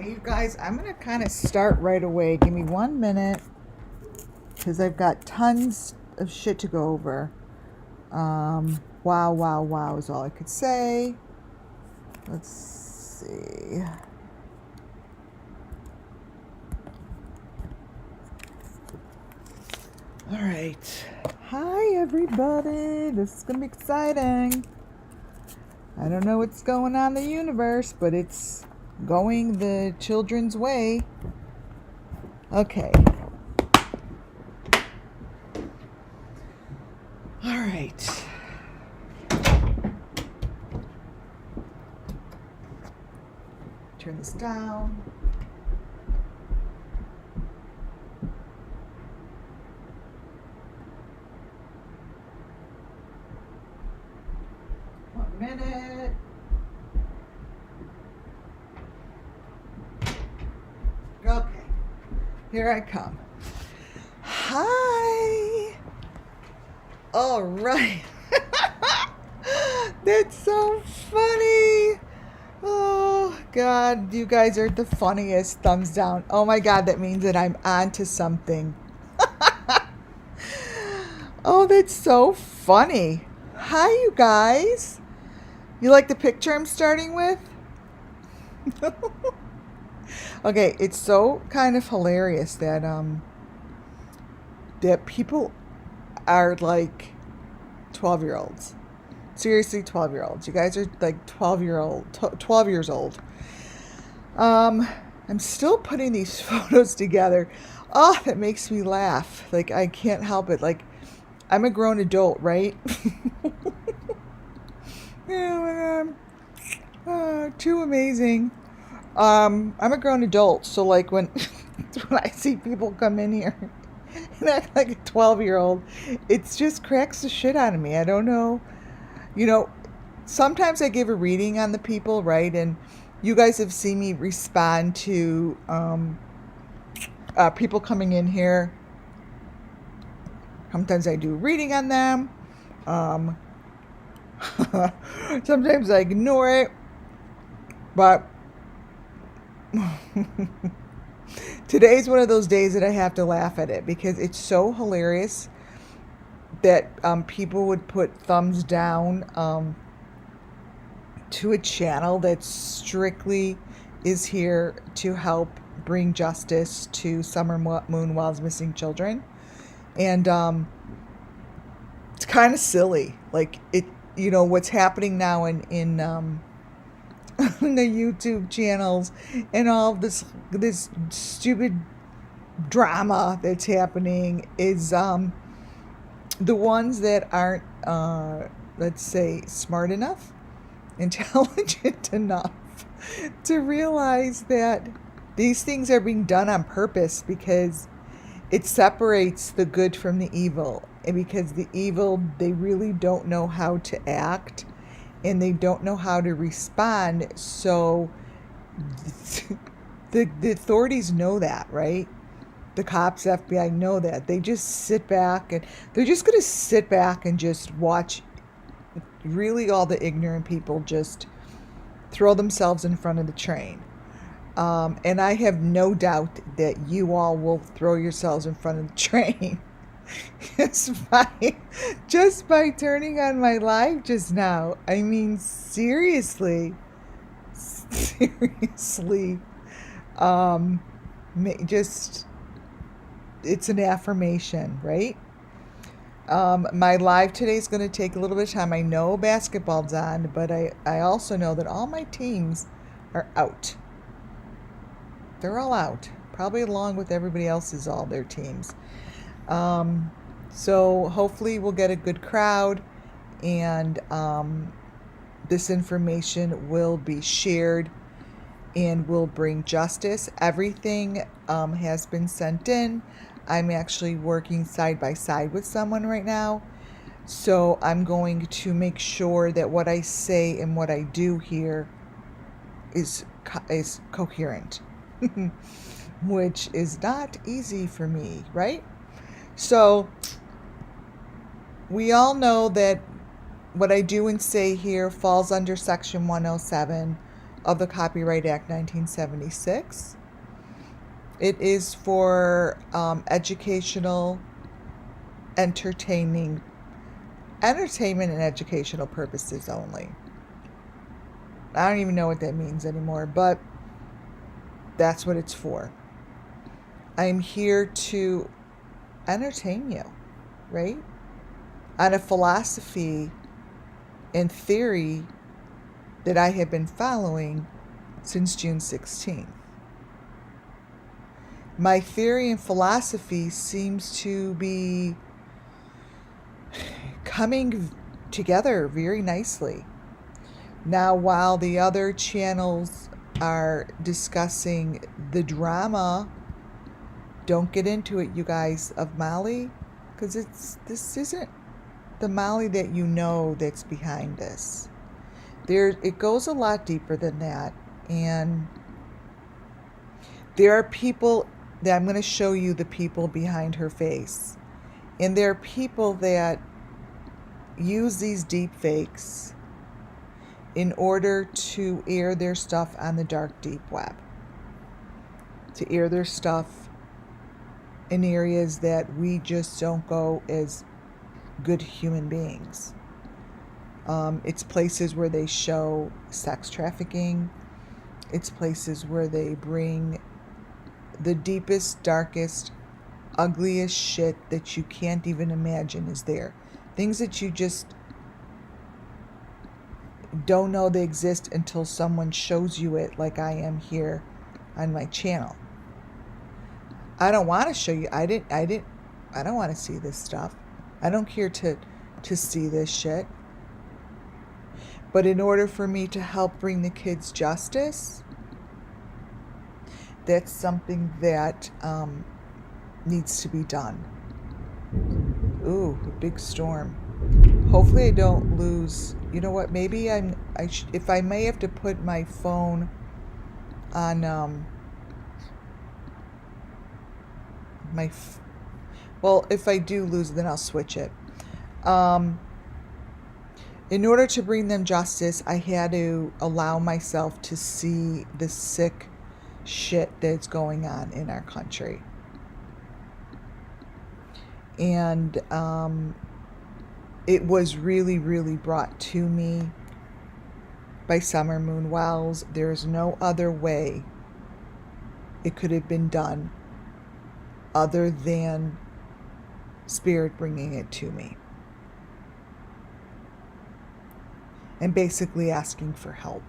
Hey, you guys, I'm going to kind of start right away. Give me 1 minute because I've got tons of shit to go over. Wow is all I could say. Let's see. All right. Hi, everybody. This is going to be exciting. I don't know what's going on in the universe, but it's going the children's way. Okay. All right. Turn this down. One minute. Okay. Here I come. Hi. All right. That's so funny. Oh, God. You guys are the funniest. Thumbs down. Oh, my God. That means that I'm on to something. Oh, that's so funny. Hi, you guys. You like the picture I'm starting with? Okay, it's so kind of hilarious that that people are like 12-year-olds. Seriously, 12-year-olds. You guys are like 12 years old. I'm still putting these photos together. Oh, that makes me laugh. Like, I can't help it. Like, I'm a grown adult, right? Yeah, too amazing. I'm a grown adult, so like when when I see people come in here and act like a 12-year-old, it just cracks the shit out of me. I don't know. You know, sometimes I give a reading on the people, right? And you guys have seen me respond to people coming in here. Sometimes I do a reading on them. Sometimes I ignore it. But today's one of those days that I have to laugh at it because it's so hilarious that people would put thumbs down to a channel that strictly is here to help bring justice to Summer Moonwell's missing children. And it's kind of silly. Like, it, you know, what's happening now in the YouTube channels and all this stupid drama that's happening is the ones that aren't let's say smart enough, intelligent enough to realize that these things are being done on purpose because it separates the good from the evil, and because the evil, they really don't know how to act and they don't know how to respond. So the authorities know that, right? The cops, FBI know that. They just sit back and they're just going to sit back and just watch really all the ignorant people just throw themselves in front of the train. And I have no doubt that you all will throw yourselves in front of the train just by turning on my live just now. I mean, seriously, just, it's an affirmation, right? My live today is going to take a little bit of time. I know basketball's on, but I also know that all my teams are out. They're all out, probably along with everybody else's, all their teams. So hopefully we'll get a good crowd, and this information will be shared and will bring justice. Everything has been sent in. I'm actually working side by side with someone right now. So I'm going to make sure that what I say and what I do here is coherent, which is not easy for me, right? So we all know that what I do and say here falls under Section 107. of the Copyright Act 1976. It is for educational, entertainment and educational purposes only. I don't even know what that means anymore, but that's what it's for. I'm here to entertain you, right? On a philosophy and theory that I have been following since June 16th. My theory and philosophy seems to be coming together very nicely. Now, while the other channels are discussing the drama, don't get into it, you guys, of Molly, because this isn't the Molly that you know that's behind this. It goes a lot deeper than that, and there are people that I'm going to show you, the people behind her face, and there are people that use these deep fakes in order to air their stuff on the dark deep web, to air their stuff in areas that we just don't go as good human beings. It's places where they show sex trafficking. It's places where they bring the deepest, darkest, ugliest shit that you can't even imagine is there. Things that you just don't know they exist until someone shows you it, like I am here on my channel. I don't want to show you. I don't want to see this stuff. I don't care to see this shit. But in order for me to help bring the kids justice, that's something that needs to be done. Ooh, a big storm. Hopefully I don't lose. You know what? Maybe if I may have to put my phone on well, if I do lose it, then I'll switch it. In order to bring them justice, I had to allow myself to see the sick shit that's going on in our country. And it was really, really brought to me by Summer Moon Wells. There's no other way it could have been done other than Spirit bringing it to me. And basically asking for help.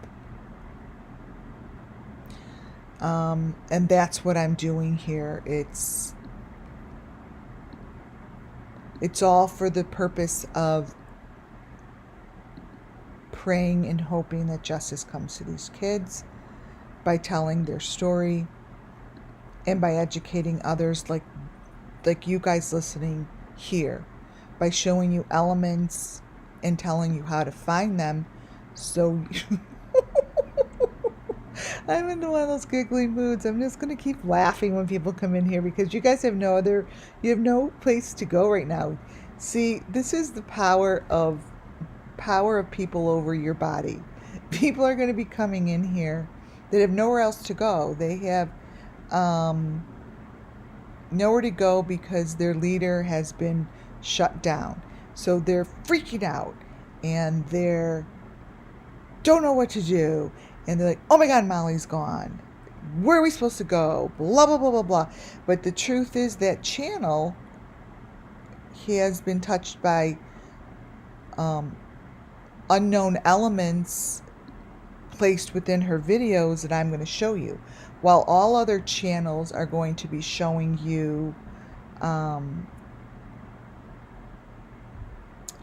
And that's what I'm doing here. It's all for the purpose of praying and hoping that justice comes to these kids by telling their story and by educating others like you guys listening here, by showing you elements and telling you how to find them. So I'm into one of those giggly moods. I'm just going to keep laughing when people come in here because you guys have you have no place to go right now. See, this is the power of people over your body. People are going to be coming in here that have nowhere else to go. They have nowhere to go because their leader has been shut down. So they're freaking out and don't know what to do. And they're like, oh my God, Molly's gone. Where are we supposed to go? Blah, blah, blah, blah, blah. But the truth is that channel has been touched by unknown elements placed within her videos that I'm going to show you. While all other channels are going to be showing you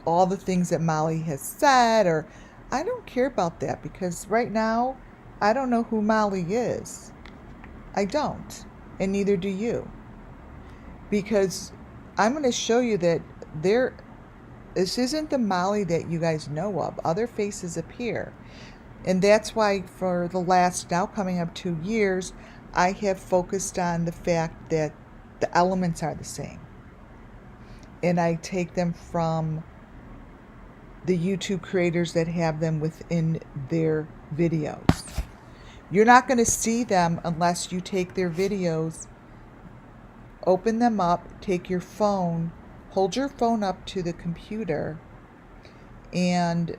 all the things that Molly has said, or I don't care about that because right now I don't know who Molly is. I don't, and neither do you. Because I'm going to show you that this isn't the Molly that you guys know of. Other faces appear. And that's why for the last, now coming up 2 years, I have focused on the fact that the elements are the same. And I take them from the YouTube creators that have them within their videos. You're not going to see them unless you take their videos, open them up, take your phone, hold your phone up to the computer, and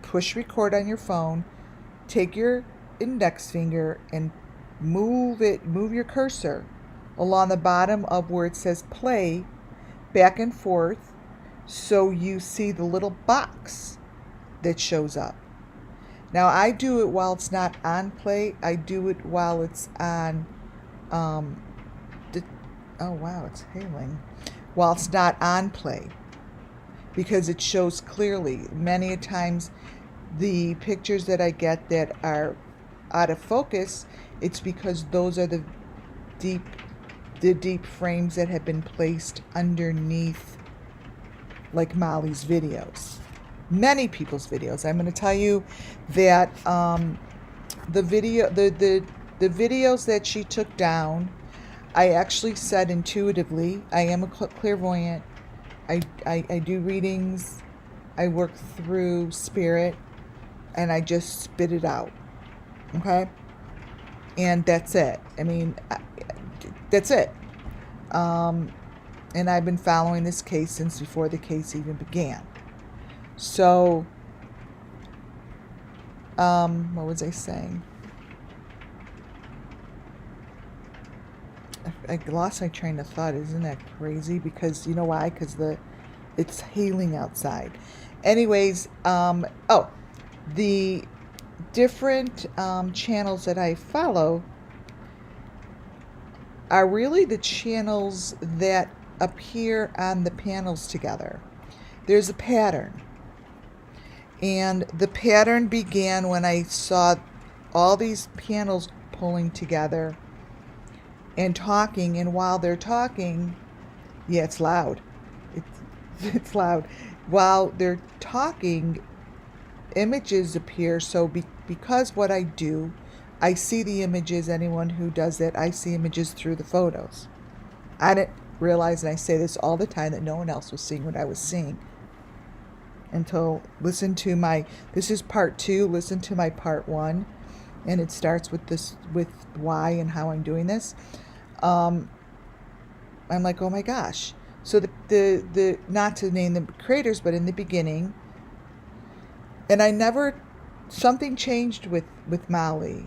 push record on your phone. Take your index finger and move your cursor along the bottom of where it says play, back and forth, so you see the little box that shows up. Now I do it while it's not on play. I do it while it's on oh wow, it's hailing. While it's not on play, because it shows clearly. Many a times the pictures that I get that are out of focus, it's because those are the deep frames that have been placed underneath, like Molly's videos, many people's videos. I'm going to tell you that the videos that she took down, I actually said intuitively, I am a clairvoyant. I do readings. I work through spirit, and I just spit it out. Okay? And that's it. I mean, that's it. And I've been following this case since before the case even began. So, what was I saying? I lost my train of thought. Isn't that crazy? Because you know why? Because it's hailing outside. Anyways, the different channels that I follow are really the channels that appear on the panels together. There's a pattern. And the pattern began when I saw all these panels pulling together and talking. And while they're talking, yeah, it's loud. It's loud. While they're talking, images appear. So because what I do, I see the images. Anyone who does that, I see images through the photos. I didn't realize, and I say this all the time, that no one else was seeing what I was seeing until this is part 2. Listen to my part 1, and it starts with why and how I'm doing this. I'm like, oh my gosh. So the not to name the creators, but in the beginning, and something changed with Molly.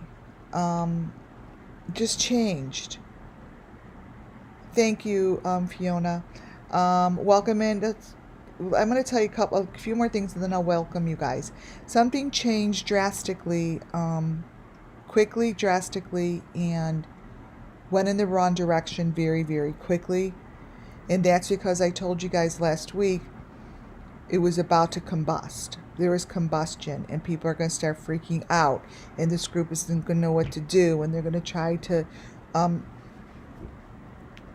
Just changed. Thank you, Fiona. Welcome in. I'm going to tell you a few more things, and then I'll welcome you guys. Something changed drastically, quickly, drastically, and went in the wrong direction very, very quickly. And that's because I told you guys last week it was about to combust. There is combustion, and people are going to start freaking out, and this group isn't going to know what to do, and they're going to try to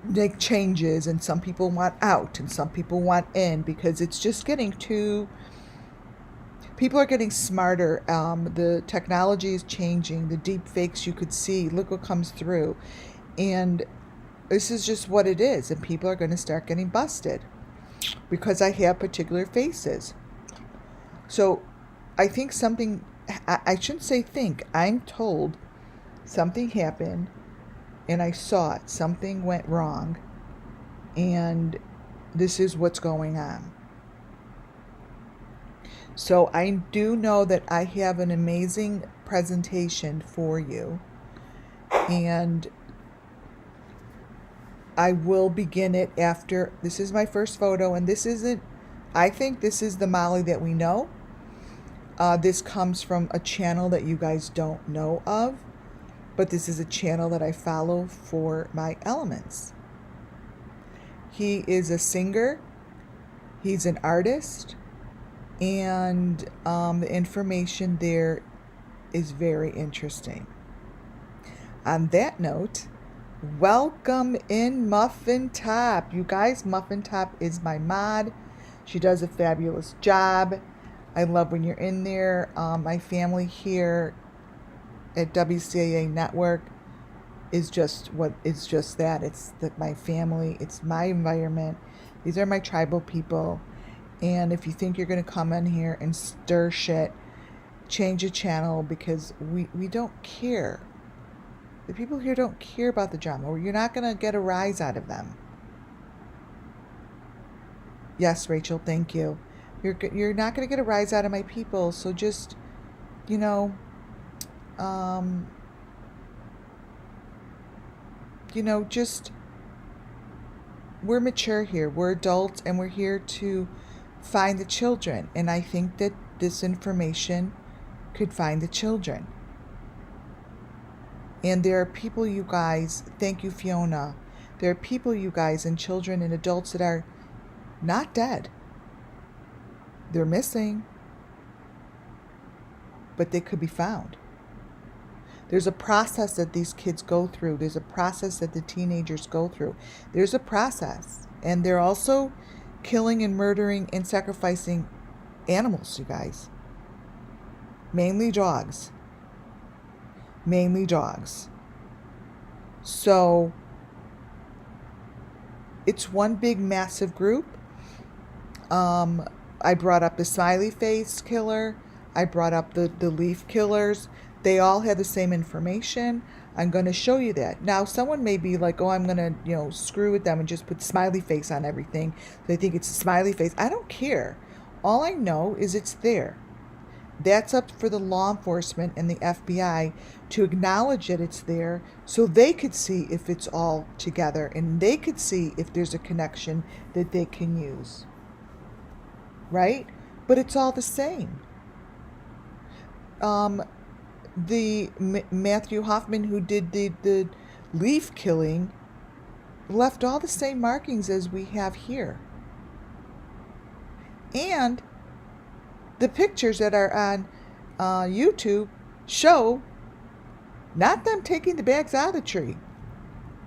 make changes, and some people want out and some people want in, because it's just getting too, people are getting smarter. The technology is changing. The deep fakes you could see, look what comes through, and this is just what it is, and people are going to start getting busted because I have particular faces. So I think I shouldn't say think, I'm told something happened, and I saw it. Something went wrong, and this is what's going on. So I do know that I have an amazing presentation for you, and I will begin it after. This is my first photo, and I think this is the Molly that we know. This comes from a channel that you guys don't know of, but this is a channel that I follow for my elements. He is a singer, he's an artist, and the information there is very interesting. On that note, welcome in Muffin Top. You guys, Muffin Top is my mod. She does a fabulous job. I love when you're in there. My family here at WCAA Network is just that. It's my family. It's my environment. These are my tribal people. And if you think you're going to come in here and stir shit, change the channel because we don't care. The people here don't care about the drama, or you're not going to get a rise out of them. Yes, Rachel, thank you. You're not going to get a rise out of my people, so just, you know, just, we're mature here. We're adults, and we're here to find the children. And I think that this information could find the children. And there are people, you guys, thank you, Fiona. There are people, you guys, and children and adults that are not dead. They're missing, but they could be found. There's a process that these kids go through. There's a process that the teenagers go through. There's a process. And they're also killing and murdering and sacrificing animals, you guys. Mainly dogs. Mainly dogs. So it's one big massive group. I brought up the smiley face killer. I brought up the leaf killers. They all have the same information. I'm going to show you that. Now, someone may be like, oh, I'm going to, screw with them and just put smiley face on everything. They think it's a smiley face. I don't care. All I know is it's there. That's up for the law enforcement and the FBI to acknowledge that it's there so they could see if it's all together and they could see if there's a connection that they can use. Right? But it's all the same. The Matthew Hoffman, who did the leaf killing, left all the same markings as we have here. And the pictures that are on YouTube show not them taking the bags out of the tree.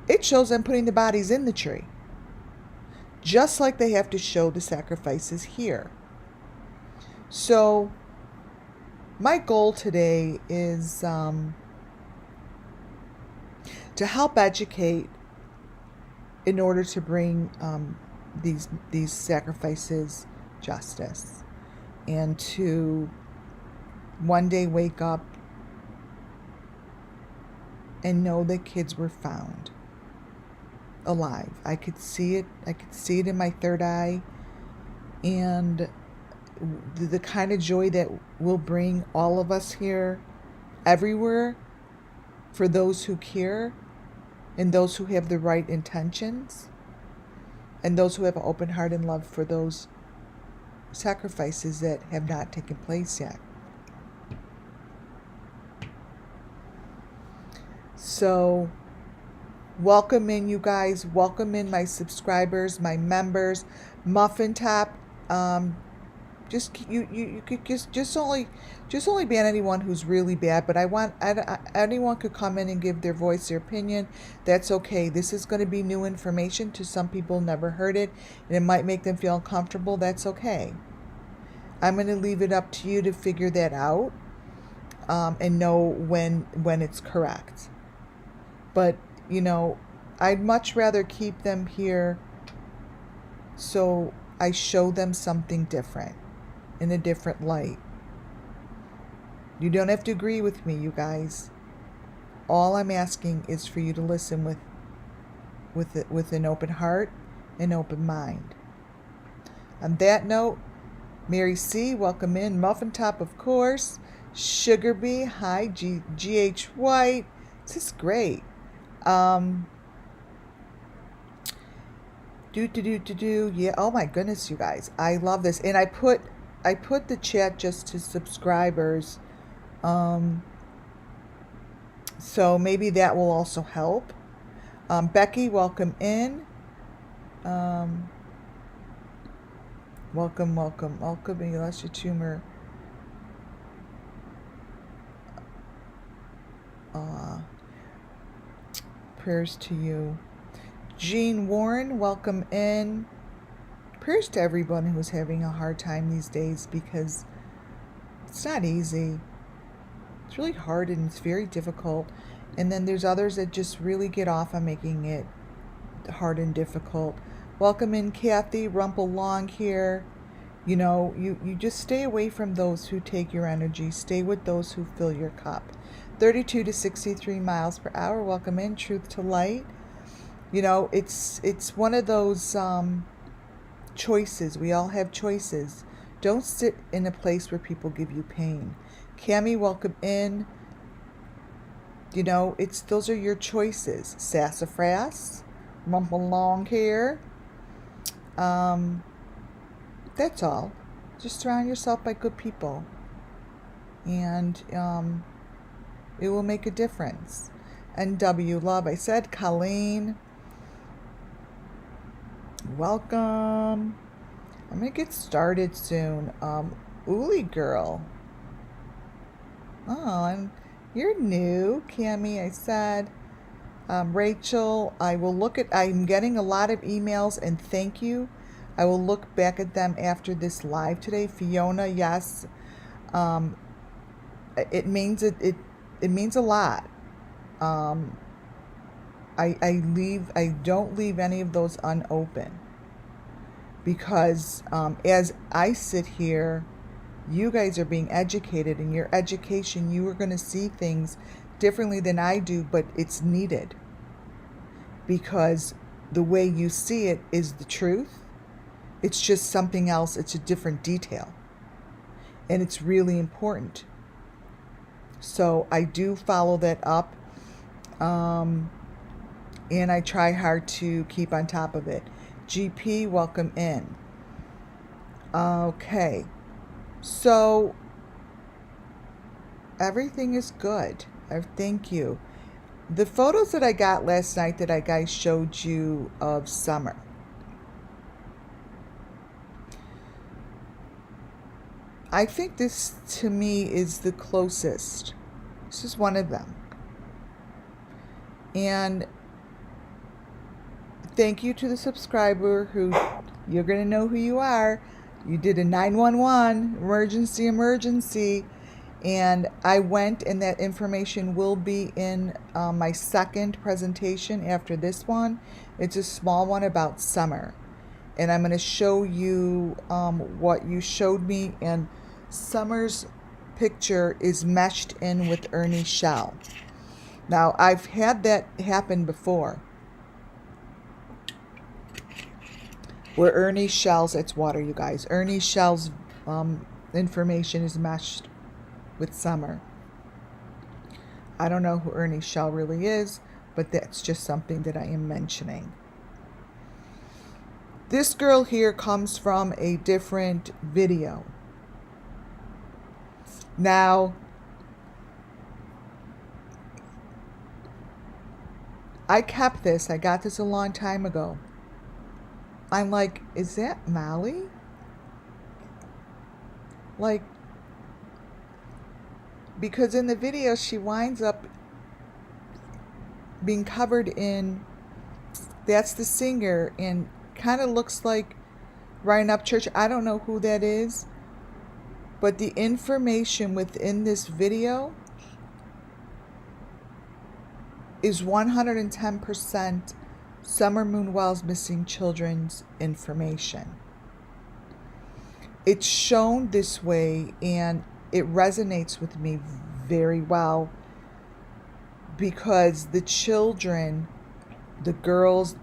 It shows them putting the bodies in the tree. Just like they have to show the sacrifices here. So my goal today is to help educate in order to bring these sacrifices justice, and to one day wake up and know that kids were found alive. I could see it. I could see it in my third eye, and the kind of joy that will bring all of us here, everywhere, for those who care and those who have the right intentions and those who have an open heart and love for those sacrifices that have not taken place yet. So welcome in, you guys. Welcome in my subscribers, my members. Muffin Top. Just you could just only ban anyone who's really bad. But anyone could come in and give their voice, their opinion. That's okay. This is going to be new information to some people. Never heard it, and it might make them feel uncomfortable. That's okay. I'm going to leave it up to you to figure that out, and know when it's correct. But I'd much rather keep them here so I show them something different, in a different light. You don't have to agree with me, you guys. All I'm asking is for you to listen with an open heart and open mind. On that note, Mary C., welcome in. Muffin Top, of course. Sugar Bee, hi. G.H. White. This is great. Yeah, oh my goodness, you guys. I love this. And I put the chat just to subscribers. So maybe that will also help. Becky, welcome in. Welcome. Unless your tumor. Prayers to you. Jean Warren, welcome in. Prayers to everyone who's having a hard time these days, because it's not easy. It's really hard and it's very difficult. And then there's others that just really get off on making it hard and difficult. Welcome in, Kathy. Rumple Long here. You just stay away from those who take your energy. Stay with those who fill your cup. 32 to 63 miles per hour. Welcome in, truth to light. It's one of those choices. We all have choices. Don't sit in a place where people give you pain. Cami, welcome in. Those are your choices. Sassafras, rumple long hair. That's all. Just surround yourself by good people, and it will make a difference. NW love. I said Colleen. Welcome. I'm gonna get started soon. Uli girl. Oh, and you're new, Cami. I said. Rachel, I'm getting a lot of emails, and thank you. I will look back at them after this live today. Fiona, yes. It means it means a lot. I don't leave any of those unopened, because as I sit here, you guys are being educated. In your education, you are going to see things differently than I do, but it's needed, because the way you see it is the truth. It's just something else. It's a different detail, and it's really important. So I do follow that up, and I try hard to keep on top of it. GP, welcome in. Okay, so everything is good. Thank you. The photos that I got last night that I guys showed you of summer, I think this to me is the closest. This is one of them. And thank you to the subscriber who, you're going to know who you are. You did a 911 emergency. And I went, and that information will be in my second presentation after this one. It's a small one about summer. And I'm going to show you what you showed me. And Summer's picture is meshed in with Ernie's shell. Now, I've had that happen before, where Ernie's shells, it's water, you guys. Ernie's shell's information is meshed with Summer. I don't know who Ernie Shell really is, but that's just something that I am mentioning. This girl here comes from a different video. Now, I kept this. I got this a long time ago. I'm like, is that Molly? Like, because in the video she winds up being covered in, that's the singer, and kind of looks like Ryan Upchurch. I don't know who that is, but the information within this video is 110% Summer Moon Wells missing children's information. It's shown this way, and it resonates with me very well, because the children, the girls,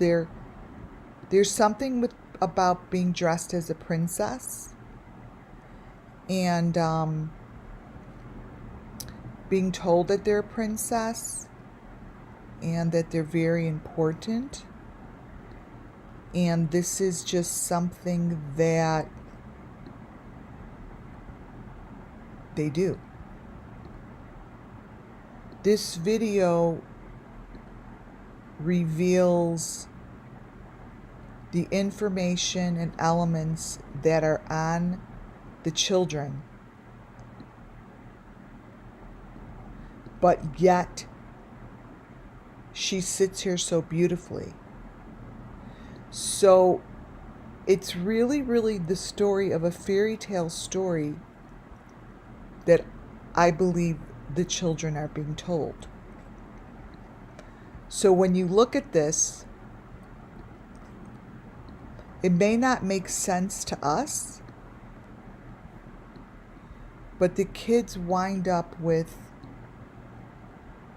there's something about being dressed as a princess, and being told that they're a princess and that they're very important. And this is just something that they do. This video reveals the information and elements that are on the children, but yet she sits here so beautifully. So it's really, really the story of a fairy tale story that I believe the children are being told. So when you look at this, it may not make sense to us, But the kids wind up with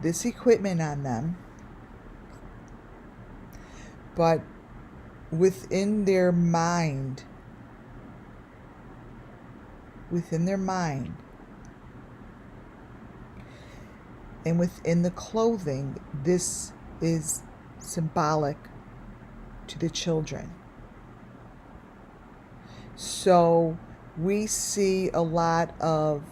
this equipment on them, but within their mind, and within the clothing, this is symbolic to the children. So we see a lot of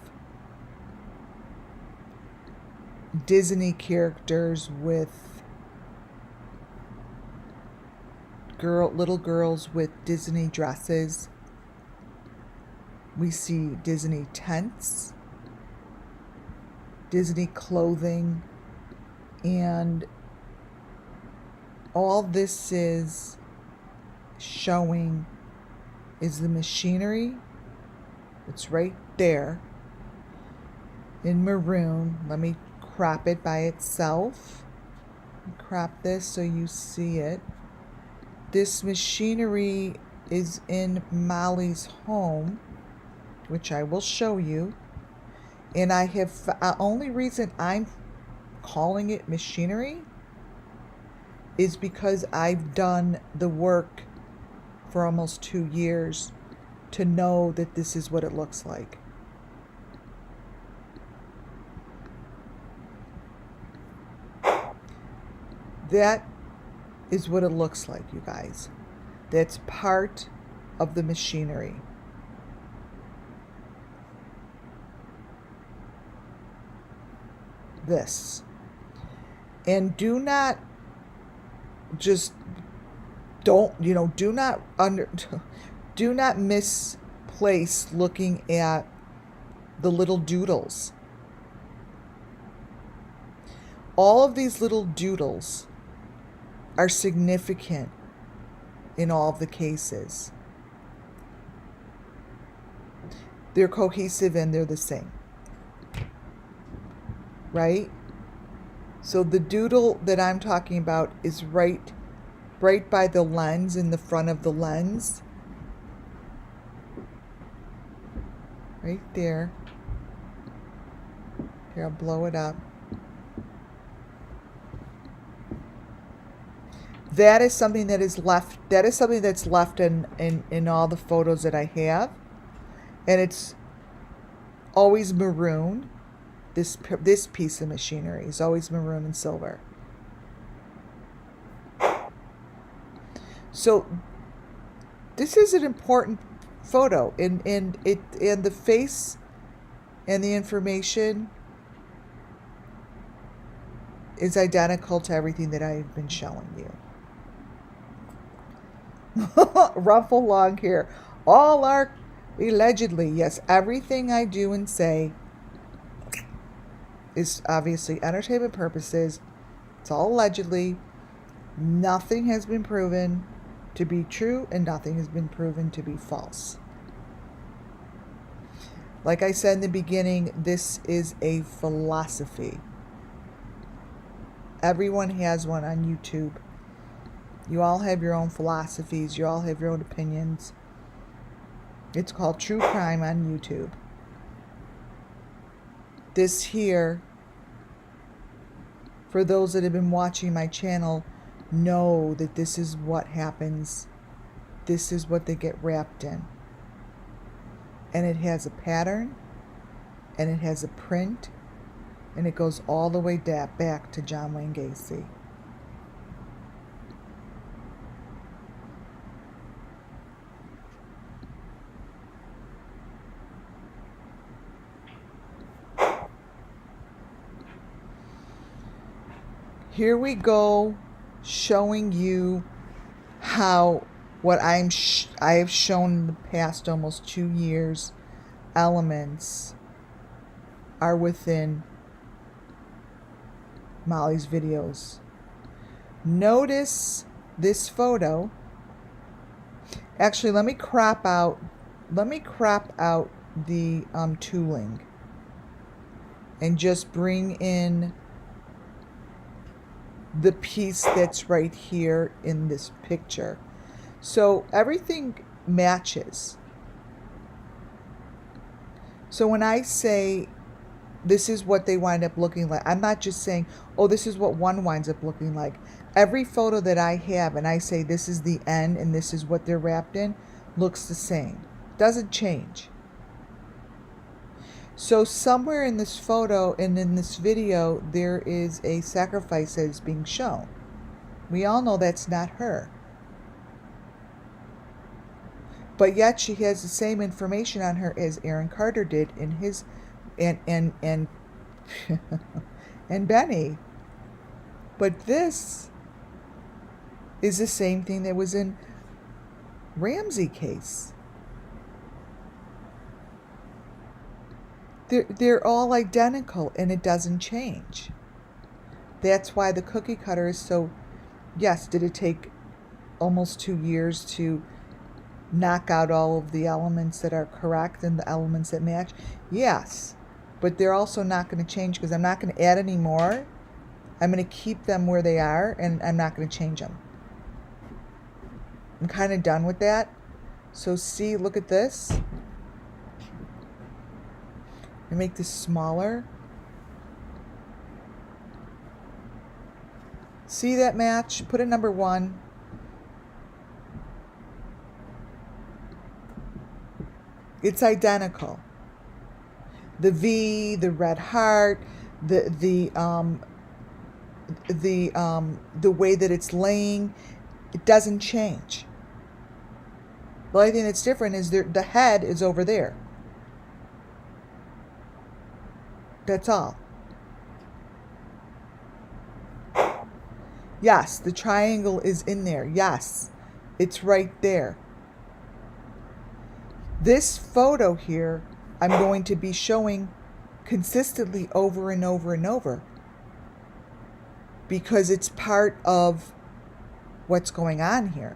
Disney characters with little girls with Disney dresses. We see Disney tents, Disney clothing, and all this is showing is the machinery. It's right there in maroon. Let me crop it by itself. Crop this so you see it. This machinery is in Molly's home, which I will show you. And I have, only reason I'm calling it machinery is because I've done the work for almost 2 years to know that this is what it looks like. That is what it looks like, you guys. That's part of the machinery. This. And do not just do not misplace looking at the little doodles. All of these little doodles are significant in all of the cases. They're cohesive and they're the same. Right? So the doodle that I'm talking about is right by the lens, in the front of the lens. Right there. Here, I'll blow it up. That is something that is left. That is something that's left in all the photos that I have, and it's always maroon. This piece of machinery is always maroon and silver. So this is an important photo, and the face and the information is identical to everything that I've been showing you. Ruffle long hair. All are allegedly. Yes, everything I do and say is obviously entertainment purposes. It's all allegedly. Nothing has been proven to be true, and nothing has been proven to be false. Like I said in the beginning, this is a philosophy. Everyone has one on YouTube. You all have your own philosophies. You all have your own opinions. It's called True Crime on YouTube. This here, for those that have been watching my channel, know that this is what happens. This is what they get wrapped in. And it has a pattern, and it has a print, and it goes all the way back to John Wayne Gacy. Here we go, showing you how what I have shown in the past almost 2 years, elements are within Molly's videos. Notice this photo. Actually, let me crop out the tooling and just bring in the piece that's right here in this picture. So everything matches. So when I say this is what they wind up looking like, I'm not just saying, oh, this is what one winds up looking like. Every photo that I have and I say this is the end and this is what they're wrapped in, looks the same. Doesn't change. So somewhere in this photo and in this video, there is a sacrifice that is being shown. We all know that's not her. But yet she has the same information on her as Aaron Carter did in his and and Benny. But this is the same thing that was in Ramsey case. They're all identical and it doesn't change. That's why the cookie cutter is so, yes, did it take almost 2 years to knock out all of the elements that are correct and the elements that match? Yes, but they're also not going to change because I'm not going to add any more. I'm going to keep them where they are and I'm not going to change them. I'm kind of done with that. So see, look at this. I make this smaller. See that match? Put it number 1. It's identical. The V, the red heart, the way that it's laying, it doesn't change. The only thing that's different is the head is over there. That's all. Yes, the triangle is in there. Yes, it's right there. This photo here, I'm going to be showing consistently over and over and over because it's part of what's going on here.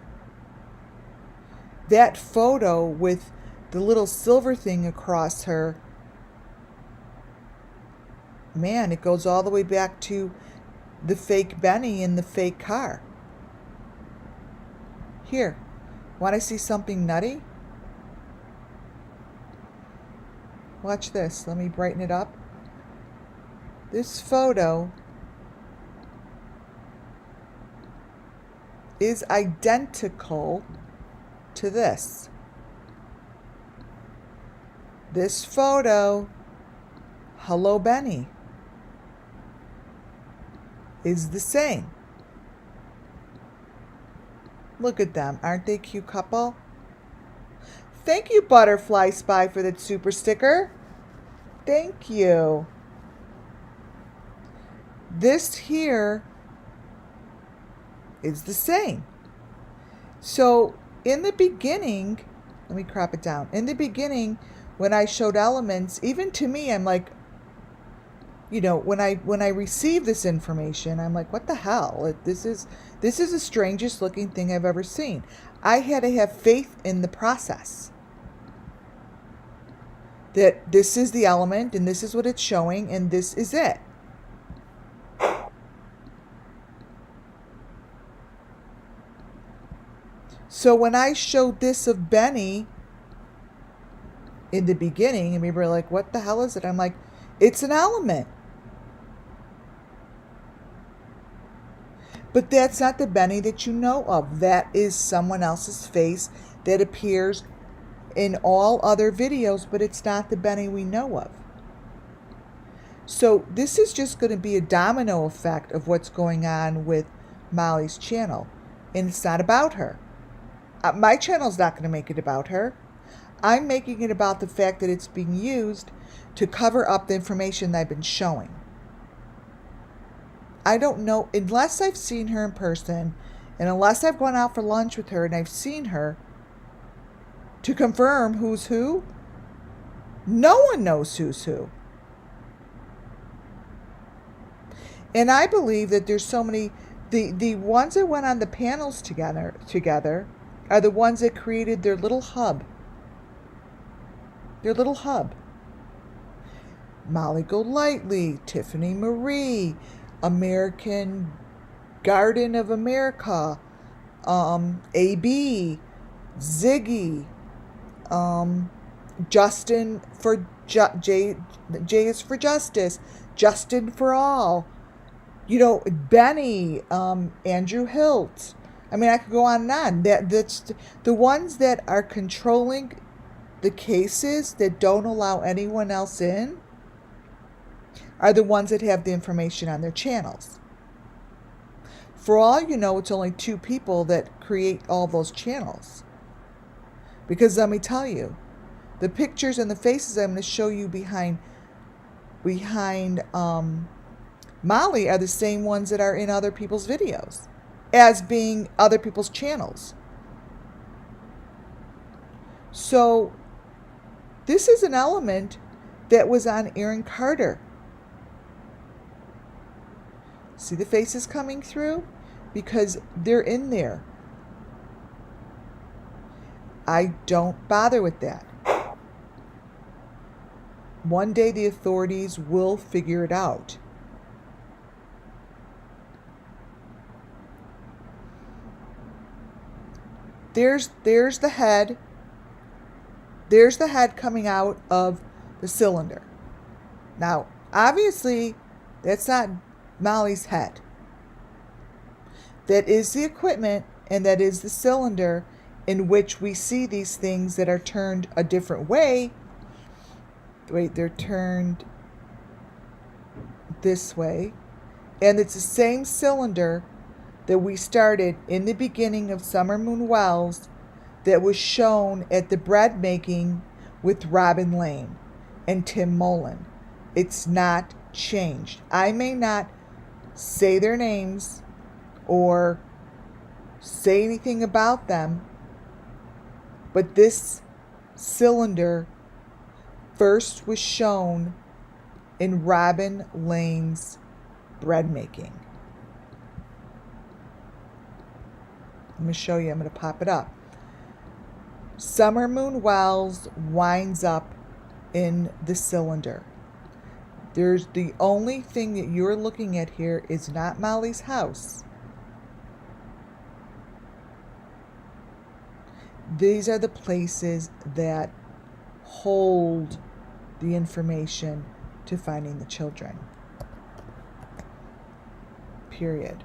That photo with the little silver thing across her, man, it goes all the way back to the fake Benny in the fake car. Here, want to see something nutty? Watch this. Let me brighten it up. This photo is identical to this. This photo, Hello Benny, is the same. Look at them. Aren't they a cute couple? Thank you, Butterfly Spy, for that super sticker. Thank you. This here is the same. So in the beginning, let me crop it down. In the beginning, when I showed elements, even to me, I'm like, you know, when I receive this information, I'm like, what the hell? This is the strangest looking thing I've ever seen. I had to have faith in the process. That this is the element and this is what it's showing and this is it. So when I showed this of Benny in the beginning, and we were like, what the hell is it? I'm like, it's an element. But that's not the Benny that you know of. That is someone else's face that appears in all other videos, but it's not the Benny we know of. So this is just going to be a domino effect of what's going on with Molly's channel. And it's not about her. My channel's not going to make it about her. I'm making it about the fact that it's being used to cover up the information that I've been showing. I don't know, unless I've seen her in person, and unless I've gone out for lunch with her and I've seen her, to confirm who's who, no one knows who's who. And I believe that there's so many, the ones that went on the panels together are the ones that created their little hub. Their little hub. Molly Golightly, Tiffany Marie, American Garden of America, AB, Ziggy, Justin for J is for justice, Justin for all. You know, Benny, Andrew Hilt. I mean, I could go on and on. That's the ones that are controlling the cases that don't allow anyone else in are the ones that have the information on their channels. For all you know, it's only 2 people that create all those channels. Because let me tell you, the pictures and the faces I'm going to show you behind Molly are the same ones that are in other people's videos as being other people's channels. So this is an element that was on Aaron Carter. See the faces coming through? Because they're in there. I don't bother with that. One day the authorities will figure it out. There's the head. There's the head coming out of the cylinder. Now, obviously, that's not Molly's head. That is the equipment, and that is the cylinder in which we see these things that are turned a different way. Wait, they're turned this way. And it's the same cylinder that we started in the beginning of Summer Moon Wells that was shown at the bread making with Robin Lane and Tim Mullen. It's not changed. I may not say their names or say anything about them, but this cylinder first was shown in Robin Lane's bread making. I'm going to show you. I'm going to pop it up. Summer Moon Wells winds up in the cylinder. There's the only thing that you're looking at here is not Molly's house. These are the places that hold the information to finding the children. Period.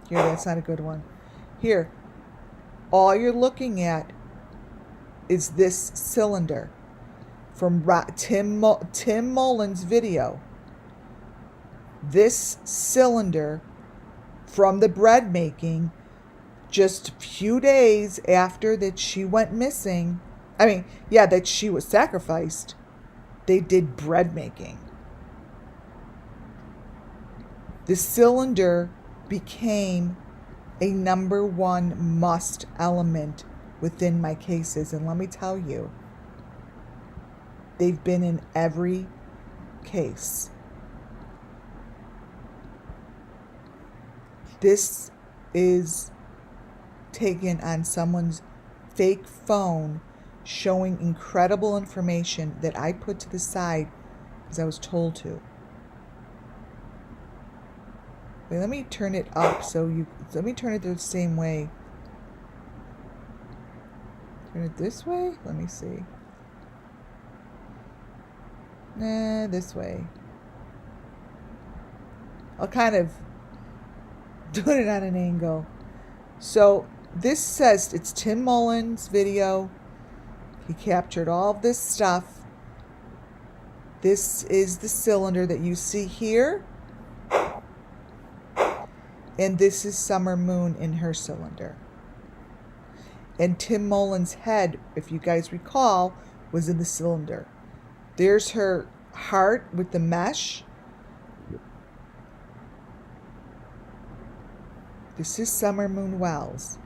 Here, that's not a good one. Here, all you're looking at is this cylinder from Tim Mullen's video. This cylinder from the bread making just a few days after that she went missing. That she was sacrificed. They did bread making. The cylinder became a #1 must element within my cases. And let me tell you, they've been in every case. This is taken on someone's fake phone showing incredible information that I put to the side because I was told to. Wait, let me turn it up let me turn it the same way. Turn it this way? Let me see. Nah, this way. I'll kind of do it at an angle. So this says it's Tim Mullen's video. He captured all of this stuff. This is the cylinder that you see here. And this is Summer Moon in her cylinder. And Tim Mullen's head, if you guys recall, was in the cylinder. There's her heart with the mesh. This is Summer Moon Wells.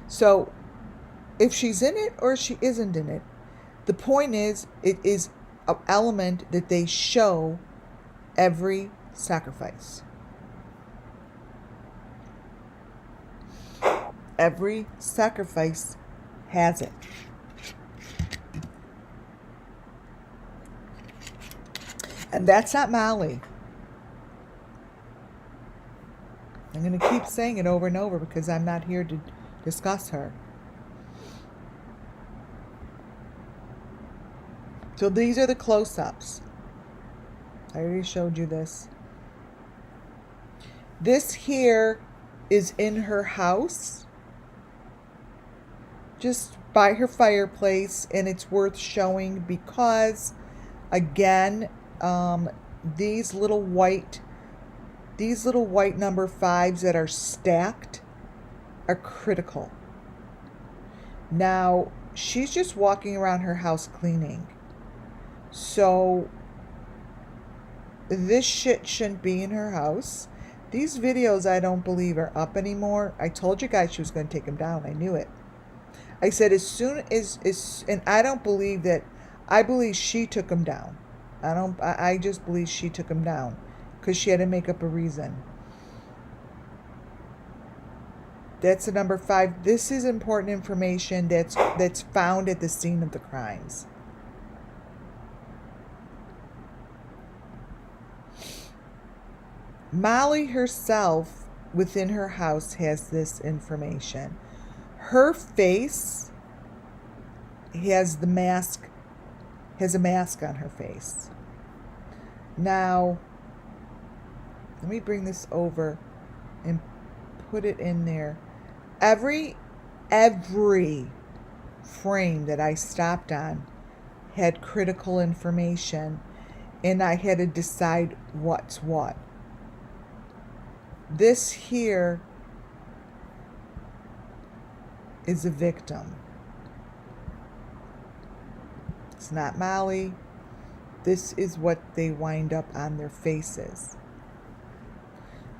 So, if she's in it or she isn't in it, the point is, it is an element that they show every sacrifice. Every sacrifice has it. And that's not Molly. I'm going to keep saying it over and over because I'm not here to discuss her. So these are the close-ups. I already showed you this. This here is in her house, just by her fireplace, and it's worth showing because, again, these little white number 5s that are stacked are critical. Now, she's just walking around her house cleaning. So, this shit shouldn't be in her house. These videos, I don't believe, are up anymore. I told you guys she was going to take them down. I knew it. I said as soon as and I don't believe that. I believe she took them down. I just believe she took them down because she had to make up a reason. That's the number 5. This is important information that's found at the scene of the crimes. Molly herself within her house has this information. Her face has a mask on her face. Now, let me bring this over and put it in there. Every frame that I stopped on had critical information, and I had to decide what's what. This here is a victim. It's not Molly. This is what they wind up on their faces.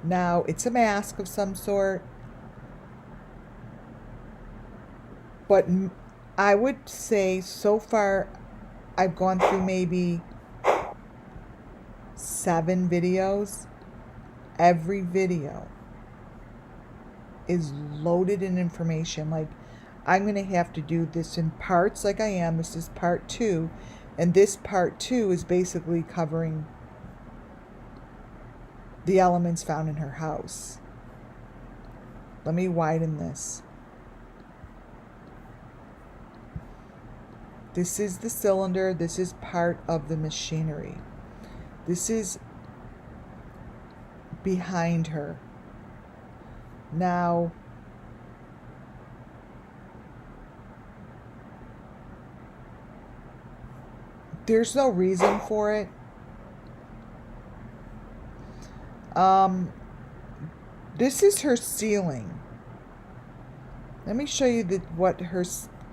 Now, it's a mask of some sort, but I would say so far I've gone through maybe 7 videos. Every video is loaded in information. Like, I'm going to have to do this in parts like I am. This is part 2. And this part 2 is basically covering the elements found in her house. Let me widen this. This is the cylinder. This is part of the machinery. This is behind her. Now, there's no reason for it. This is her ceiling. Let me show you what her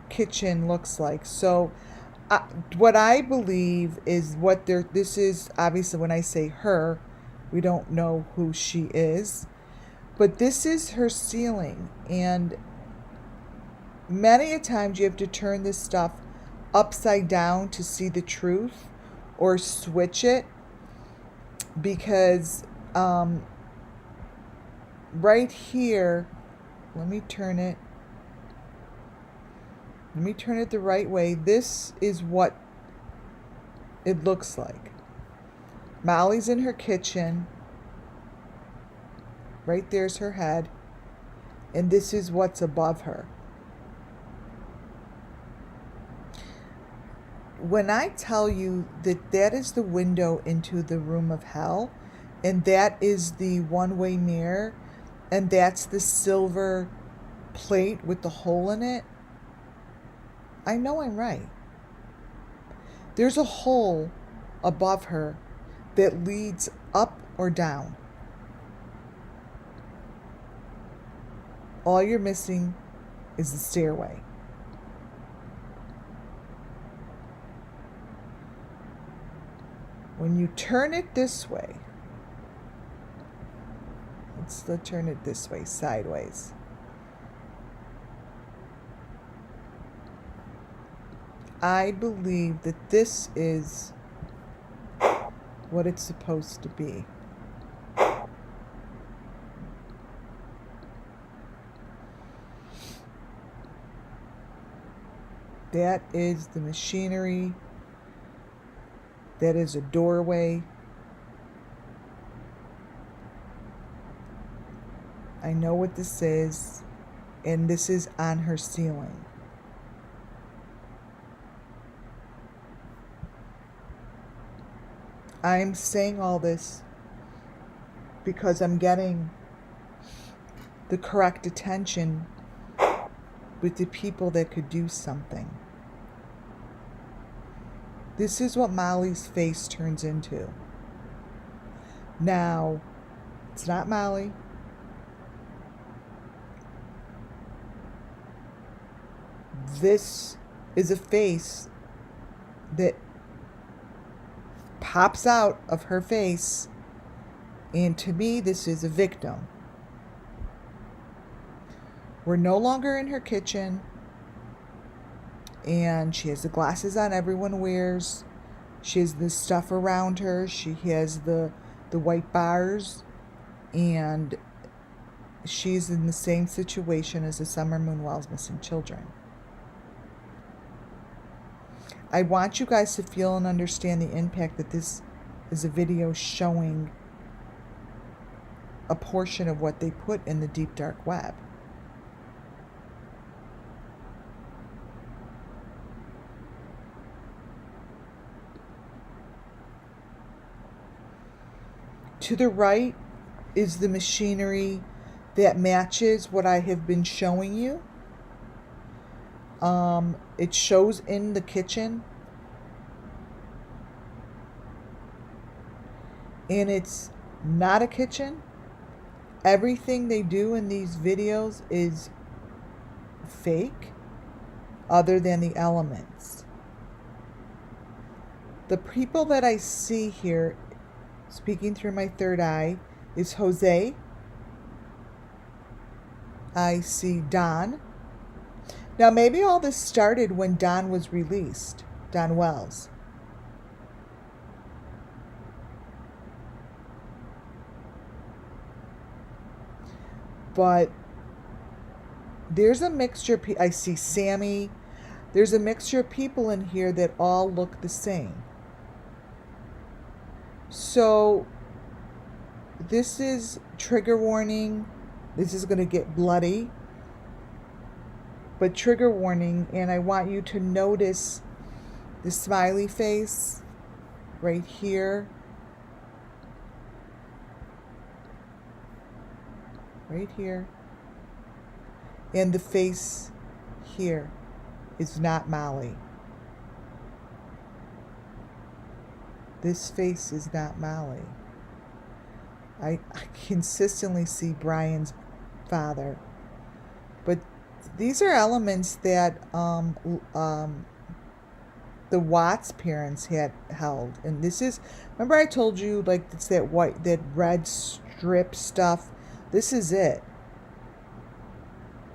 kitchen looks like. So, what I believe is this is, obviously when I say her, we don't know who she is. But this is her ceiling. And many a times you have to turn this stuff upside down to see the truth, or switch it, because right here, let me turn it the right way. This is what it looks like. Molly's in her kitchen. Right there's her head. And this is what's above her. When I tell you that is the window into the room of hell, and that is the one-way mirror, and that's the silver plate with the hole in it, I know I'm right. There's a hole above her that leads up or down. All you're missing is the stairway. When you turn it this way, let's turn it this way, sideways. I believe that this is what it's supposed to be. That is the machinery. That is a doorway. I know what this is, and this is on her ceiling. I'm saying all this because I'm getting the correct attention with the people that could do something. This is what Molly's face turns into. Now, it's not Molly. This is a face that pops out of her face, and to me, this is a victim. We're no longer in her kitchen, and she has the glasses on everyone wears. She has the stuff around her. She has the white bars, and she's in the same situation as the Summer Moon Wells missing children. I want you guys to feel and understand the impact that this is a video showing a portion of what they put in the deep dark web. To the right is the machinery that matches what I have been showing you. It shows in the kitchen, and it's not a kitchen. Everything they do in these videos is fake, other than the elements. The people that I see here, speaking through my third eye, is Jose. I see Don. Now, maybe all this started when Don was released, Don Wells. But there's a mixture. I see Sammy. There's a mixture of people in here that all look the same. So this is trigger warning. This is going to get bloody. But trigger warning, and I want you to notice the smiley face right here. Right here. And the face here is not Molly. This face is not Molly. I consistently see Brian's father. But these are elements that the Watts parents had held. And this is, remember I told you, like, it's that white, that red strip stuff. This is it.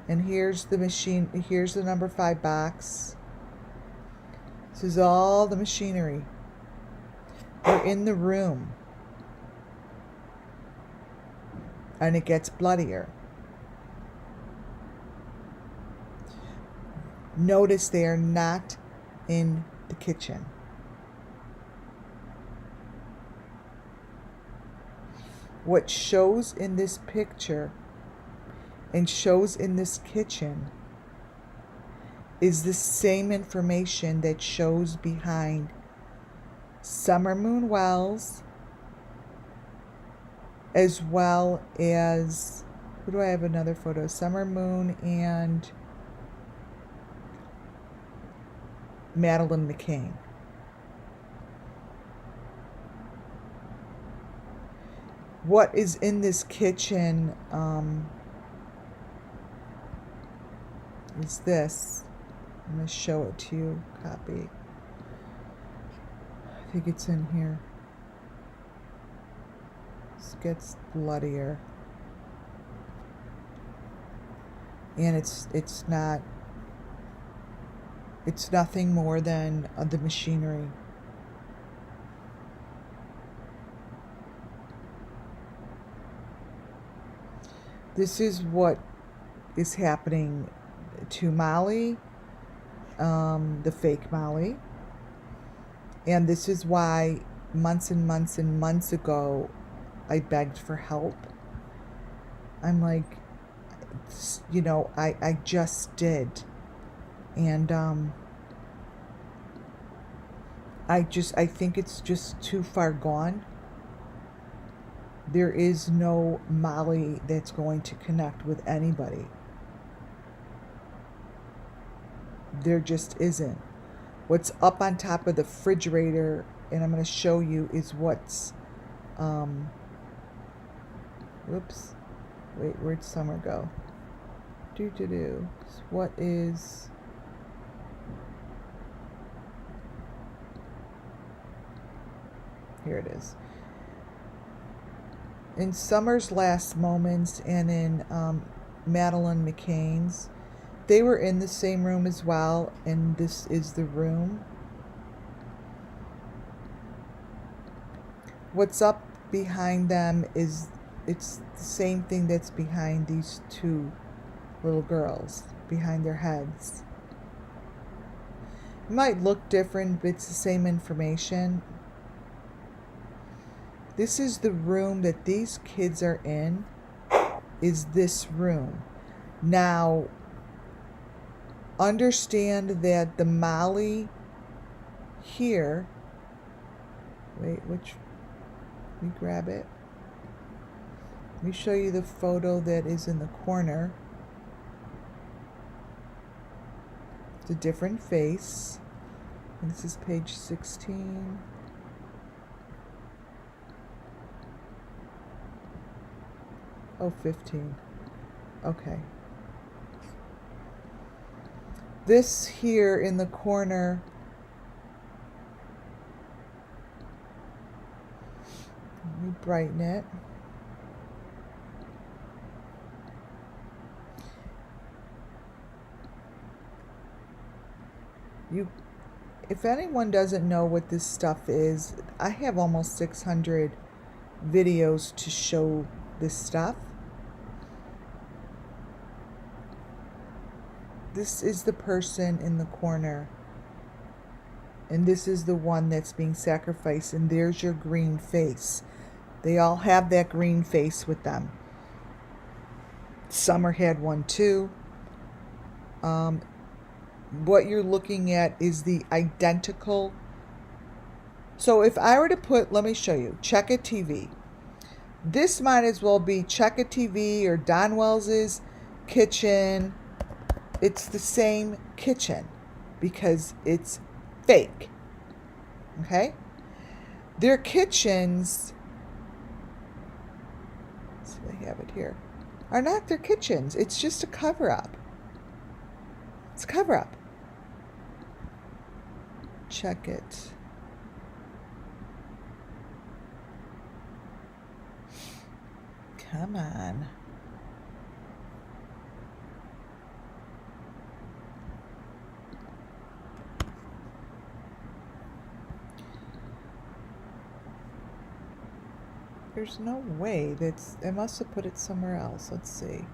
And here's the machine. Here's the number 5 box. This is all the machinery. We're in the room. And it gets bloodier. Notice they are not in the kitchen. What shows in this picture and shows in this kitchen is the same information that shows behind Summer Moon Wells, as well as, who do I have another photo? Summer Moon and Madeline McCain. What is in this kitchen is this. I'm going to show it to you. Copy. I think it's in here. This gets bloodier. And it's nothing more than the machinery. This is what is happening to Molly, the fake Molly. And this is why months and months and months ago, I begged for help. I'm like, you know, I just did. And I think it's just too far gone. There is no Molly that's going to connect with anybody. There just isn't. What's up on top of the refrigerator, and I'm going to show you, is what's, whoops, wait, where'd Summer go? What is, here it is. In Summer's last moments and in Madeline McCain's, they were in the same room as well, and this is the room. What's up behind them is, it's the same thing that's behind these two little girls, behind their heads. It might look different, but it's the same information. This is the room that these kids are in, is this room. Now, understand that the Molly here, wait, let me grab it. Let me show you the photo that is in the corner. It's a different face. And this is page 16. Oh, 15. Okay. This here in the corner, let me brighten it. If anyone doesn't know what this stuff is, I have almost 600 videos to show this stuff. This is the person in the corner, and this is the one that's being sacrificed, and there's your green face. They all have that green face with them. Summer had one too. What you're looking at is the identical. So if I were to put, let me show you, Check It TV. This might as well be Check It TV or Don Wells's kitchen. It's the same kitchen because it's fake. Okay? Their kitchens, so they have it here, are not their kitchens. It's just a cover-up. It's a cover-up. Check it. Come on. There's no way I must have put it somewhere else. Let's see.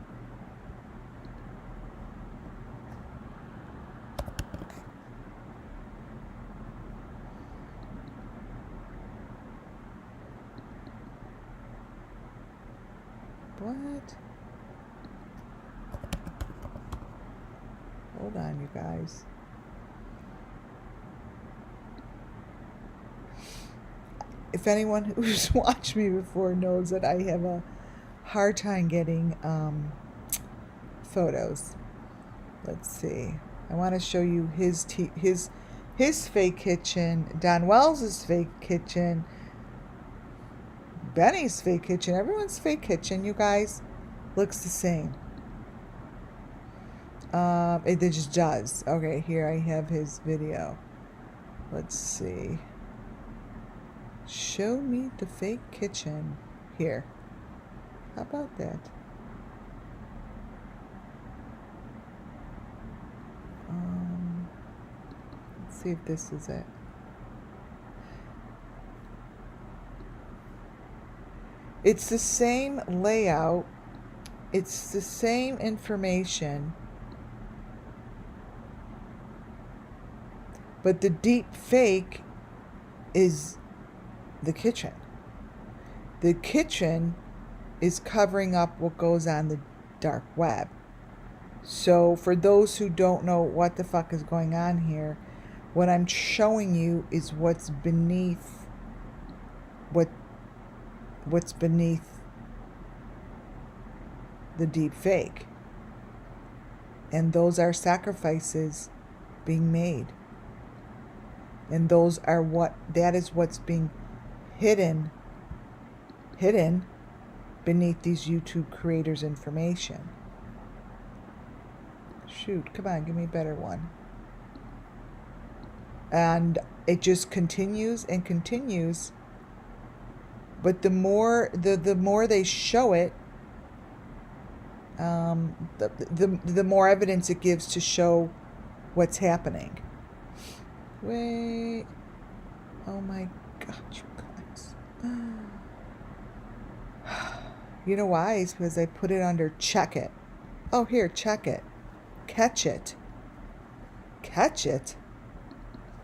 What? Hold on, you guys. If anyone who's watched me before knows that I have a hard time getting photos. Let's see. I want to show you his fake kitchen, Don Wells's fake kitchen, Benny's fake kitchen. Everyone's fake kitchen, you guys, looks the same. It just does. Okay, here I have his video. Let's see. Show me the fake kitchen. Here. How about that? Let's see if this is it. It's the same layout. It's the same information. But the deep fake is the kitchen. The kitchen is covering up what goes on the dark web. So for those who don't know what the fuck is going on here, What I'm showing you is what's beneath what's beneath the deep fake. And those are sacrifices being made. And that is what's being hidden beneath these YouTube creators' information. Shoot, come on, give me a better one. And it just continues and continues. But the more they show it, the more evidence it gives to show what's happening. Wait. Oh my God, you guys. You know why? It's because I put it under check it. Oh, here, check it. Catch it. Catch it.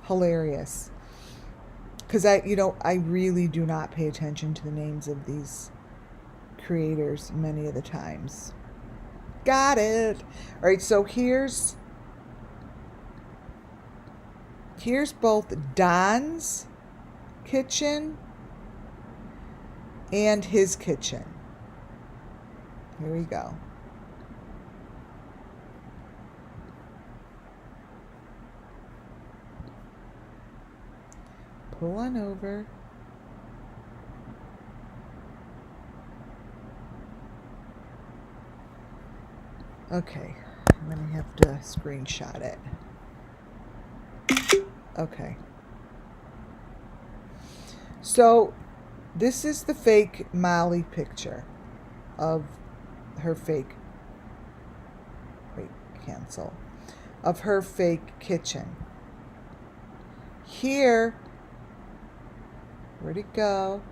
Hilarious. Because I really do not pay attention to the names of these creators many of the times. Got it. All right, so here's both Don's kitchen and his kitchen. Here we go. Pull on over. Okay, I'm going to have to screenshot it. Okay. So, this is the fake Molly picture of her fake, cancel, of her fake kitchen. Here, where'd it go?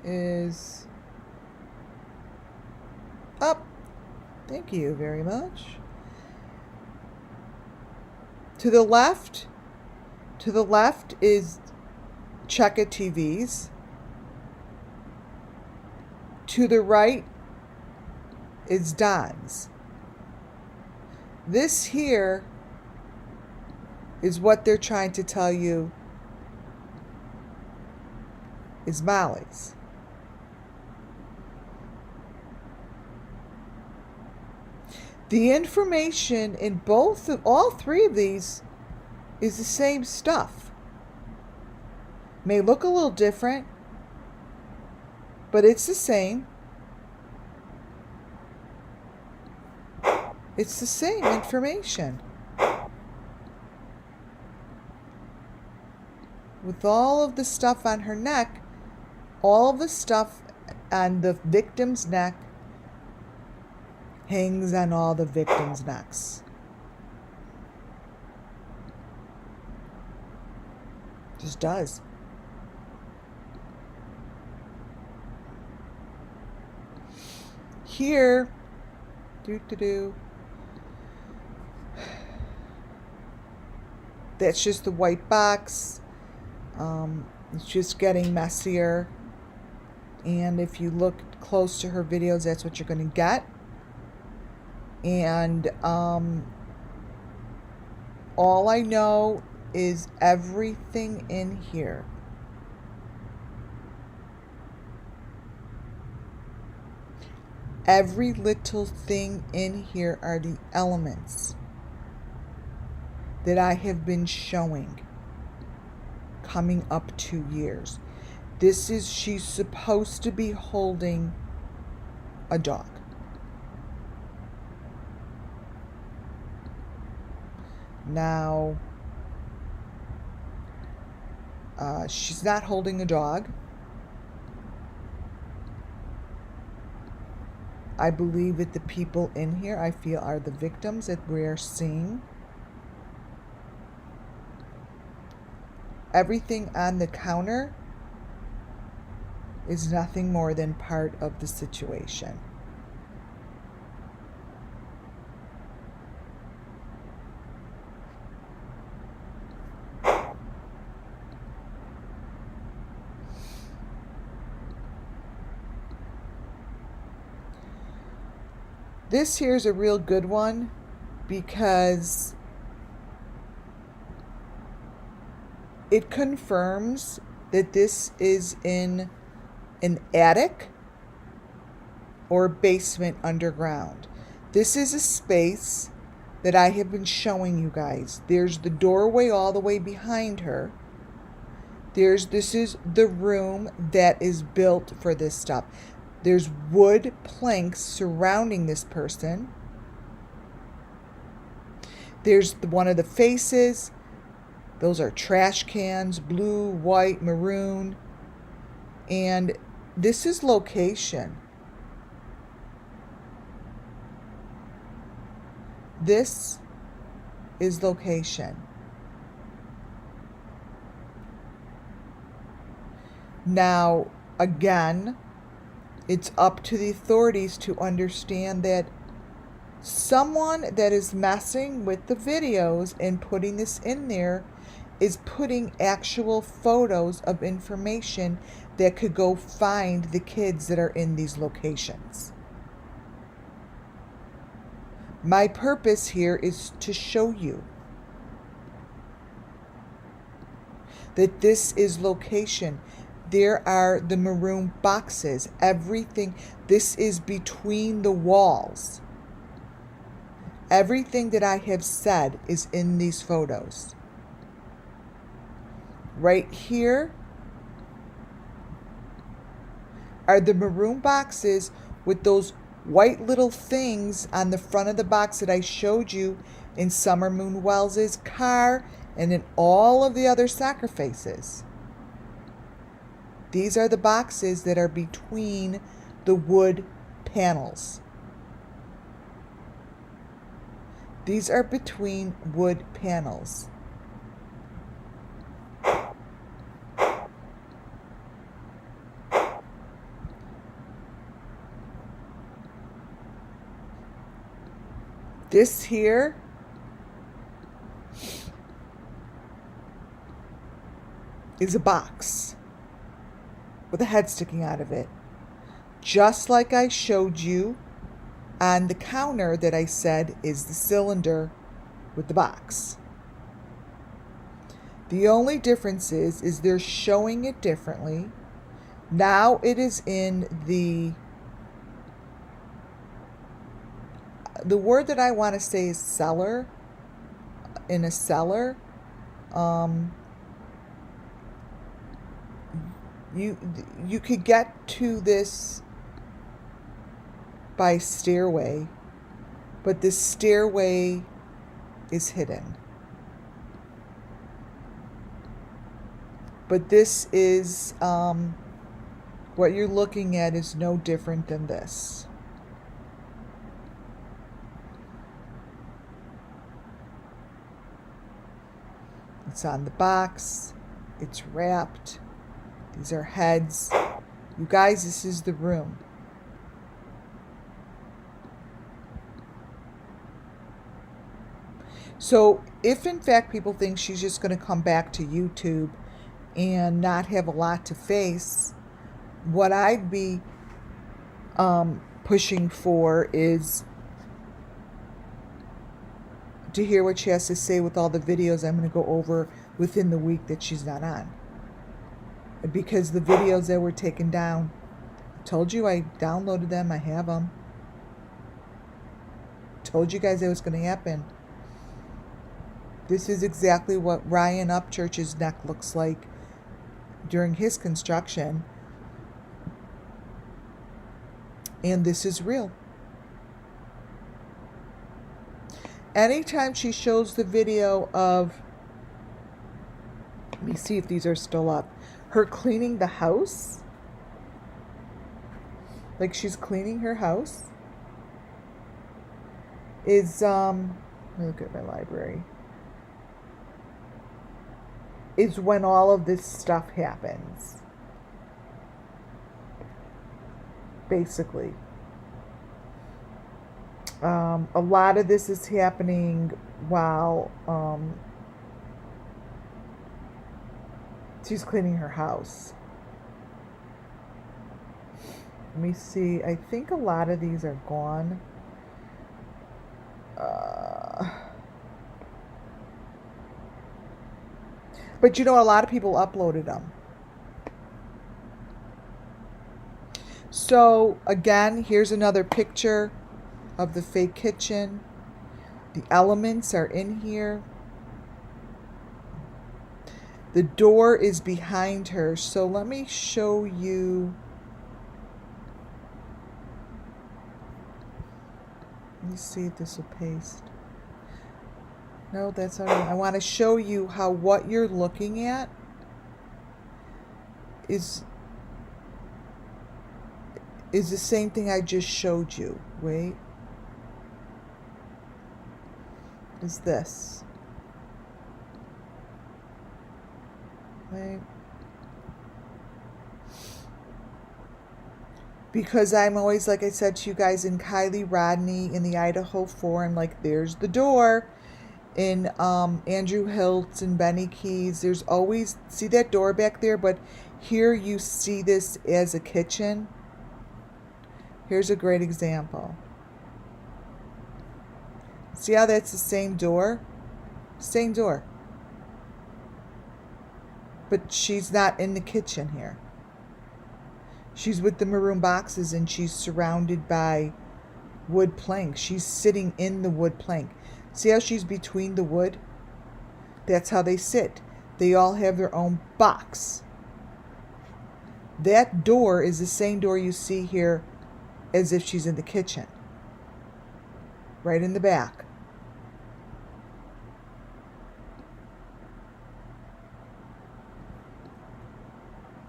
Is up. Thank you very much. To the left is Checka TVs. To the right is Don's. This here is what they're trying to tell you is Molly's. The information in all three of these is the same stuff. May look a little different, but it's the same. It's the same information. With all of the stuff on her neck, all of the stuff on the victim's neck hangs on all the victims' necks. Just does. Here, that's just the white box. It's just getting messier. And if you look close to her videos, that's what you're going to get. And all I know is everything in here. Every little thing in here are the elements that I have been showing coming up 2 years. She's supposed to be holding a dog. Now, she's not holding a dog. I believe that the people in here, I feel, are the victims that we're seeing. Everything on the counter is nothing more than part of the situation. This here is a real good one because it confirms that this is in an attic or basement underground. This is a space that I have been showing you guys. There's the doorway all the way behind her. This is the room that is built for this stuff. There's wood planks surrounding this person. There's one of the faces. Those are trash cans, blue, white, maroon. And this is location. This is location. Now, again, it's up to the authorities to understand that someone that is messing with the videos and putting this in there is putting actual photos of information that could go find the kids that are in these locations. My purpose here is to show you that this is location. There are the maroon boxes, everything. This is between the walls. Everything that I have said is in these photos. Right here are the maroon boxes with those white little things on the front of the box that I showed you in Summer Moon Wells's car and in all of the other sacrifices. These are the boxes that are between the wood panels. These are between wood panels. This here is a box with a head sticking out of it. Just like I showed you on the counter that I said is the cylinder with the box. The only difference is they're showing it differently. Now it is in the word that I want to say is cellar. In a cellar. You could get to this by stairway, but the stairway is hidden. But this is what you're looking at is no different than this. It's on the box. It's wrapped. These are heads. You guys, this is the room. So if in fact people think she's just going to come back to YouTube and not have a lot to face, what I'd be pushing for is to hear what she has to say with all the videos I'm going to go over within the week that she's not on. Because the videos that were taken down, I told you I downloaded them, I have them. Told you guys that was going to happen. This is exactly what Ryan Upchurch's neck looks like during his construction. And this is real. Anytime she shows the video of, let me see if these are still up, her cleaning the house, like she's cleaning her house, is, let me look at my library, is when all of this stuff happens, basically. A lot of this is happening while she's cleaning her house. Let me see. I think a lot of these are gone. But you know, a lot of people uploaded them. So again, here's another picture of the fake kitchen. The elements are in here. The door is behind her. So let me show you. Let me see if this will paste. No, that's all right. I want to show you how what you're looking at is the same thing I just showed you. Wait. Is this. Wait. Because I'm always, like I said to you guys, in Kylie Rodney in the Idaho 4, I'm like, there's the door. In Andrew Hiltz and Benny Keys, there's always, see that door back there? But here you see this as a kitchen. Here's a great example. See how that's the same door? Same door. But she's not in the kitchen here. She's with the maroon boxes and she's surrounded by wood planks. She's sitting in the wood plank. See how she's between the wood? That's how they sit. They all have their own box. That door is the same door you see here as if she's in the kitchen. Right in the back.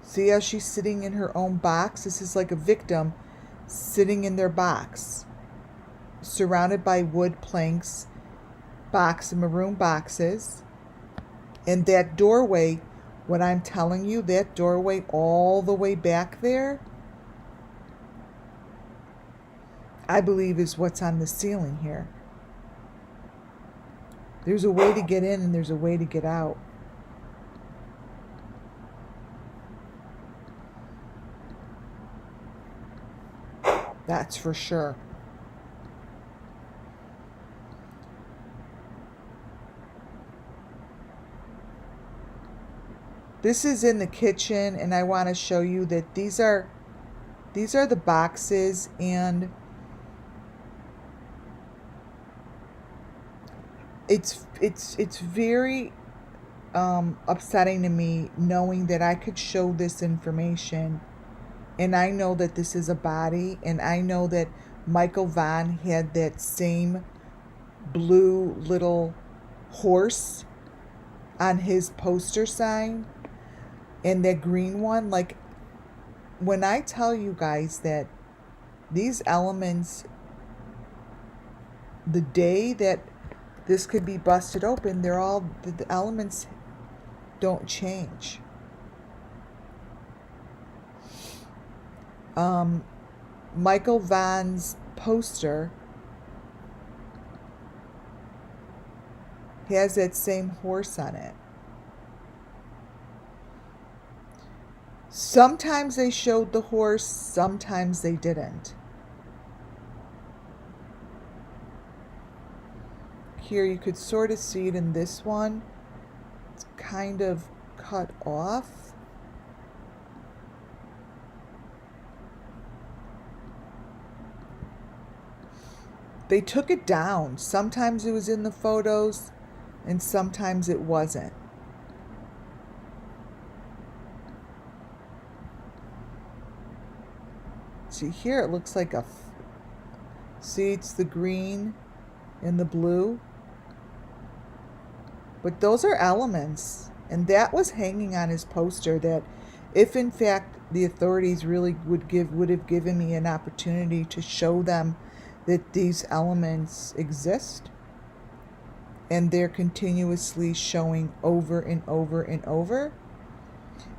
See how she's sitting in her own box? This is like a victim sitting in their box, surrounded by wood planks, maroon boxes. And that doorway, what I'm telling you, that doorway all the way back there, I believe is what's on the ceiling here. There's a way to get in and there's a way to get out. That's for sure. This is in the kitchen, and I want to show you that these are the boxes, and it's very upsetting to me knowing that I could show this information. And I know that this is a body, and I know that Michael Vaughn had that same blue little horse on his poster sign, and that green one. Like, when I tell you guys that these elements, the day that this could be busted open, they're all, the elements don't change. Michael Vaughn's poster has that same horse on it. Sometimes they showed the horse, sometimes they didn't. Here you could sort of see it in this one. It's kind of cut off. They took it down. Sometimes it was in the photos and sometimes it wasn't. See, here it looks like see, it's the green and the blue. But those are elements. And that was hanging on his poster, that if in fact the authorities really would have given me an opportunity to show them that these elements exist, and they're continuously showing over and over and over.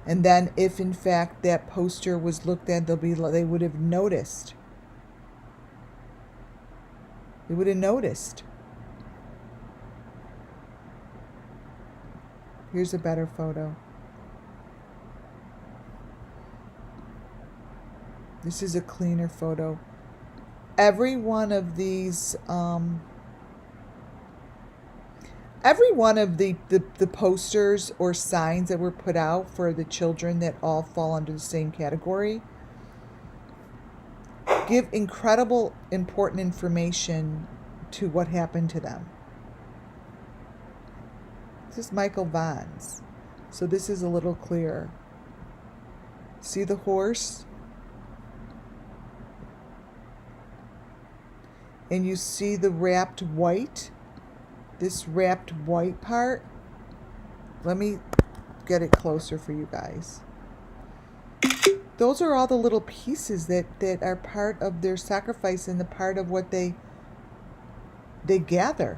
And then if in fact that poster was looked at, they would have noticed. They would have noticed. Here's a better photo. This is a cleaner photo. Every one of these every one of the posters or signs that were put out for the children that all fall under the same category give incredible important information to what happened to them. This is Michael Vaughn's, so this is a little clearer. See the horse? And you see the wrapped white? This wrapped white part? Let me get it closer for you guys. Those are all the little pieces that are part of their sacrifice and the part of what they gather.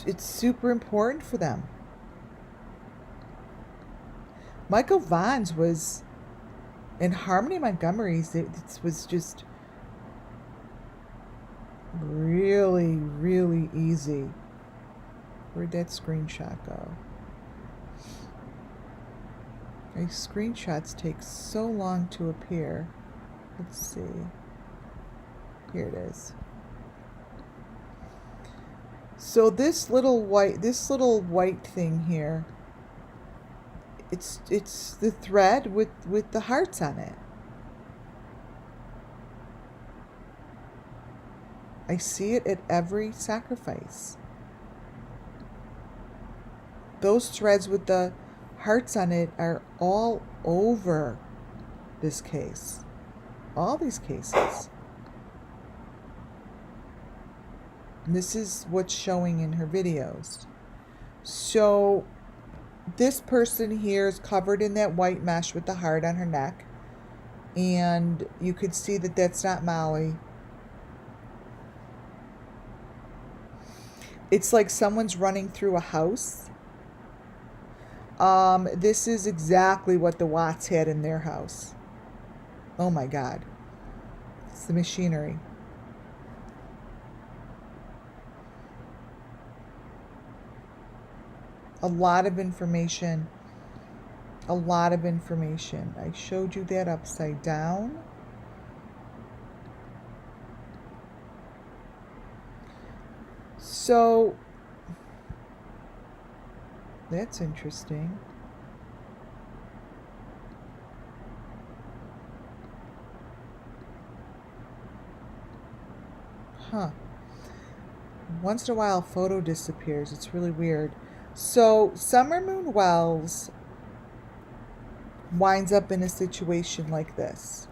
It's super important for them. Michael Vaughn's was, in Harmony Montgomery's, it was just really, really easy. Where'd that screenshot go? My screenshots take so long to appear. Let's see. Here it is. So this little white thing here, it's the thread with the hearts on it. I see it at every sacrifice. Those threads with the hearts on it are all over this case. All these cases. And this is what's showing in her videos. So this person here is covered in that white mesh with the heart on her neck. And you could see that that's not Molly. It's like someone's running through a house. This is exactly what the Watts had in their house. Oh my God. It's the machinery. A lot of information. A lot of information. I showed you that upside down. So, that's interesting. Huh. Once in a while, a photo disappears. It's really weird. So, Summer Moon Wells winds up in a situation like this.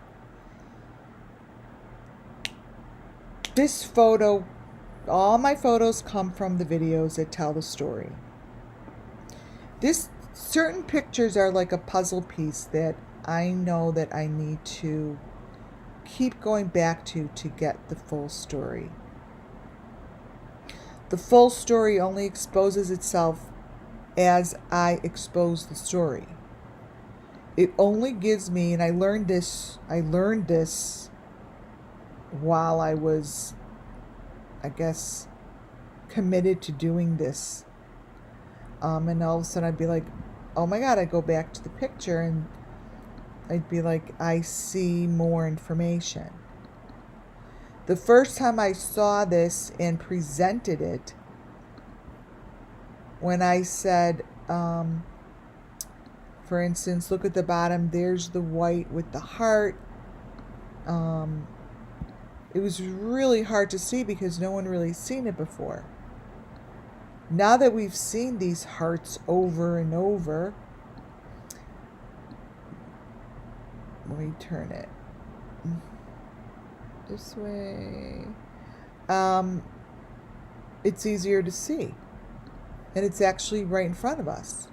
This photo, all my photos come from the videos that tell the story. Certain pictures are like a puzzle piece that I know that I need to keep going back to get the full story. The full story only exposes itself as I expose the story. It only gives me, and I learned this while I was, I guess, committed to doing this. And all of a sudden I'd be like, oh my God, I'd go back to the picture and I'd be like, I see more information. The first time I saw this and presented it, when I said, for instance, look at the bottom, there's the white with the heart. It was really hard to see because no one really seen it before. Now that we've seen these hearts over and over, let me turn it this way. It's easier to see. And it's actually right in front of us.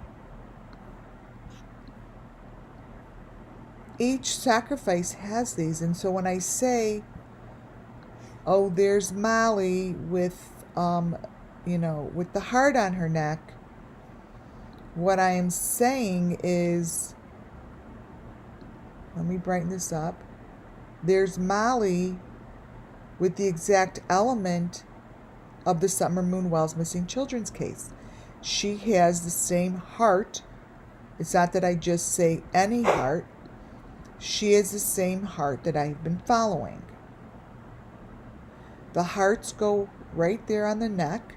Each sacrifice has these. And so when I say, oh, there's Molly with, with the heart on her neck, what I am saying is, let me brighten this up. There's Molly with the exact element of the Summer Moon Wells missing children's case. She has the same heart. It's not that I just say any heart. She has the same heart that I've been following. The hearts go right there on the neck.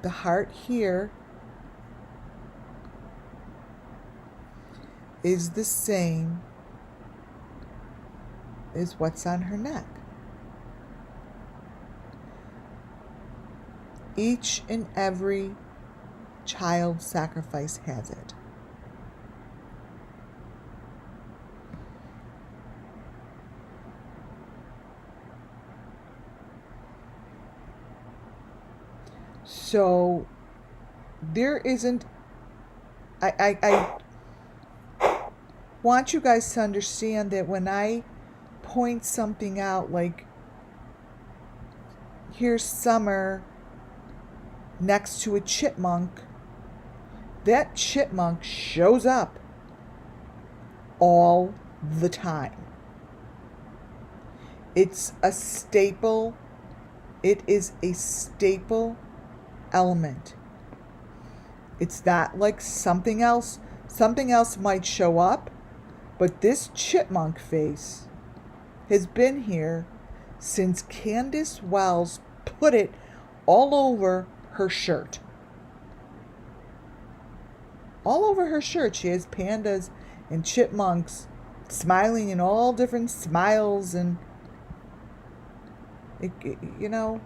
The heart here is the same as what's on her neck. Each and every child sacrifice has it. So there isn't, I want you guys to understand that when I point something out, like here's Summer next to a chipmunk, that chipmunk shows up all the time. It's a staple. It is a staple element. It's not like something else. Something else might show up, but this chipmunk face has been here since Candace Wells put it all over her shirt. All over her shirt. She has pandas and chipmunks smiling in all different smiles, and you know,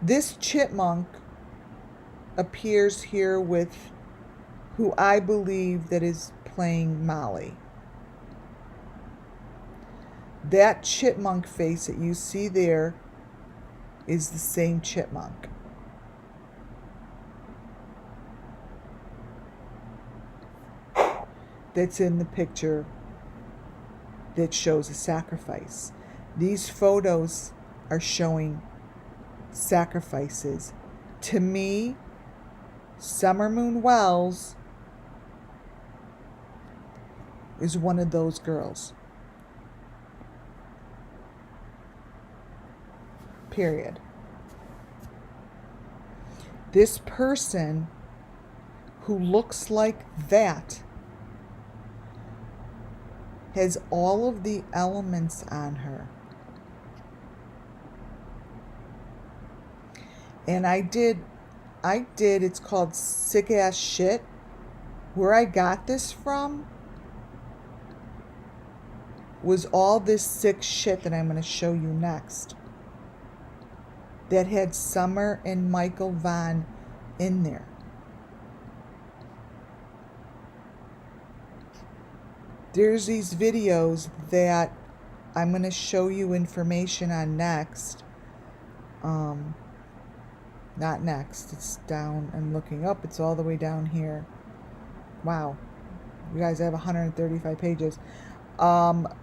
this chipmunk appears here with who I believe that is playing Molly. That chipmunk face that you see there is the same chipmunk. That's in the picture that shows a sacrifice. These photos are showing sacrifices. To me, Summer Moon Wells is one of those girls. Period. This person who looks like that has all of the elements on her. And I did, it's called Sick Ass Shit. Where I got this from was all this sick shit that I'm going to show you next, that had Summer and Michael Vaughn in there. There's these videos that I'm going to show you information on next. Not next. It's down. I'm looking up. It's all the way down here. Wow. You guys, I have 135 pages. That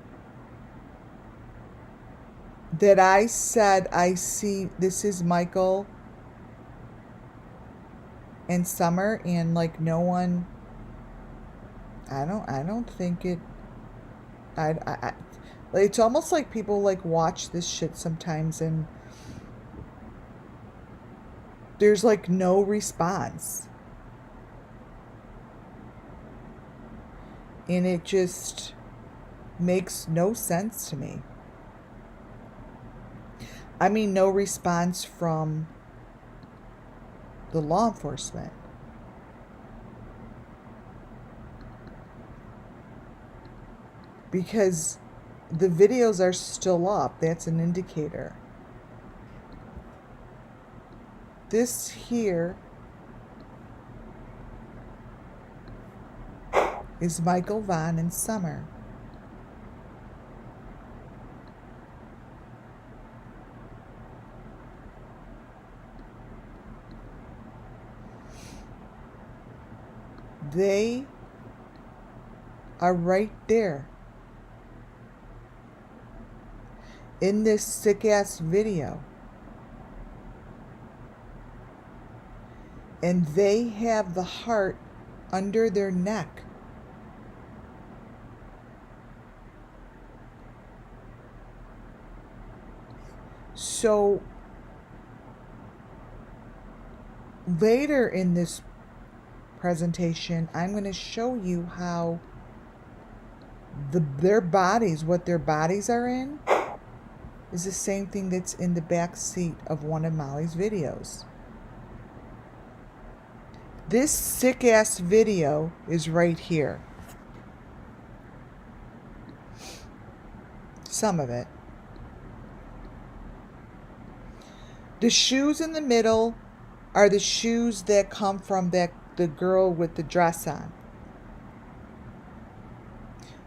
I said I see, this is Michael and Summer, and like no one, I don't think it, it's almost like people like watch this shit sometimes and there's like no response. And it just makes no sense to me. I mean, no response from the law enforcement. Because the videos are still up. That's an indicator. This here is Michael Vaughn and Summer. They are right there in this sick ass video. And they have the heart under their neck. So later in this presentation, I'm going to show you how their bodies, what their bodies are in, is the same thing that's in the back seat of one of Molly's videos. This sick ass video is right here. Some of it. The shoes in the middle are the shoes that come from the girl with the dress on.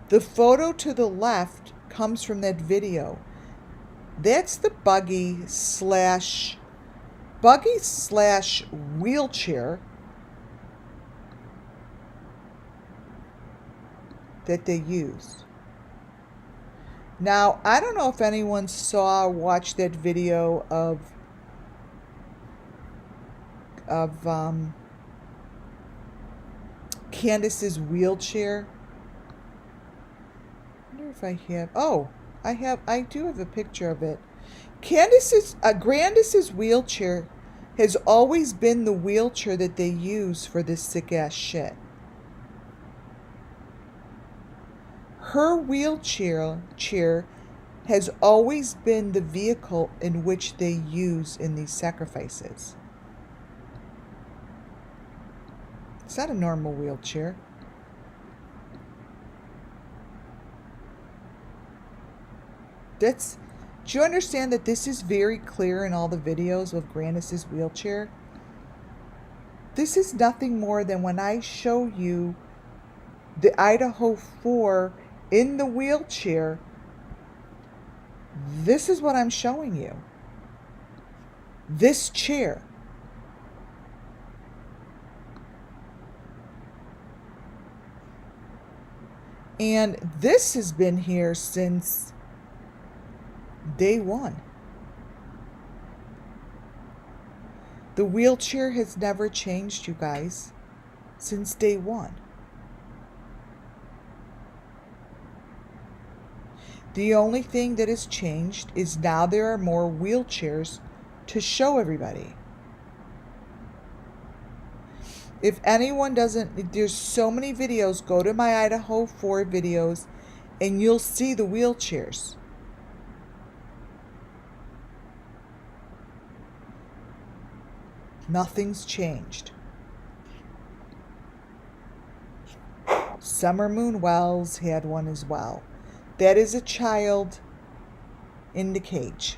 The photo to the left comes from that video. That's the buggy slash wheelchair that they use. Now, I don't know if anyone watched that video of Candace's wheelchair. I wonder if I have. Oh, I do have a picture of it. Grandis's wheelchair has always been the wheelchair that they use for this sick ass shit. Her wheelchair has always been the vehicle in which they use in these sacrifices. It's not a normal wheelchair. Do you understand that this is very clear in all the videos of Grandis's wheelchair? This is nothing more than when I show you the Idaho 4 in the wheelchair. This is what I'm showing you. This chair. And this has been here since day one. The wheelchair has never changed, you guys, since day one. The only thing that has changed is now there are more wheelchairs to show everybody. If anyone doesn't, there's so many videos, go to my Idaho 4 videos and you'll see the wheelchairs. Nothing's changed. Summer Moon Wells had one as well. That is a child in the cage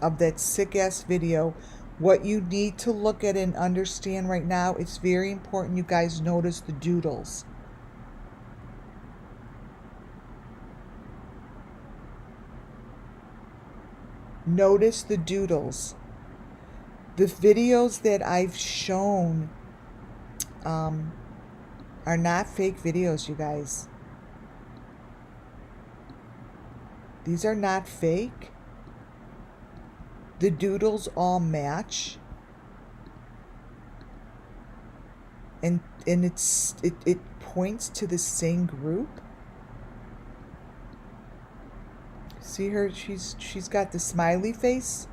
of that sick ass video. What you need to look at and understand right now, it's very important you guys notice the doodles. Notice the doodles. The videos that I've shown are not fake videos, you guys. These are not fake. The doodles all match. And it points to the same group. See her, she's got the smiley face.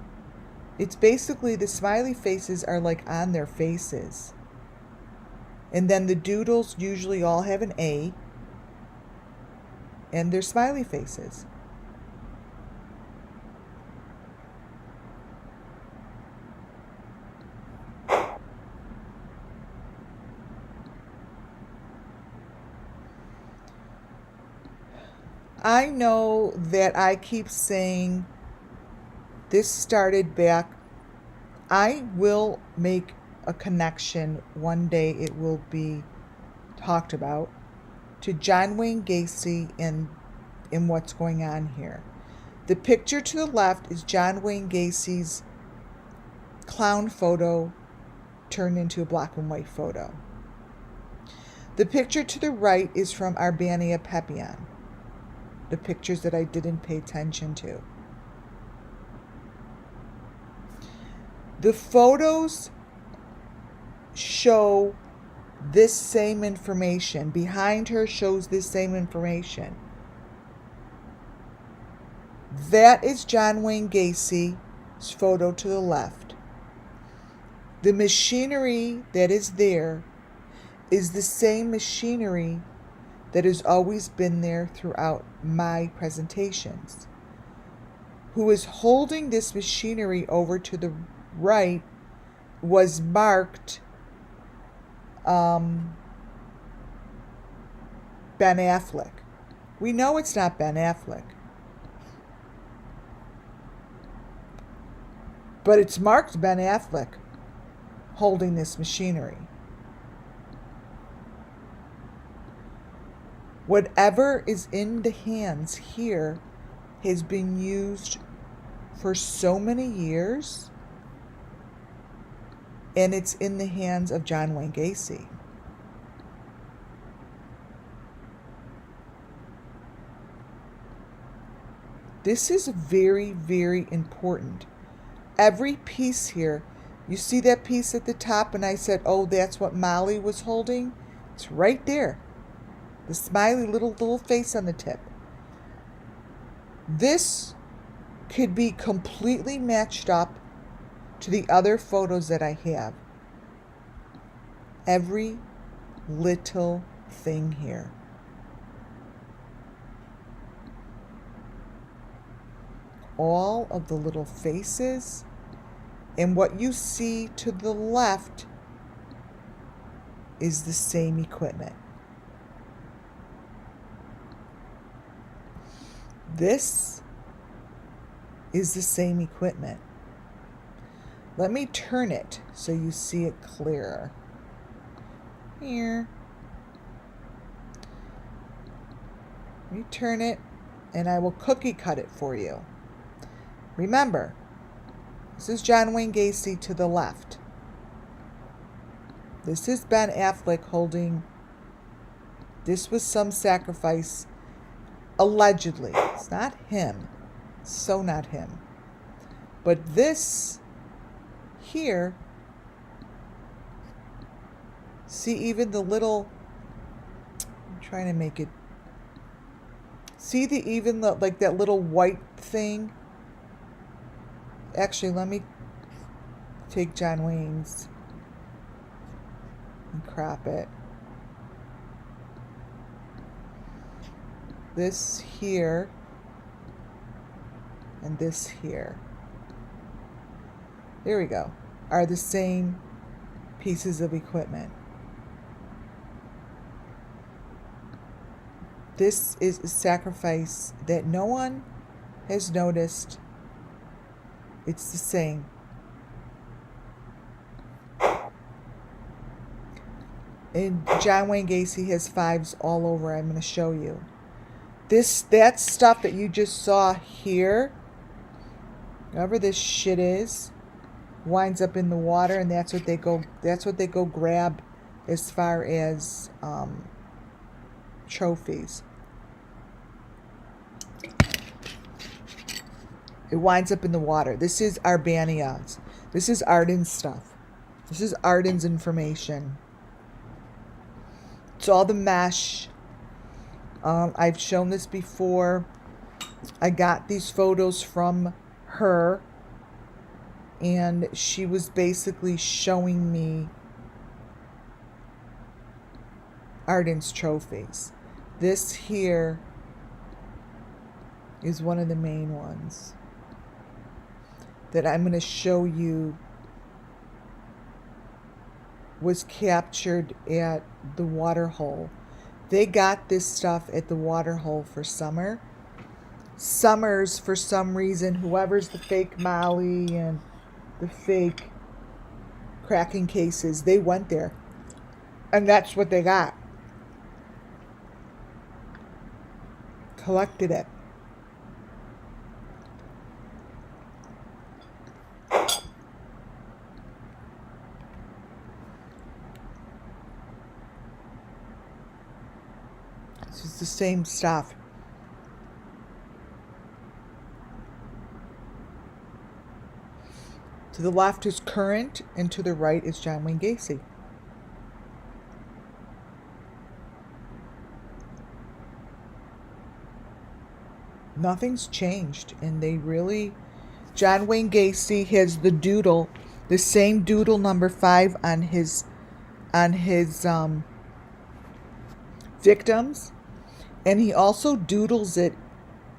It's basically the smiley faces are like on their faces. And then the doodles usually all have an A. And they're smiley faces. I know that I keep saying this started back. I will make a connection. One day it will be talked about to John Wayne Gacy and what's going on here. The picture to the left is John Wayne Gacy's clown photo turned into a black and white photo. The picture to the right is from Arbania Pepian. The pictures that I didn't pay attention to. The photos show this same information. Behind her shows this same information. That is John Wayne Gacy's photo to the left. The machinery that is there is the same machinery that has always been there throughout my presentations. Who is holding this machinery over to the right was marked Ben Affleck. We know it's not Ben Affleck, but it's marked Ben Affleck holding this machinery. Whatever is in the hands here has been used for so many years, and it's in the hands of John Wayne Gacy. This is very, very important. Every piece here, you see that piece at the top, and I said, oh, that's what Molly was holding? It's right there. The smiley little face on the tip. This could be completely matched up to the other photos that I have. Every little thing here. All of the little faces, and what you see to the left is the same equipment. This is the same equipment. Let me turn it so you see it clearer. Here. Let me turn it, and I will cookie cut it for you. Remember, this is John Wayne Gacy to the left. This is Ben Affleck holding. This was some sacrifice, allegedly. It's not him. It's so not him. But this here, see even the little, I'm trying to make it, see the even the, like that little white thing? Actually, let me take John Wayne's and crop it. This here and this here. There we go. Are the same pieces of equipment. This is a sacrifice that no one has noticed. It's the same. And John Wayne Gacy has 5s all over. I'm going to show you. That stuff that you just saw here, whatever this shit is, winds up in the water, and that's what they go grab as far as trophies. It winds up in the water. This is Arbania's. This is Arden's stuff. This is Arden's information. It's all the mesh. I've shown this before. I got these photos from her, and she was basically showing me Arden's trophies. This here is one of the main ones that I'm going to show you was captured at the water hole. They got this stuff at the water hole for summer. Summers, for some reason, whoever's the fake Molly and the fake cracking cases, they went there. And that's what they got. Collected it. It's the same stuff. To the left is current, and to the right is John Wayne Gacy. Nothing's changed, and they really... John Wayne Gacy has the doodle, the same doodle number 5 on his victims And he also doodles it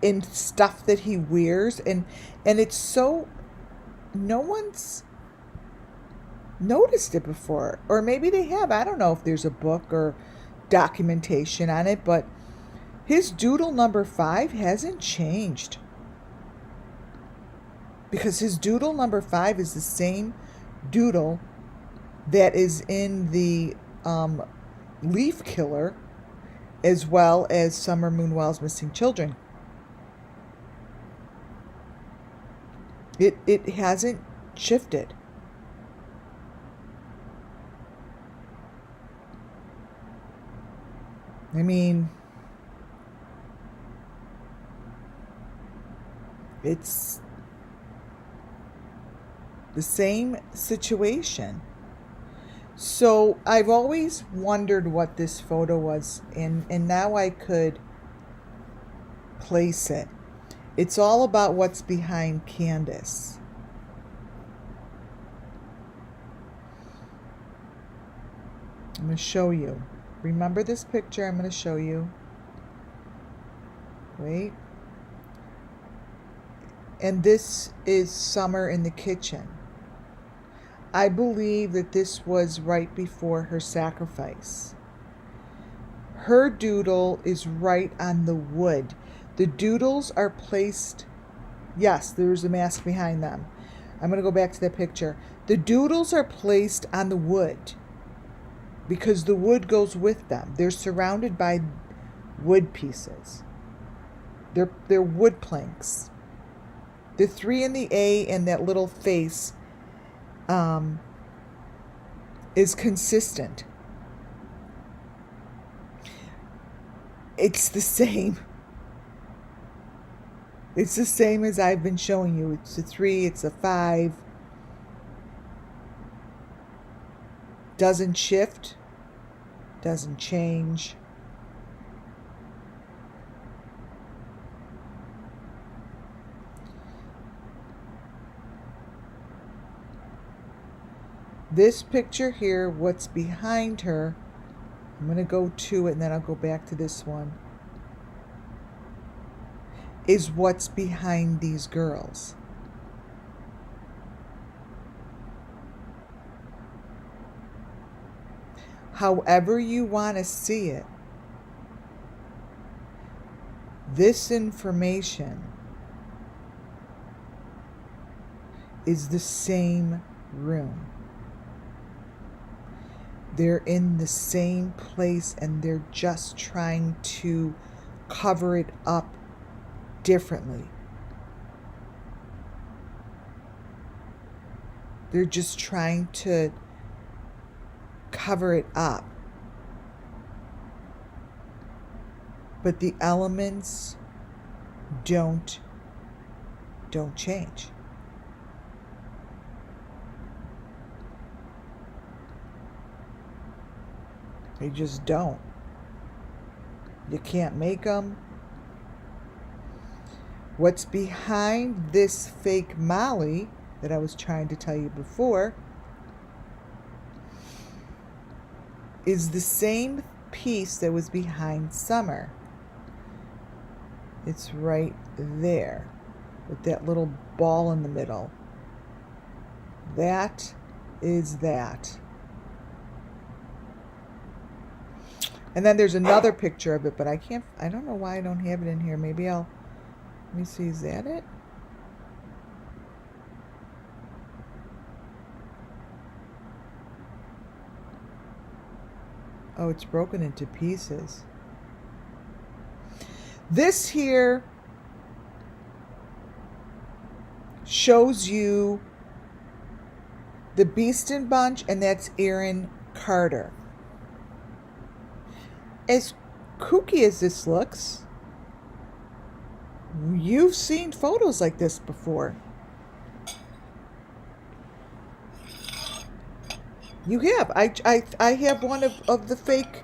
in stuff that he wears, and it's so, no one's noticed it before, or maybe they have. I don't know if there's a book or documentation on it, but his doodle number 5 hasn't changed, because his doodle number 5 is the same doodle that is in the Leaf Killer, as well as Summer Moonwell's Missing Children. It hasn't shifted. I mean, it's the same situation. So I've always wondered what this photo was, and now I could place it. It's all about what's behind Candace. I'm going to show you. Remember this picture? I'm going to show you. Wait. And this is Summer in the kitchen. I believe that this was right before her sacrifice. Her doodle is right on the wood. The doodles are placed, yes, there's a mask behind them. I'm going to go back to that picture. The doodles are placed on the wood because the wood goes with them. They're surrounded by wood pieces. They're wood planks. The 3 and the A and that little face is consistent. It's the same. It's the same as I've been showing you. It's a 3, it's a 5. Doesn't shift. Doesn't change. This picture here, what's behind her, I'm going to go to it and then I'll go back to this one, is what's behind these girls. However you want to see it, this information is the same room. They're in the same place and they're just trying to cover it up differently. They're just trying to cover it up. But the elements don't change. They just don't. You can't make them. What's behind this fake Molly that I was trying to tell you before is the same piece that was behind Summer. It's right there with that little ball in the middle. That is that. And then there's another picture of it, but I don't know why I don't have it in here. Maybe let me see, is that it? Oh, it's broken into pieces. This here shows you the Beeston Bunch, and that's Aaron Carter. As kooky as this looks, you've seen photos like this before. You have. I have one of the fake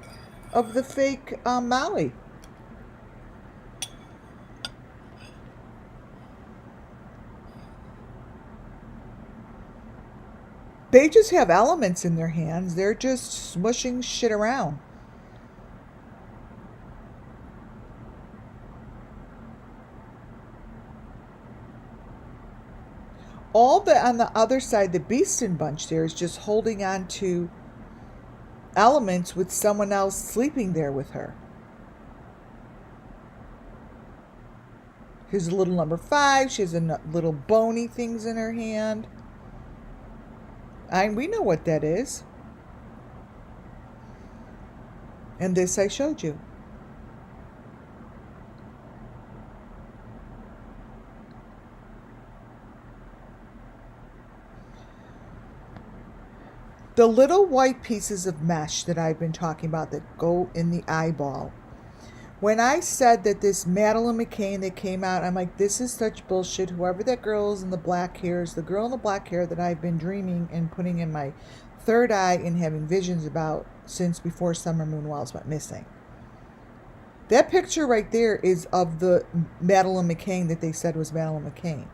Molly. They just have elements in their hands. They're just smushing shit around. All the on the other side, the Beeston bunch there is just holding on to elements with someone else sleeping there with her. Here's a little number 5. She has a little bony things in her hand. We know what that is. And this I showed you. The little white pieces of mesh that I've been talking about that go in the eyeball. When I said that this Madeline McCain that came out, I'm like, this is such bullshit. Whoever that girl is in the black hair is the girl in the black hair that I've been dreaming and putting in my third eye and having visions about since before Summer Moon Wells went missing. That picture right there is of the Madeline McCain that they said was Madeline McCain.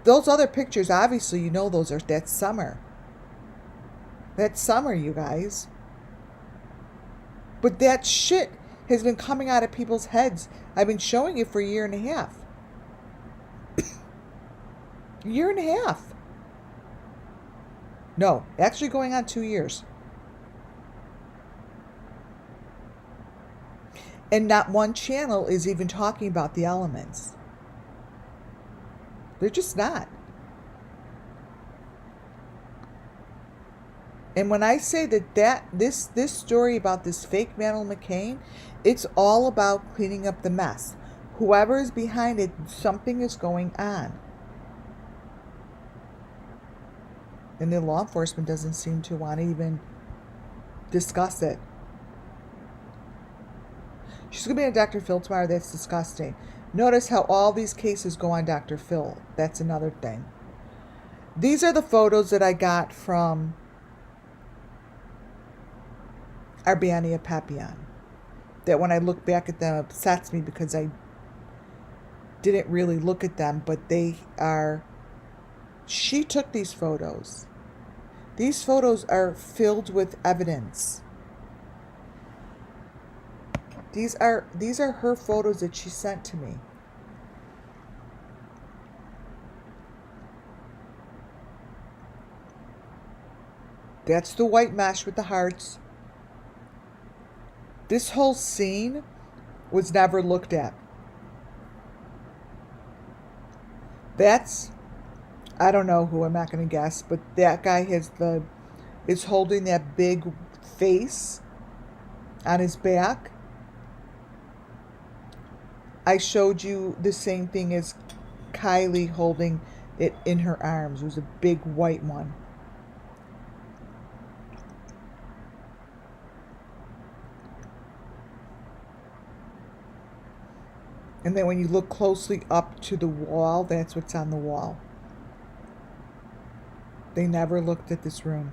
Those other pictures, obviously, you know that's Summer. That's Summer, you guys. But that shit has been coming out of people's heads. I've been showing it for a year and a half. Year and a half. No, actually going on 2 years. And not one channel is even talking about the elements. They're just not. And when I say this story about this fake Madeline McCain, it's all about cleaning up the mess. Whoever is behind it, something is going on. And the law enforcement doesn't seem to want to even discuss it. She's going to be on Dr. Phil tomorrow. That's disgusting. Notice how all these cases go on Dr. Phil. That's another thing. These are the photos that I got from Arbiania Papillon. That when I look back at them, upsets me because I didn't really look at them, but she took these photos. These photos are filled with evidence. These are her photos that she sent to me. That's the white mesh with the hearts. This whole scene was never looked at. I don't know who, I'm not going to guess, but that guy is holding that big face on his back. I showed you the same thing as Kylie holding it in her arms. It was a big white one. And then when you look closely up to the wall, that's what's on the wall. They never looked at this room.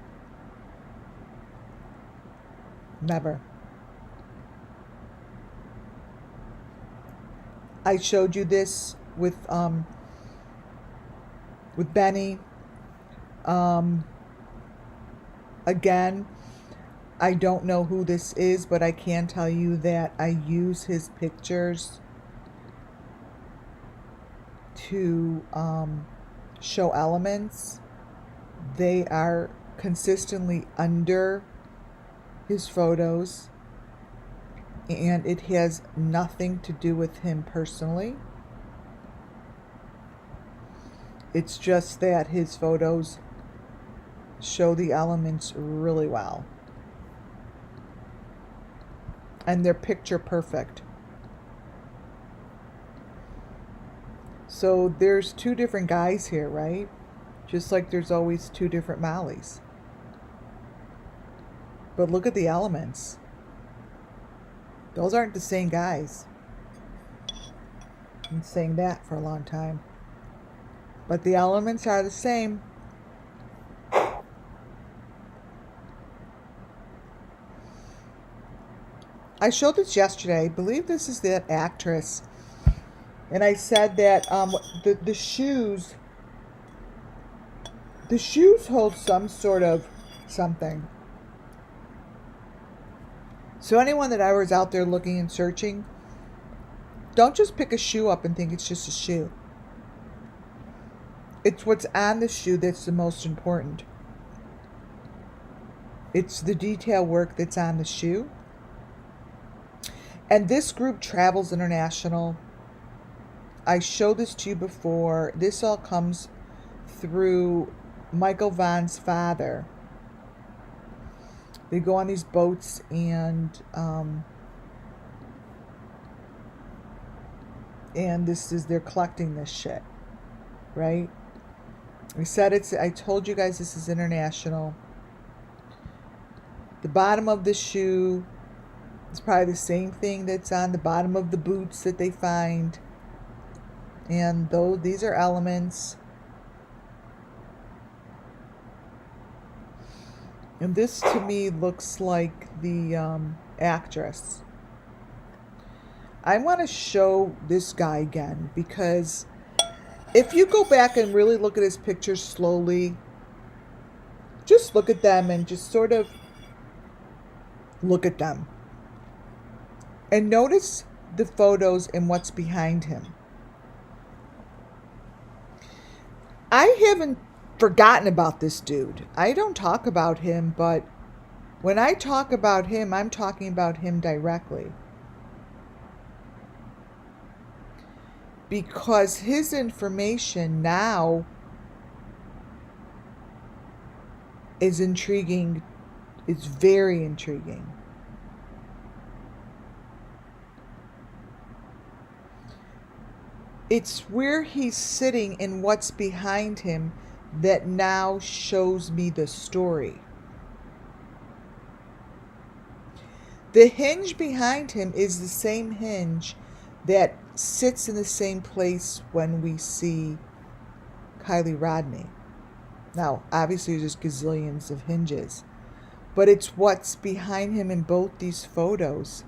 Never. I showed you this with Benny. Again, I don't know who this is, but I can tell you that I use his pictures to show elements. They are consistently under his photos, and it has nothing to do with him personally. It's just that his photos show the elements really well, and they're picture perfect. So there's 2 different guys here, right? Just like there's always 2 different Mollys. But look at the elements. Those aren't the same guys. I've been saying that for a long time. But the elements are the same. I showed this yesterday. I believe this is that actress. And I said that the shoes hold some sort of something. So anyone that ever is out there looking and searching, don't just pick a shoe up and think it's just a shoe. It's what's on the shoe that's the most important. It's the detail work that's on the shoe. And this group travels international. I showed this to you before. This all comes through Michael Vaughn's father. They go on these boats and this is, they're collecting this shit, right? I told you guys this is international. The bottom of the shoe is probably the same thing that's on the bottom of the boots that they find. And though these are elements. And this to me looks like the actress. I want to show this guy again because if you go back and really look at his pictures slowly, just look at them and just sort of look at them. And notice the photos and what's behind him. I haven't forgotten about this dude. I don't talk about him, but when I talk about him, I'm talking about him directly. Because his information now is intriguing. It's very intriguing. It's where he's sitting and what's behind him that now shows me the story. The hinge behind him is the same hinge that sits in the same place when we see Kylie Rodney. Now, obviously, there's gazillions of hinges, but it's what's behind him in both these photos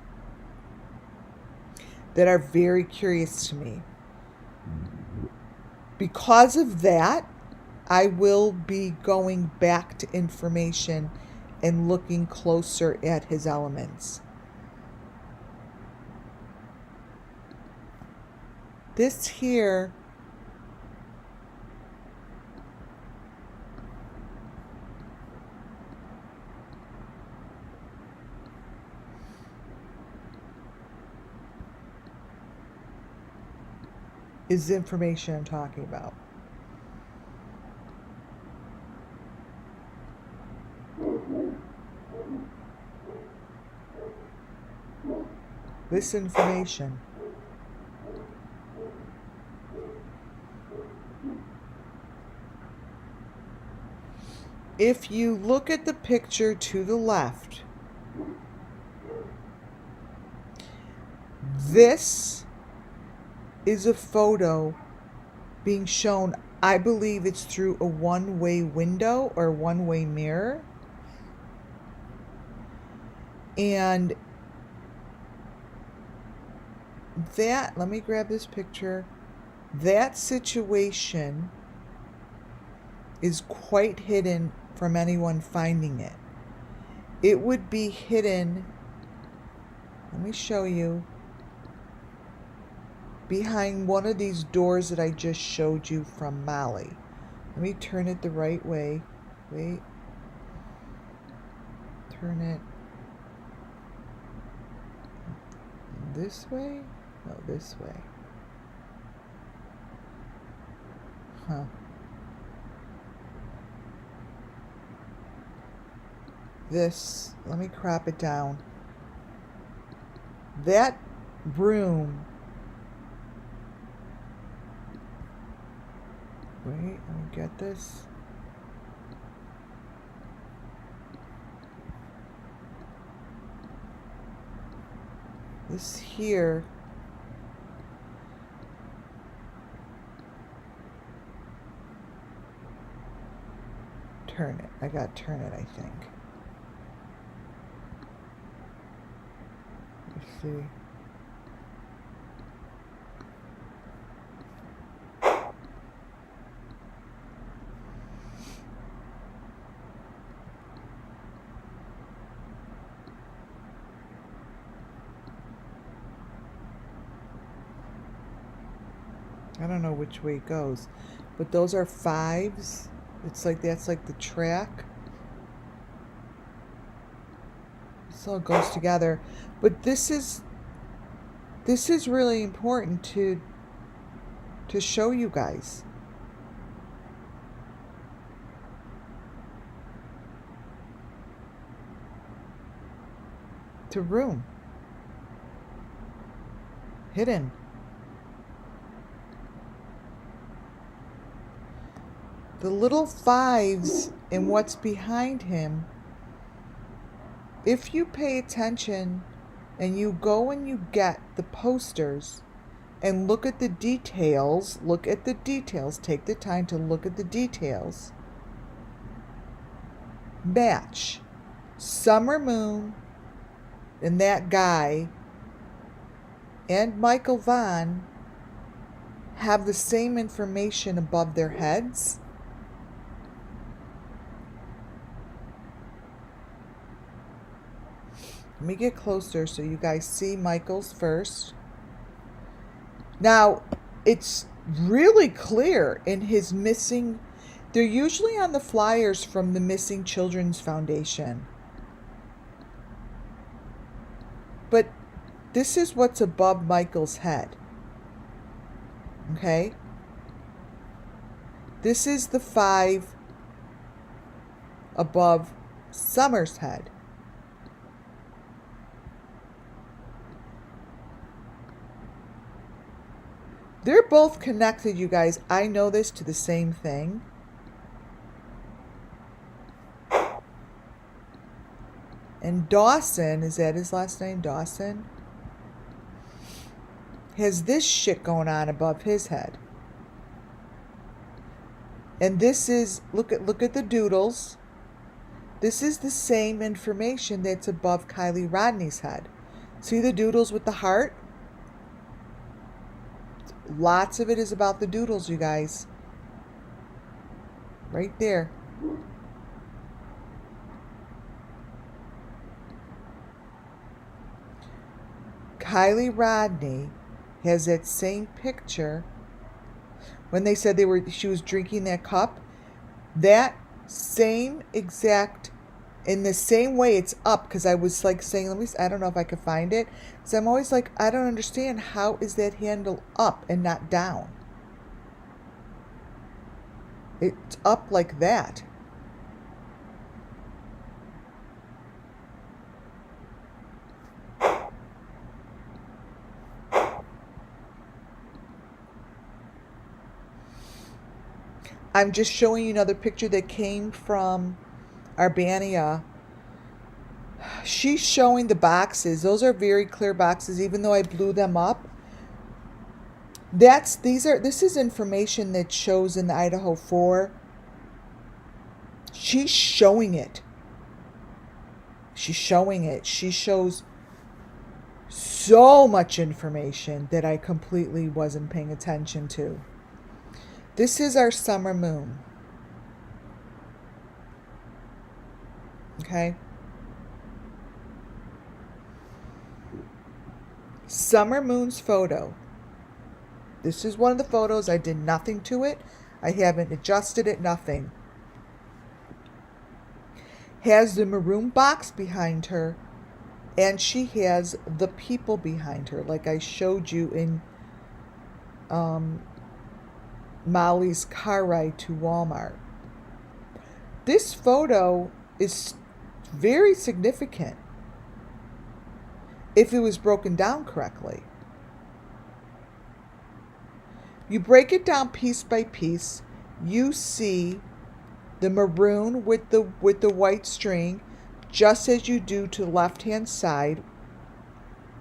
that are very curious to me. Because of that, I will be going back to information and looking closer at his elements. This here is the information I'm talking about. This information. If you look at the picture to the left, this is a photo being shown. I believe it's through a one-way window or one-way mirror. And that, let me grab this picture. That situation is quite hidden from anyone finding it. It would be hidden, let me show you, behind one of these doors that I just showed you from Molly. Let me turn it the right way. Wait. Turn it this way? No, this way. Huh. This, let me crop it down. That room. Wait, let me get this. This here turn it. I got to turn it, I think. Let's see. I don't know which way it goes, but those are fives. It's like that's like the track. This all goes together. But this is really important to show you guys. To room. Hidden. The little fives and what's behind him, if you pay attention and you go and you get the posters and look at the details, take the time to look at the details, match Summer Moon and that guy and Michael Vaughn have the same information above their heads. Let me get closer so you guys see Michael's first. Now, it's really clear in his missing. They're usually on the flyers from the Missing Children's Foundation. But this is what's above Michael's head. Okay? This is the 5 above Summer's head. They're both connected, you guys. I know this, to the same thing. And Dawson, is that his last name? Dawson? Has this shit going on above his head. And this is, look at the Doodles. This is the same information that's above Kylie Rodney's head. See the Doodles with the heart? Lots of it is about the Doodles, you guys. Right there. Kylie Rodney has that same picture. When they said she was drinking that cup, that same exact, in the same way it's up, because I was like saying, I don't know if I could find it. So I'm always like, I don't understand, how is that handle up and not down? It's up like that. I'm just showing you another picture that came from Arbania. She's showing the boxes. Those are very clear boxes, even though I blew them up. This is information that shows in the Idaho 4. She's showing it. She's showing it. She shows so much information that I completely wasn't paying attention to. This is our summer moon. Okay? Summer moon's photo. This is one of the photos. I did nothing to it. I haven't adjusted it, nothing. Has the maroon box behind her, and she has the people behind her, like I showed you in Molly's car ride to Walmart. This photo is very significant if it was broken down correctly. You break it down piece by piece, you see the maroon with the white string, just as you do to the left-hand side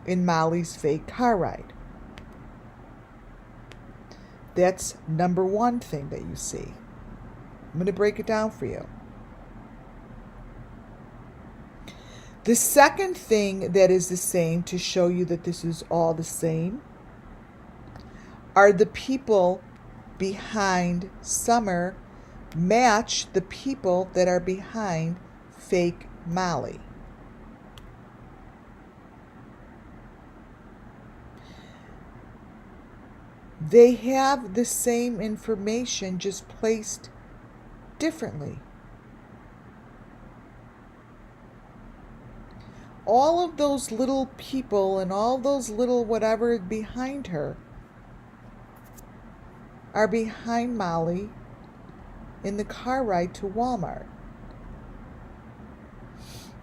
in Molly's fake car ride. That's number one thing that you see. I'm going to break it down for you. The second thing that is the same, to show you that this is all the same, are the people behind Summer match the people that are behind fake Molly. They have the same information, just placed differently. All of those little people and all those little whatever behind her are behind Molly in the car ride to Walmart.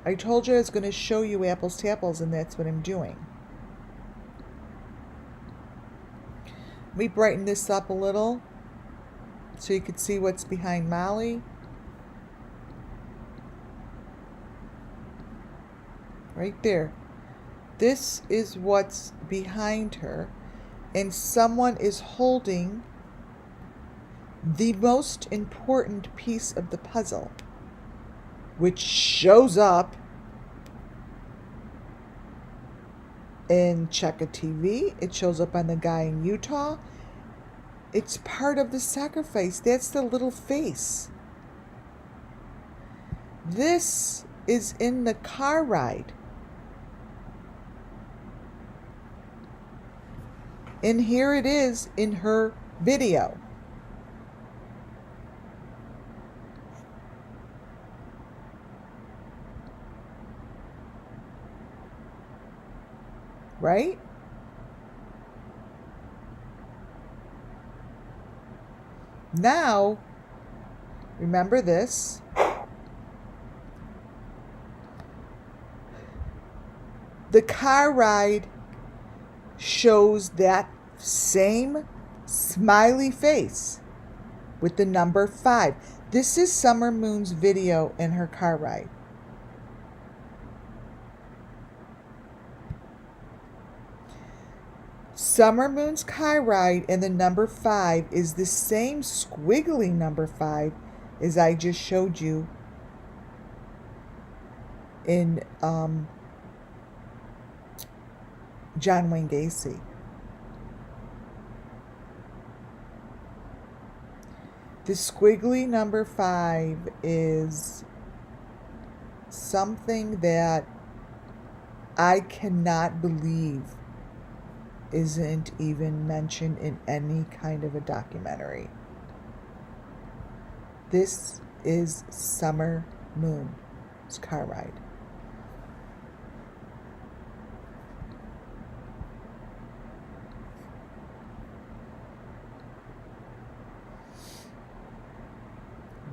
I told you I was going to show you apples to apples, and that's what I'm doing. Let me brighten this up a little so you can see what's behind Molly. Right there. This is what's behind her, and someone is holding the most important piece of the puzzle, which shows up in Check a TV. It shows up on the guy in Utah. It's part of the sacrifice. That's the little face. This is in the car ride. And here it is in her video. Right? Now, remember this. The car ride shows that same smiley face with the number 5. This is Summer Moon's video in her car ride. Summer Moon's car ride and the number 5 is the same squiggly number 5 as I just showed you in John Wayne Gacy. The squiggly number 5 is something that I cannot believe isn't even mentioned in any kind of a documentary. This is Summer Moon's car ride.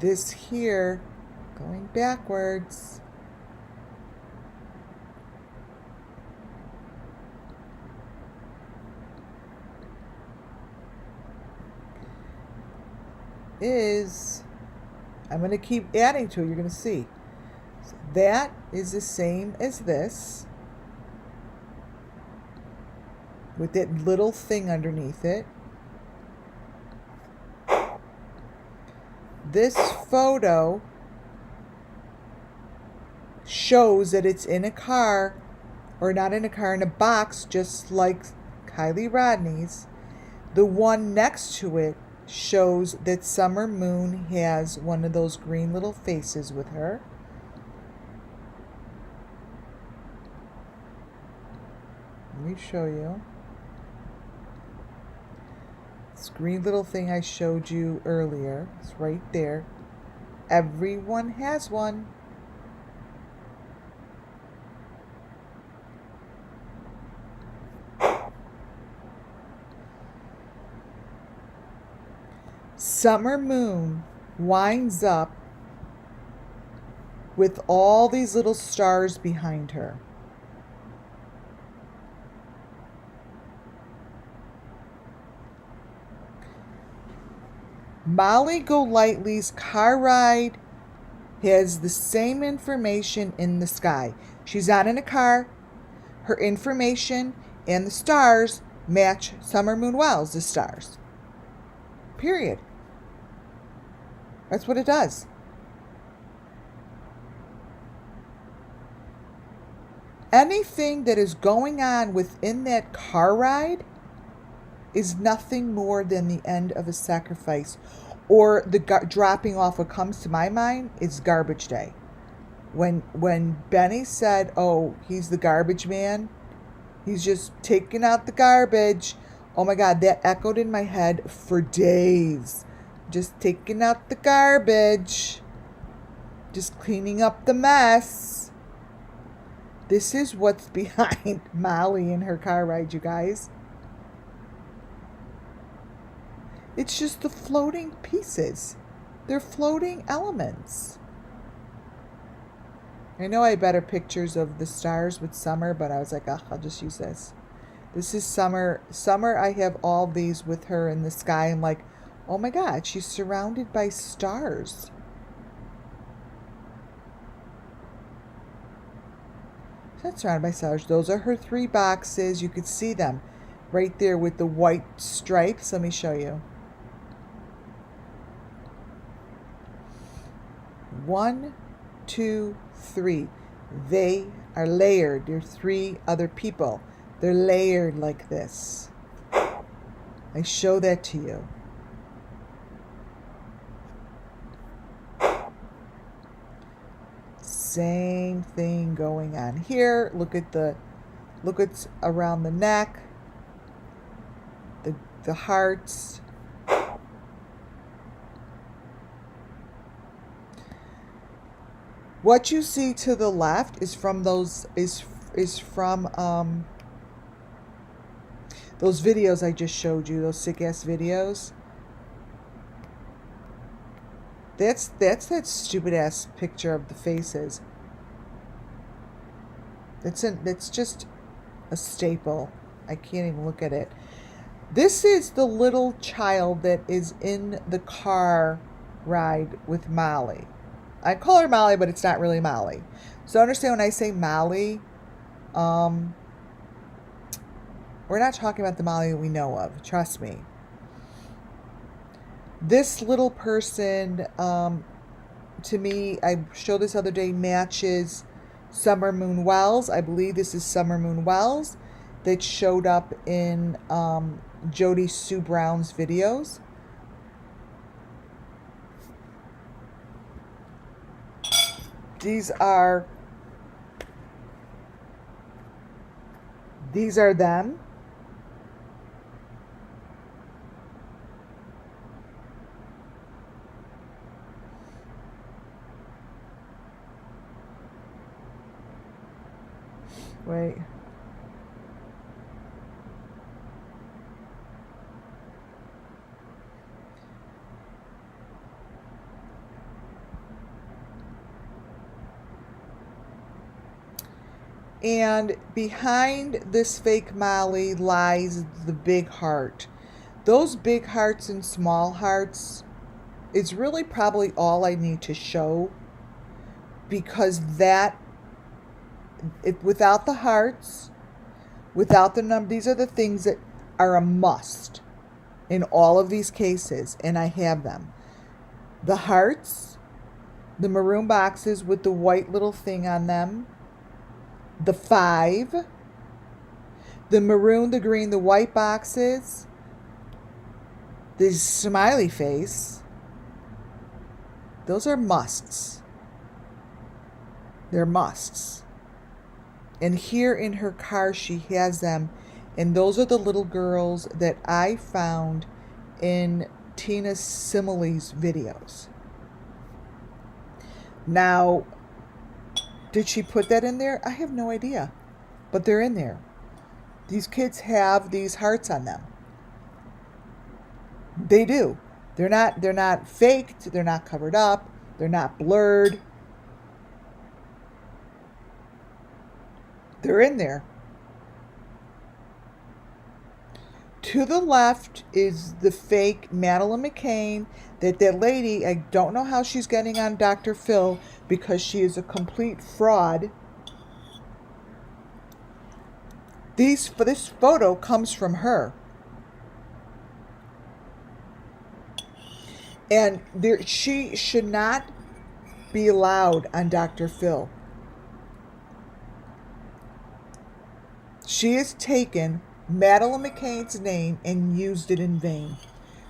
This here, going backwards, is, I'm going to keep adding to it, you're going to see. So that is the same as this, with that little thing underneath it. This photo shows that it's in a car, or not in a car, in a box, just like Kylie Rodney's. The one next to it shows that Summer Moon has one of those green little faces with her. Let me show you. This green little thing I showed you earlier, it's right there. Everyone has one. Summer Moon winds up with all these little stars behind her. Molly Golightly's car ride has the same information in the sky. She's not in a car. Her information and the stars match Summer Moon Wells' stars. Period. That's what it does. Anything that is going on within that car ride is nothing more than the end of a sacrifice, or the dropping off. What comes to my mind is garbage day. When Benny said, oh, he's the garbage man, he's just taking out the garbage, Oh my God, that echoed in my head for days. Just taking out the garbage. Just cleaning up the mess. This is what's behind Molly in her car ride, you guys. It's just the floating pieces. They're floating elements. I know I had better pictures of the stars with Summer, but I was like, I'll just use this. This is Summer. Summer, I have all these with her in the sky. I'm like, oh my God, she's surrounded by stars. She's not surrounded by stars. Those are her 3 boxes. You could see them right there with the white stripes. Let me show you. 1, 2, 3. They are layered. They're 3 other people. They're layered like this. I show that to you. Same thing going on here. Look what's around the neck. The hearts. What you see to the left is from those those videos I just showed you, those sick ass videos. That's that stupid ass picture of the faces. That's just a staple. I can't even look at it. This is the little child that is in the car ride with Molly. I call her Molly, but it's not really Molly. So understand when I say Molly, we're not talking about the Molly we know of. Trust me. This little person, to me, I showed this other day, matches Summer Moon Wells. I believe this is Summer Moon Wells that showed up in Jody Sue Brown's videos. These are them. Wait. And behind this fake Molly lies the big heart. Those big hearts and small hearts is really probably all I need to show, because without the hearts, without the number, these are the things that are a must in all of these cases, and I have them. The hearts, the maroon boxes with the white little thing on them, the 5, the maroon, the green, the white boxes, the smiley face. Those are musts. They're musts. And here in her car she has them, and those are the little girls that I found in Tina Simile's videos. Now, did she put that in there? I have no idea. But they're in there. These kids have these hearts on them. They do. They're not faked, they're not covered up, they're not blurred. They're in there. To the left is the fake Madeline McCain that lady, I don't know how she's getting on Dr. Phil, because she is a complete fraud. This photo comes from her. And she should not be allowed on Dr. Phil. She has taken Madeline McCain's name and used it in vain.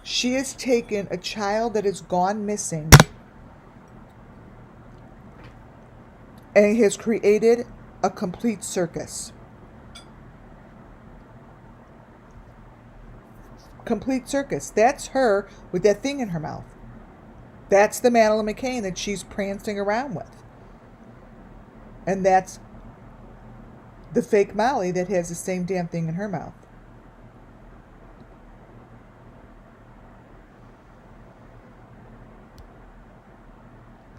She has taken a child that has gone missing and has created a complete circus. complete circus. That's her with that thing in her mouth. That's the Madeline McCain that she's prancing around with. And that's the fake Molly that has the same damn thing in her mouth.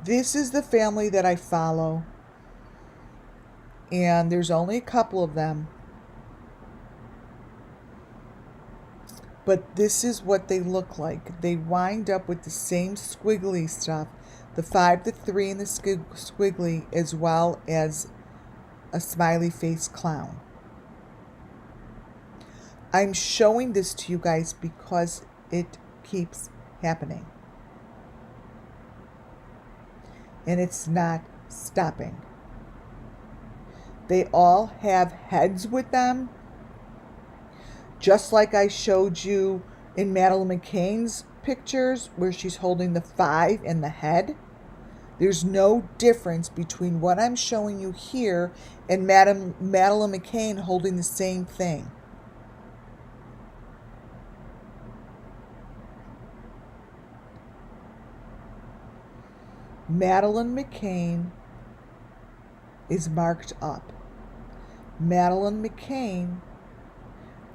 This is the family that I follow. And there's only a couple of them. But this is what they look like. They wind up with the same squiggly stuff. The 5, the 3, and the squiggly, as well as a smiley face clown. I'm showing this to you guys because it keeps happening. And it's not stopping. They all have heads with them. Just like I showed you in Madeline McCain's pictures where she's holding the 5 and the head. There's no difference between what I'm showing you here and Madeline McCain holding the same thing. Madeline McCain is marked up. Madeline McCain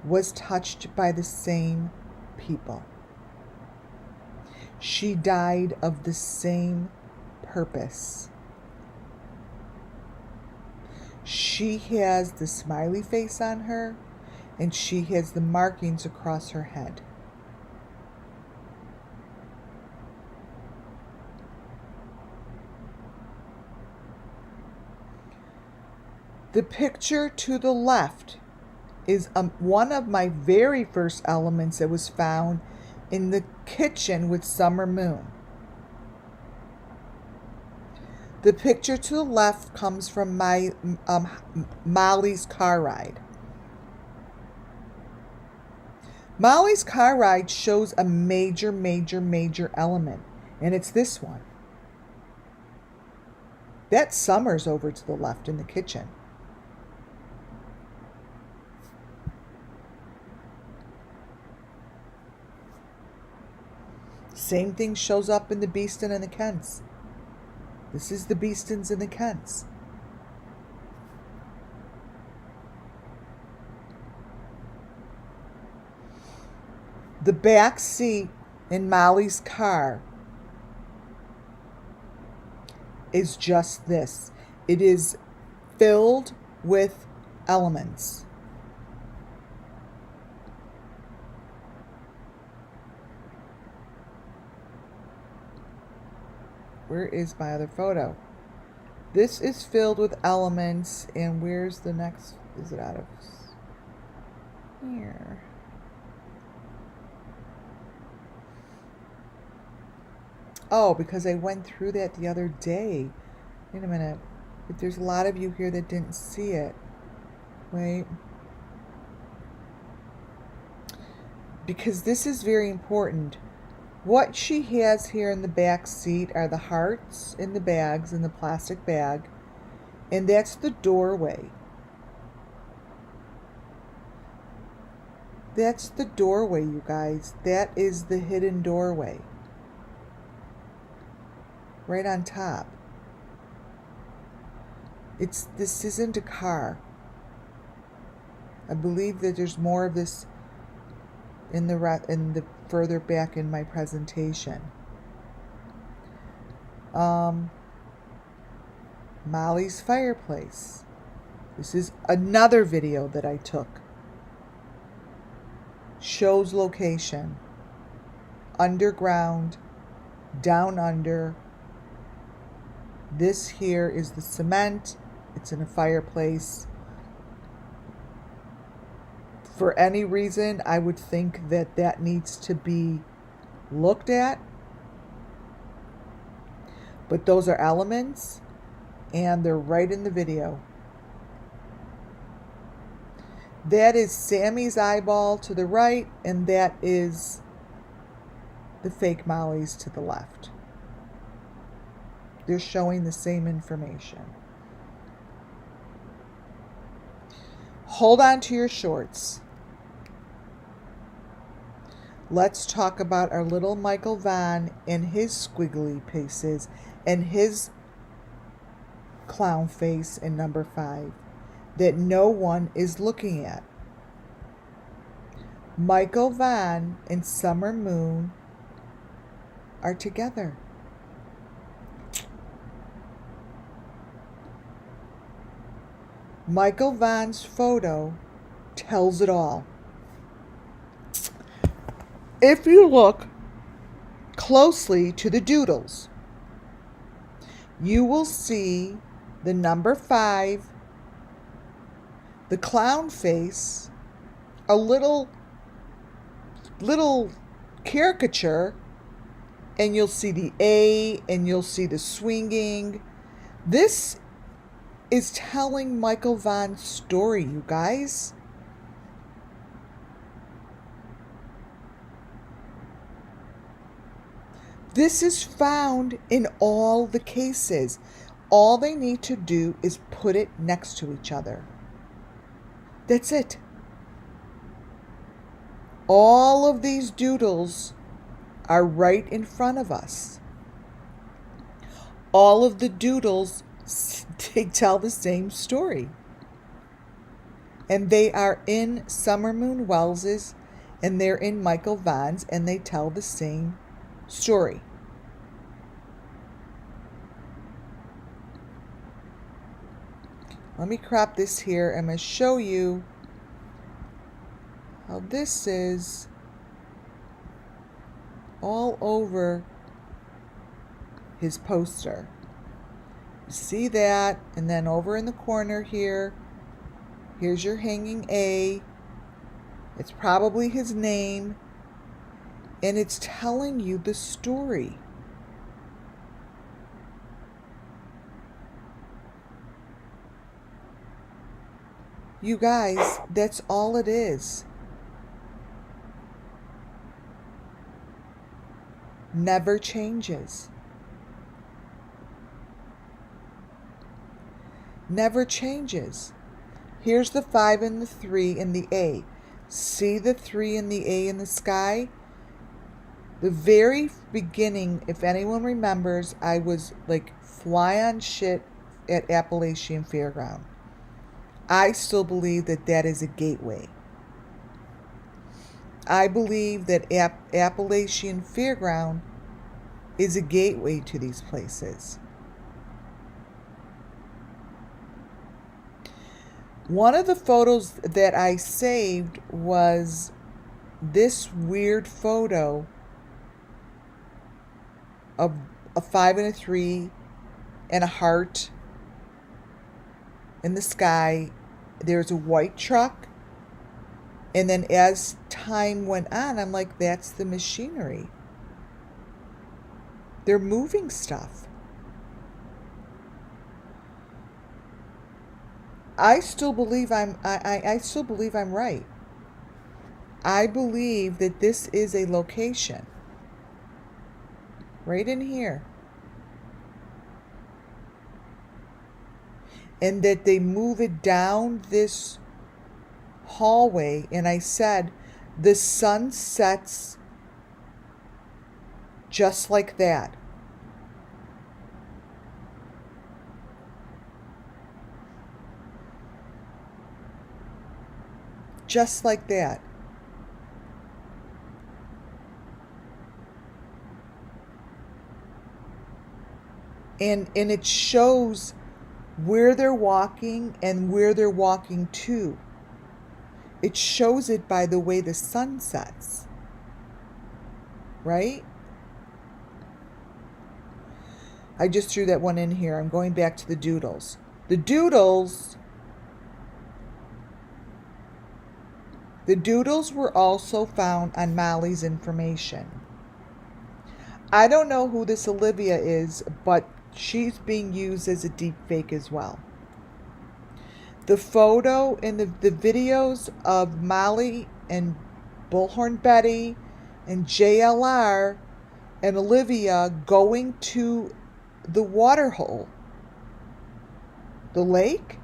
was touched by the same people. She died of the same purpose. She has the smiley face on her, and she has the markings across her head. The picture to the left is one of my very first elements that was found in the kitchen with Summer Moon. The picture to the left comes from my Molly's car ride. Molly's car ride shows a major element, and it's this one. That Summer's over to the left in the kitchen. Same thing shows up in the Beeston and the Kents. This is the Beestons and the Kents. The back seat in Molly's car is just this. It is filled with elements. Where is my other photo? This is filled with elements, and where's the next? Is it out of here? Oh, because I went through that the other day. Wait a minute. But there's a lot of you here that didn't see it. Wait. Because this is very important. What she has here in the back seat are the hearts in the bags, in the plastic bag. And that's the doorway. That's the doorway, you guys. That is the hidden doorway. Right on top. This isn't a car. I believe that there's more of this in the further back in my presentation. Molly's fireplace. This is another video that I took. Shows location. Underground. Down under. This here is the cement. It's in a fireplace. For any reason, I would think that that needs to be looked at. But those are elements, and they're right in the video. That is Sammy's eyeball to the right, and that is the fake Molly's to the left. They're showing the same information. Hold on to your shorts. let's talk about our little Michael Van and his squiggly faces and his clown face in number 5 that no one is looking at. Michael Van and Summer Moon are together. Michael Van's photo tells it all. If you look closely to the doodles, you will see the number 5, the clown face, a little caricature, and you'll see the A, and you'll see the swinging. This is telling Michael Van's story, you guys. This is found in all the cases. All they need to do is put it next to each other. That's it. All of these doodles are right in front of us. All of the doodles tell the same story. And they are in Summer Moon Wells's, and they're in Michael Van's, and they tell the same story. Let me crop this here. I'm going to show you how this is all over his poster. You see that? And then over in the corner here, here's your hanging A. It's probably his name. And it's telling you the story. You guys, that's all it is. Never changes. Never changes. Here's the 5 and the 3 and the A. See the 3 and the A in the sky? The very beginning, if anyone remembers, I was like fly on shit at Appalachian Fairground. I still believe that that is a gateway. I believe that Appalachian Fairground is a gateway to these places. One of the photos that I saved was this weird photo of a 5 and a 3 and a heart in the sky. There's a white truck. And then as time went on, I'm like, that's the machinery. They're moving stuff. I still believe I still believe I'm right. I believe that this is a location. Right in here. And that they move it down this hallway, and I said the sun sets just like that. Just like that. And it shows where they're walking and where they're walking to. It shows it by the way the sun sets. Right? I just threw that one in here. I'm going back to the doodles. The doodles were also found on Molly's information. I don't know who this Olivia is, but she's being used as a deep fake as well. The photo and the videos of Molly and Bullhorn Betty and JLR and Olivia going to the water hole, the lake,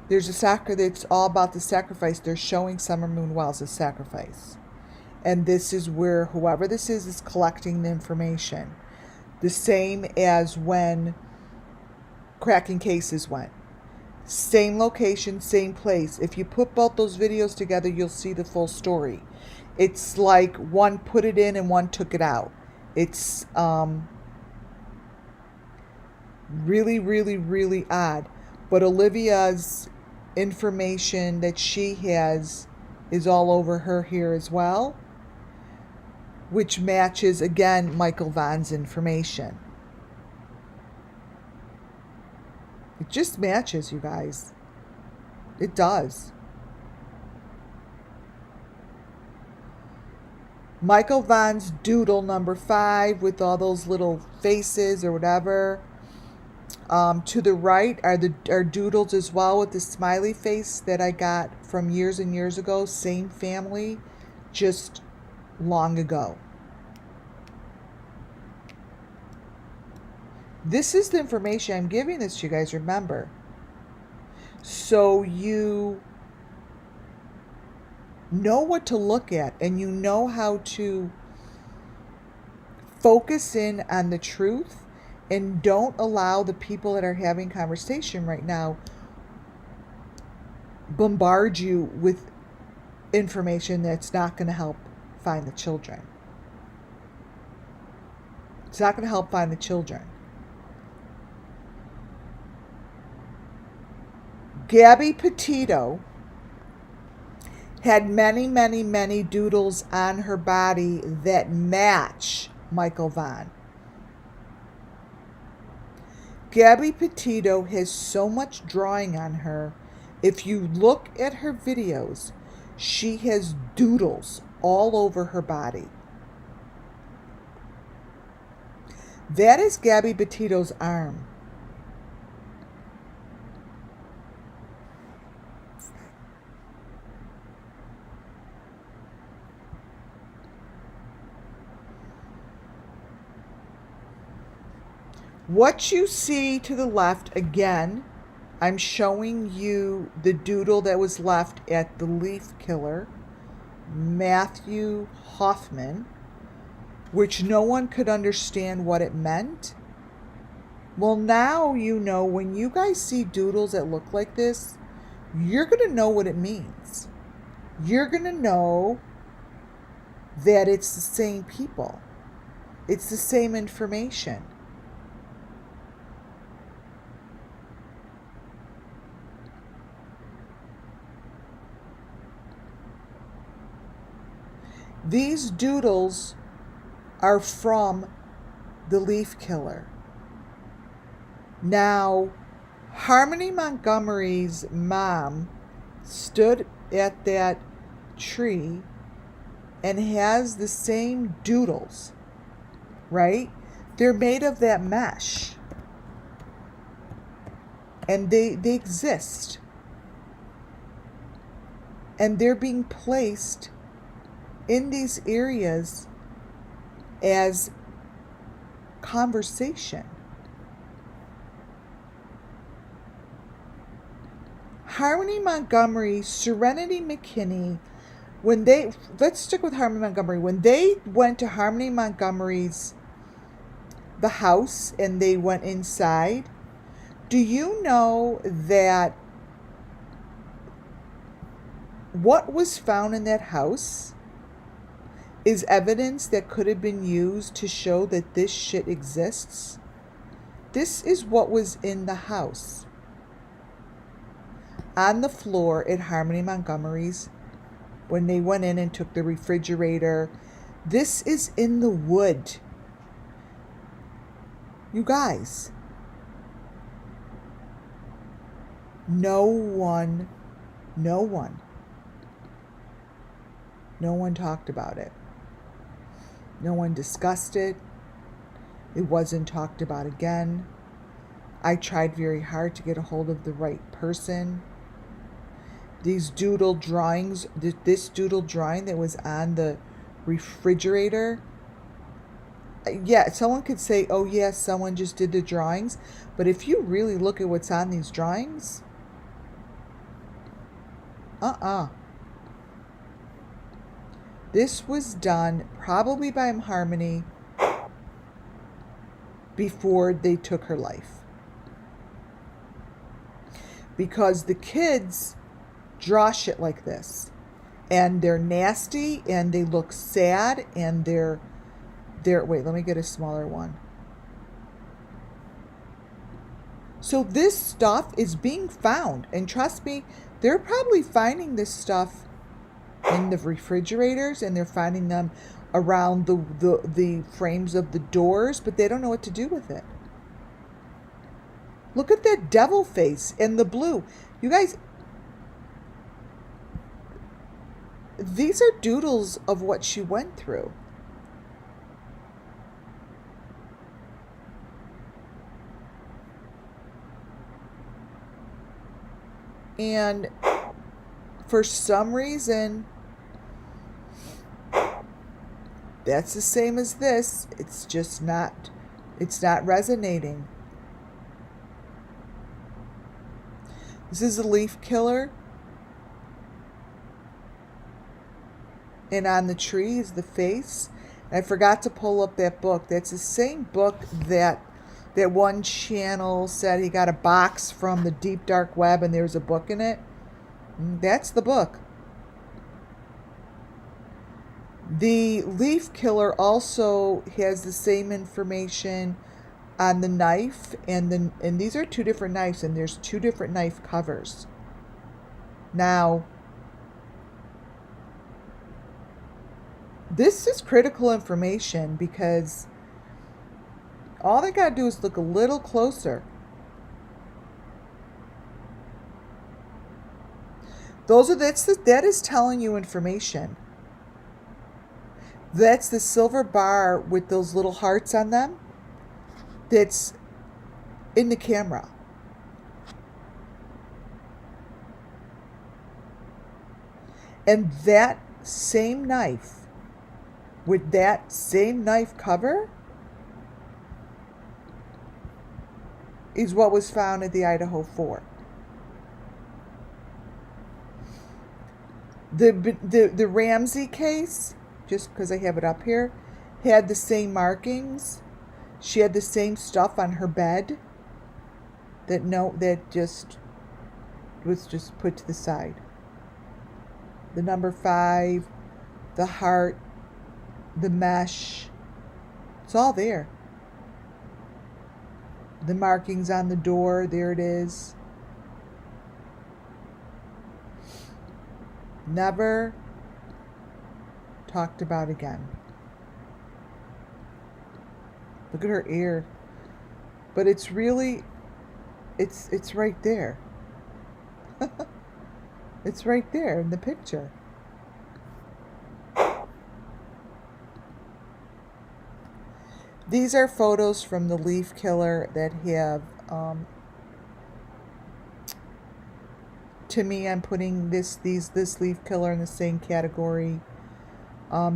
There's a sacre that's all about the sacrifice. They're showing Summer Moon Wells as sacrifice. And this is where whoever this is collecting the information. The same as when Cracking Cases went. Same location, same place. If you put both those videos together, you'll see the full story. It's like one put it in and one took it out. It's really, really, really odd. But Olivia's information that she has is all over her here as well, which matches, again, Michael Vaughn's information. It just matches, you guys. It does. Michael Vaughn's doodle number 5 with all those little faces or whatever. To the right are doodles as well with the smiley face that I got from years and years ago. Same family, just long ago. This is the information I'm giving this to you guys, remember. So you know what to look at and you know how to focus in on the truth and don't allow the people that are having conversation right now bombard you with information that's not going to help find the children. It's not going to help find the children. Gabby Petito had many, many, many doodles on her body that match Michael Vaughn. Gabby Petito has so much drawing on her. If you look at her videos, she has doodles all over her body. That is Gabby Petito's arm. What you see to the left, again, I'm showing you the doodle that was left at the leaf killer, Matthew Hoffman, which no one could understand what it meant. Well, now you know when you guys see doodles that look like this, you're going to know what it means. You're going to know that it's the same people. It's the same information. These doodles are from the leaf killer. Now, Harmony Montgomery's mom stood at that tree and has the same doodles, right? They're made of that mesh. And they exist. And they're being placed in these areas as conversation. Harmony Montgomery, Serenity McKinney, let's stick with Harmony Montgomery. When they went to Harmony Montgomery's, the house, and they went inside, do you know that what was found in that house is evidence that could have been used to show that this shit exists? This is what was in the house. On the floor at Harmony Montgomery's, when they went in and took the refrigerator. This is in the wood. You guys. No one talked about it. No one discussed it. It wasn't talked about again. I tried very hard to get a hold of the right person. These doodle drawings, this doodle drawing that was on the refrigerator. Yeah, someone could say, oh yes, someone just did the drawings. But if you really look at what's on these drawings, This was done probably by Harmony before they took her life. Because the kids draw shit like this. And they're nasty and they look sad and they're wait, let me get a smaller one. So this stuff is being found, and trust me, they're probably finding this stuff in the refrigerators, and they're finding them around the frames of the doors, but they don't know what to do with it. Look at that devil face and the blue. You guys, these are doodles of what she went through. And for some reason, that's the same as this. It's just not, it's not resonating. This is a leaf killer. And on the tree is the face. And I forgot to pull up that book. That's the same book that one channel said he got a box from the deep dark web and there's a book in it. That's the book. The leaf killer also has the same information on the knife, and these are two different knives, and there's two different knife covers. Now, this is critical information because all they gotta do is look a little closer. That is telling you information. That's the silver bar with those little hearts on them. That's in the camera. And that same knife with that same knife cover is what was found at the Idaho 4. The Ramsey case, just because I have it up here, had the same markings. She had the same stuff on her bed that just was just put to the side. The number 5, the heart, the mesh, it's all there. The markings on the door, there it is. Never talked about again. Look at her ear. But it's really, it's right there. It's right there in the picture. These are photos from the leaf killer that have, to me, I'm putting this leaf killer in the same category.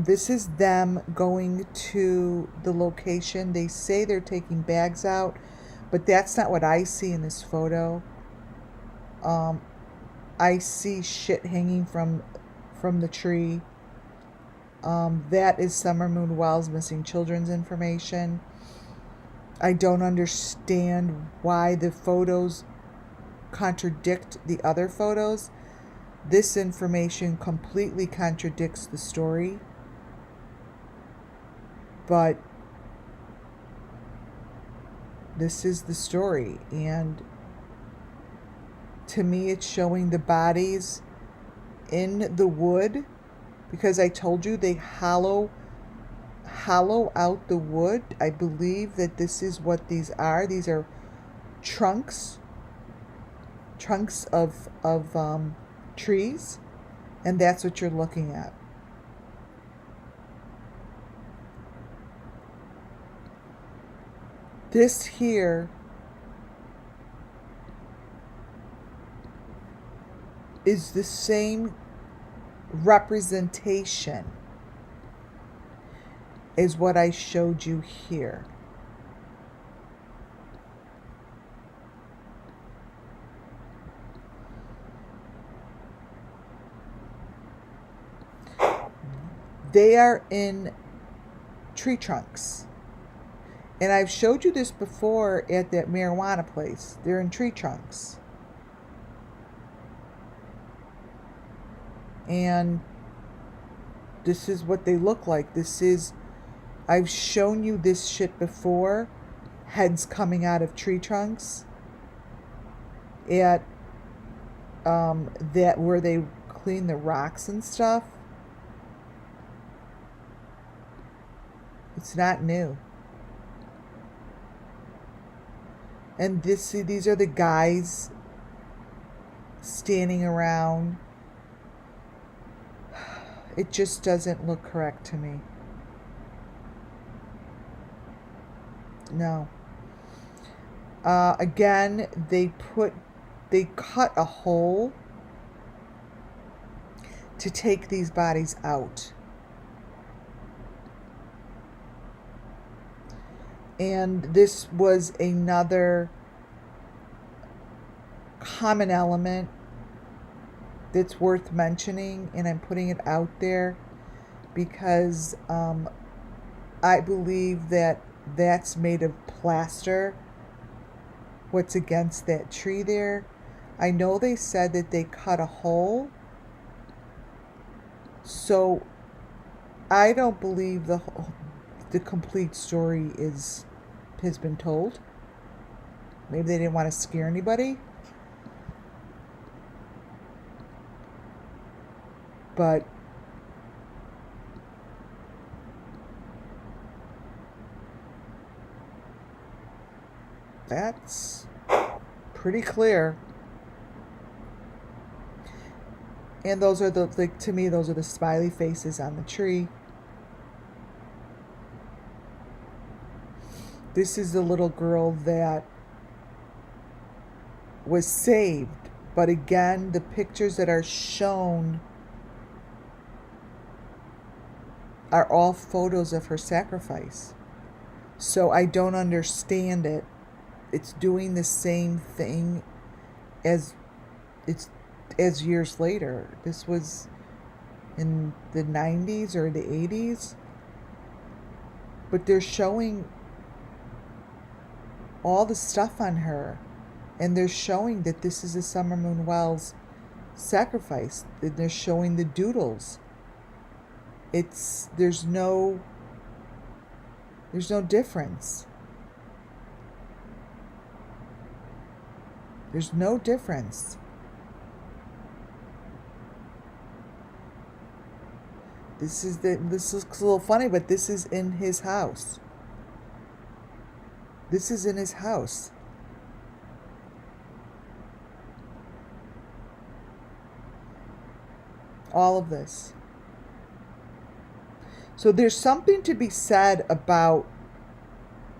This is them going to the location. They say they're taking bags out, but that's not what I see in this photo. I see shit hanging from the tree. That is Summer Moon Wells missing children's information. I don't understand why the photos contradict the other photos. This information completely contradicts the story. But this is the story, and to me it's showing the bodies in the wood, because I told you they hollow out the wood. I believe that this is what these are. These are trunks of trees, and that's what you're looking at. This here is the same representation as what I showed you here. They are in tree trunks. And I've showed you this before at that marijuana place. They're in tree trunks. And this is what they look like. I've shown you this shit before. Heads coming out of tree trunks. At that where they clean the rocks and stuff. It's not new. And these are the guys standing around. It just doesn't look correct to me. No. Again, they cut a hole to take these bodies out. And this was another common element that's worth mentioning, and I'm putting it out there because I believe that that's made of plaster, what's against that tree there. I know they said that they cut a hole, so I don't believe the complete story has been told. Maybe they didn't want to scare anybody. But that's pretty clear. And those are to me, those are the smiley faces on the tree. This is the little girl that was saved. But again, the pictures that are shown are all photos of her sacrifice. So I don't understand it. It's doing the same thing as years later. This was in the 90s or the 80s. But they're showing all the stuff on her. And they're showing that this is a Summer Moon Wells sacrifice. And they're showing the Doodles. There's no difference. There's no difference. This looks a little funny, but this is in his house. This is in his house. All of this. So there's something to be said about,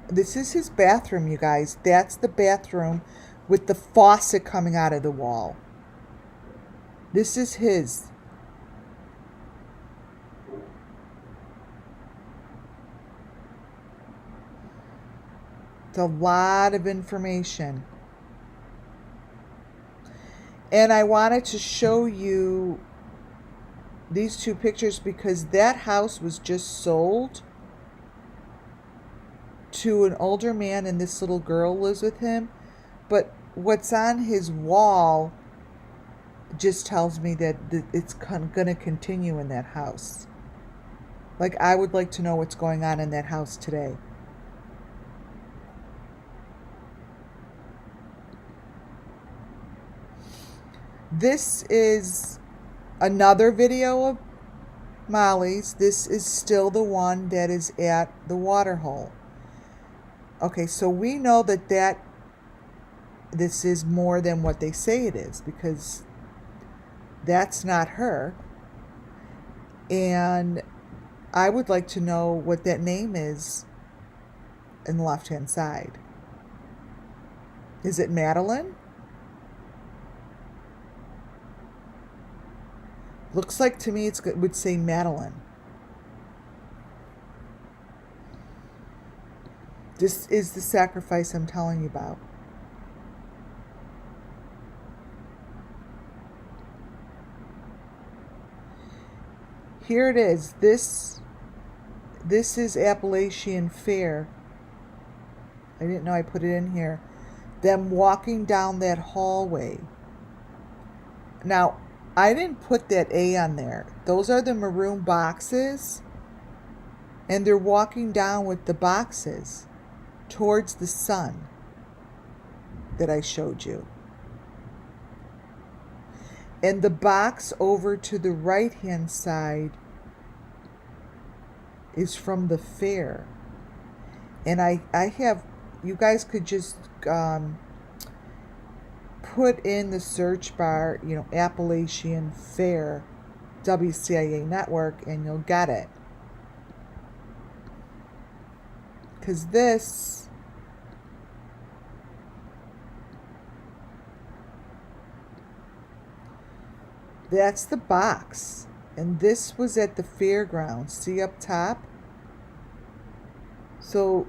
this is his bathroom, you guys. That's the bathroom with the faucet coming out of the wall. This is his. It's a lot of information. And I wanted to show you these two pictures because that house was just sold to an older man and this little girl lives with him. But what's on his wall just tells me that it's going to continue in that house. Like, I would like to know what's going on in that house today. This is another video of Molly's. This is still the one that is at the water hole. Okay, so we know that this is more than what they say it is, because that's not her. And I would like to know what that name is in the left-hand side. Is it Madeline? Looks like to me it would say Madeline. This is the sacrifice I'm telling you about. here it is. This is Appalachian Fair. I didn't know I put it in here. Them walking down that hallway. Now, I didn't put that A on there. Those are the maroon boxes. And they're walking down with the boxes towards the sun that I showed you. And the box over to the right-hand side is from the fair. And I have, you guys could just put in the search bar, you know, Appalachian Fair, WCIA Network, and you'll get it. Because that's the box. And this was at the fairgrounds. See up top? So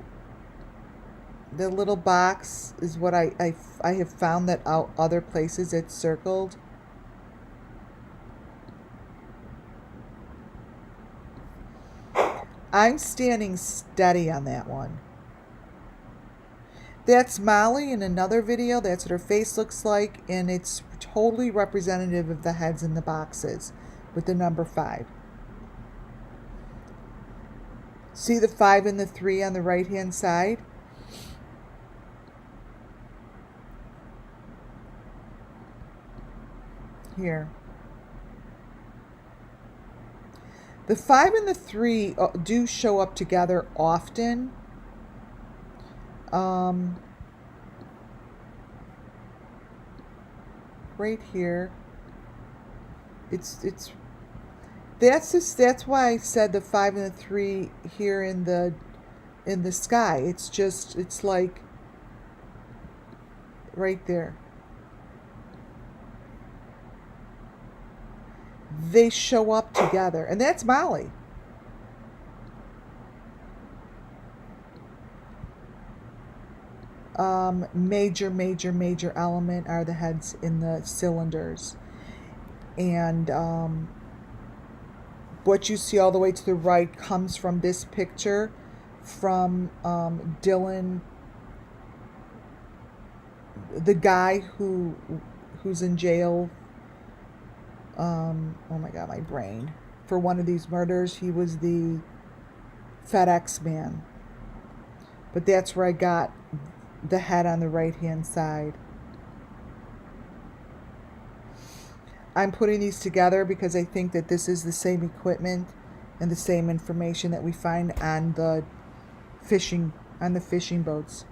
the little box is what I have found that out other places it's circled. I'm standing steady on that one. That's Molly in another video. That's what her face looks like, and it's totally representative of the heads in the boxes with the number 5. See the 5 and the 3 on the right hand side? Here. The 5 and the 3 do show up together often. Right here. That's why I said the 5 and the 3 here in the sky. It's like right there. They show up together, and that's Molly. Major element are the heads in the cylinders. And what you see all the way to the right comes from this picture from Dylan, the guy who's in jail. Oh my God, my brain. For one of these murders, he was the FedEx man. But that's where I got the head on the right-hand side. I'm putting these together because I think that this is the same equipment and the same information that we find on the fishing boats.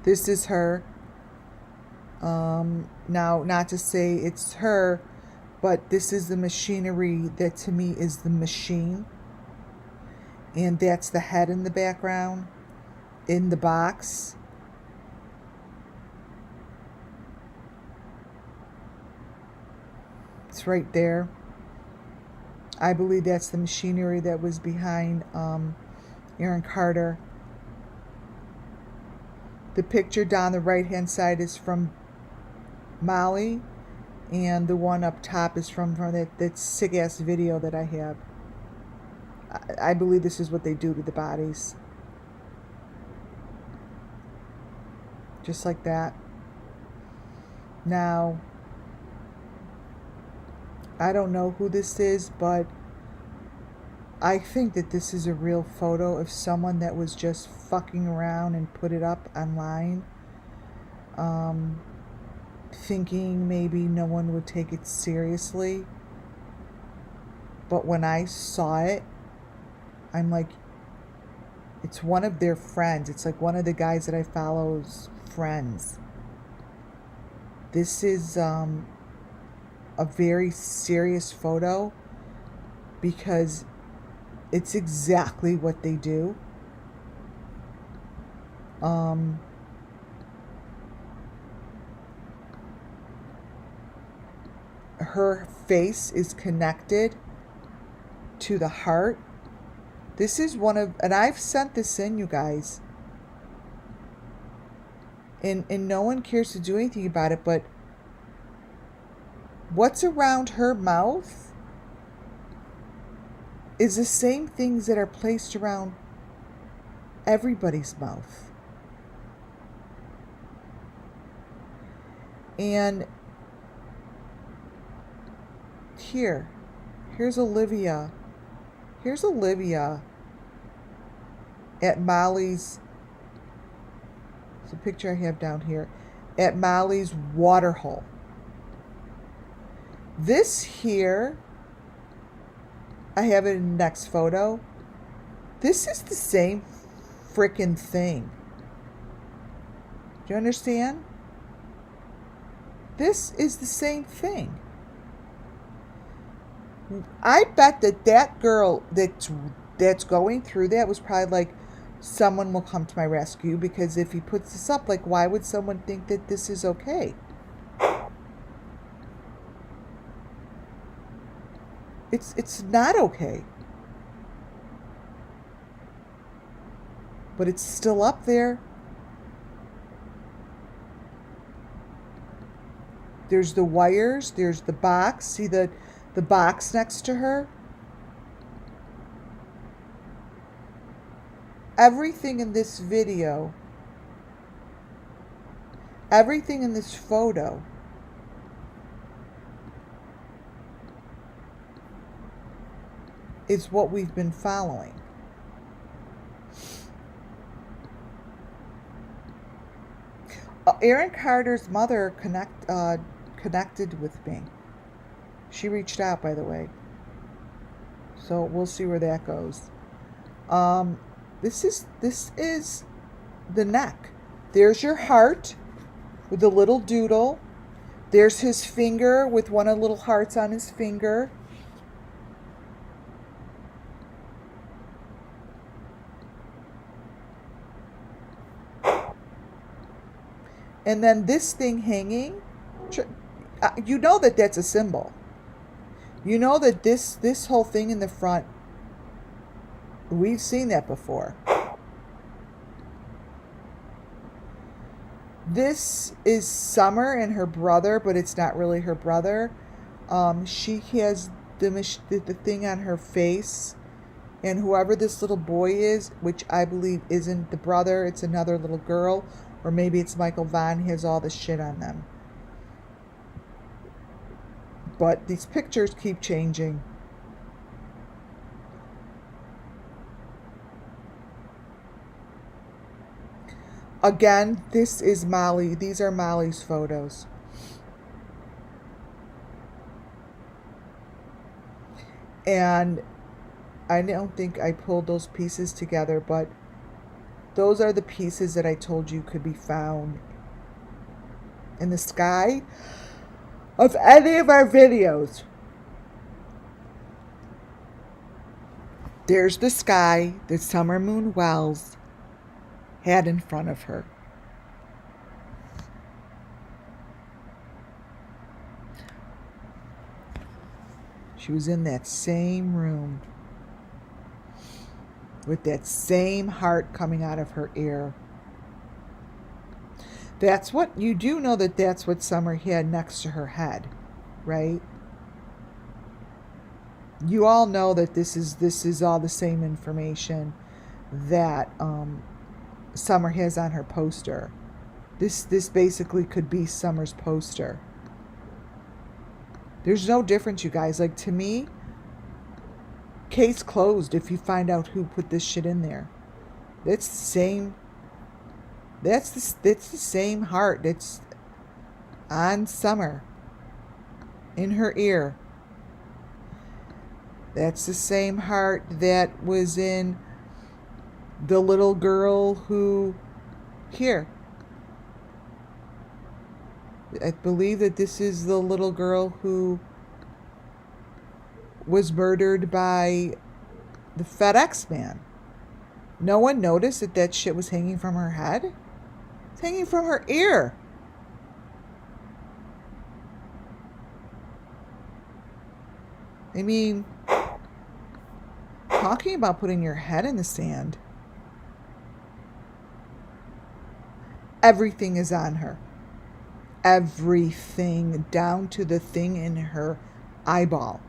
This is her. Now, not to say it's her, but this is the machinery that to me is the machine. And that's the head in the background, in the box. It's right there. I believe that's the machinery that was behind Aaron Carter. The picture down the right-hand side is from Molly, and the one up top is from that sick-ass video that I have. I believe this is what they do to the bodies. Just like that. Now, I don't know who this is, but I think that this is a real photo of someone that was just fucking around and put it up online, thinking maybe no one would take it seriously. But when I saw it, I'm like, it's one of their friends. It's like one of the guys that I follow's friends. This is a very serious photo because it's exactly what they do. Her face is connected to the heart. This is one of, and I've sent this in, you guys. and no one cares to do anything about it, but what's around her mouth is the same things that are placed around everybody's mouth. And here's Olivia. Here's Olivia at Molly's. It's a picture I have down here. At Molly's water hole. This here, I have it in the next photo. This is the same frickin' thing. Do you understand? This is the same thing. I bet that girl that's going through that was probably like, someone will come to my rescue, because if he puts this up, like, why would someone think that this is okay? It's not okay. But it's still up there. There's the wires, there's the box. See the box next to her? Everything in this video, everything in this photo is what we've been following. Aaron Carter's mother connected with me. She reached out, by the way. So we'll see where that goes. This is the neck. There's your heart with the little doodle. There's his finger with one of the little hearts on his finger. And then this thing hanging, you know that that's a symbol. You know that this whole thing in the front, we've seen that before. This is Summer and her brother, but it's not really her brother. She has the thing on her face, and whoever this little boy is, which I believe isn't the brother, it's another little girl, or maybe it's Michael Vaughn, has all the shit on them. But these pictures keep changing. Again, this is Molly. These are Molly's photos. And I don't think I pulled those pieces together, but those are the pieces that I told you could be found in the sky of any of our videos. There's the sky that Summer Moon Wells had in front of her. She was in that same room with that same heart coming out of her ear. That's what, you do know that that's what Summer had next to her head, right? You all know that this is all the same information that Summer has on her poster. This basically could be Summer's poster. There's no difference, you guys. Like, to me, case closed if you find out who put this shit in there. That's the same. That's the same heart that's on Summer in her ear. That's the same heart that was in the little girl who, here, I believe that this is the little girl who was murdered by the FedEx man. No one noticed that that shit was hanging from her head? It's hanging from her ear. I mean, talking about putting your head in the sand. Everything is on her. Everything, down to the thing in her eyeball.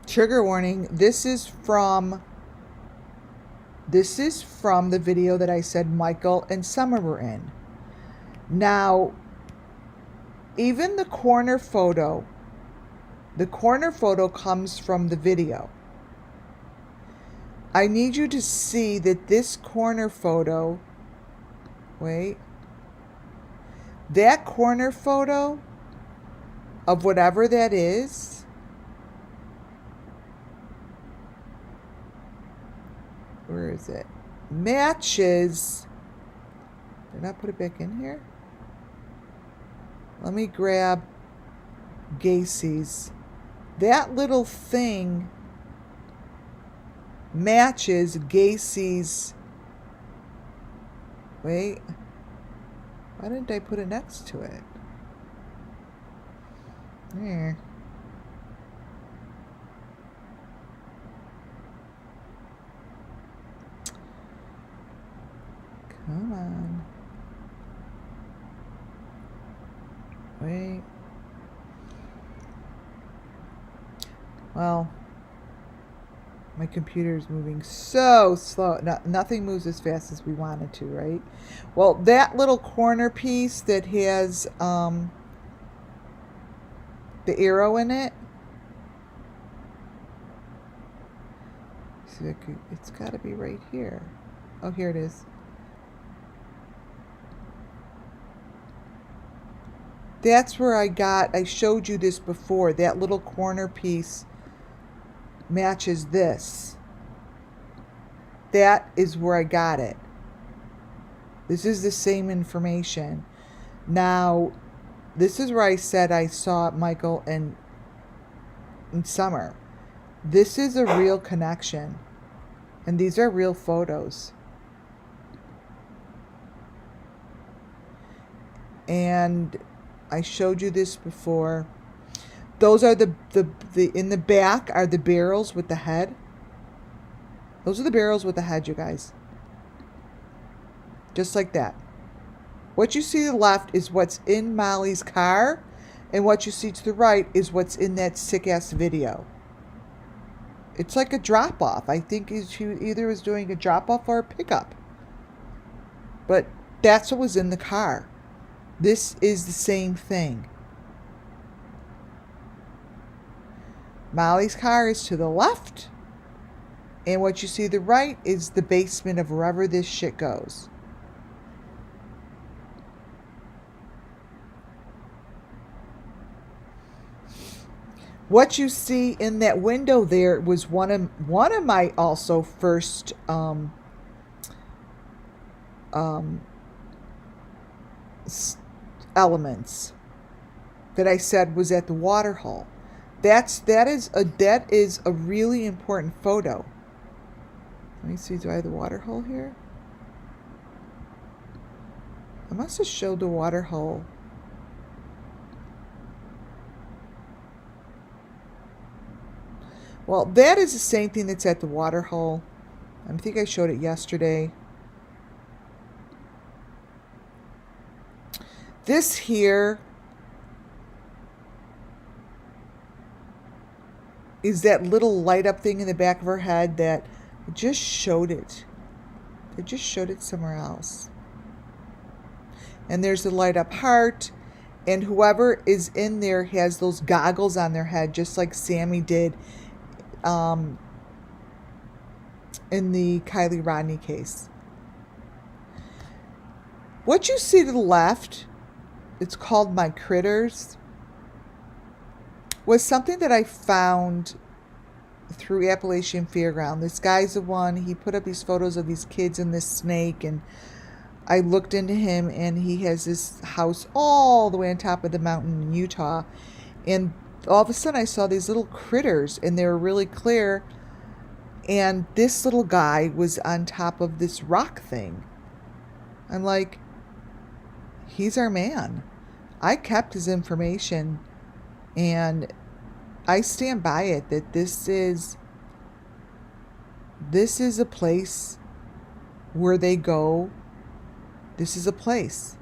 Trigger warning, this is from the video that I said Michael and Summer were in. Now, even the corner photo comes from the video. I need you to see that this corner photo, that corner photo of whatever that is, where is it? Matches. Did I put it back in here? Let me grab Gacy's. That little thing matches Gacy's. Wait. Why didn't I put it next to it? There. Come on. Wait. Well, my computer is moving so slow. Nothing moves as fast as we want it to, right? Well, that little corner piece that has the arrow in it. See, it's got to be right here. Oh, here it is. That's where I showed you this before. That little corner piece matches this. That is where I got it. This is the same information. Now, this is where I said I saw Michael and Summer. This is a real connection. And these are real photos. And I showed you this before. Those are the in the back are the barrels with the head. Those are the barrels with the head, you guys. Just like that. What you see to the left is what's in Molly's car, and what you see to the right is what's in that sick-ass video. It's like a drop-off. I think she either was doing a drop-off or a pickup. But that's what was in the car. This is the same thing. Molly's car is to the left, and what you see to the right is the basement of wherever this shit goes. What you see in that window there was one of my also first elements that I said was at the water hole. That is a really important photo. Let me see, do I have the water hole here? I must have showed the water hole. Well, that is the same thing that's at the water hole. I think I showed it yesterday. This here is that little light up thing in the back of her head that just showed it. They just showed it somewhere else. And there's the light up heart. And whoever is in there has those goggles on their head, just like Sammy did in the Kylie Rodney case. What you see to the left, it's called My Critters, was something that I found through Appalachian Fairground. This guy's the one, he put up these photos of these kids and this snake, and I looked into him, and he has this house all the way on top of the mountain in Utah, and all of a sudden I saw these little critters, and they were really clear, and this little guy was on top of this rock thing. I'm like, he's our man. I kept his information, and I stand by it that this this is a place where they go. This is a place.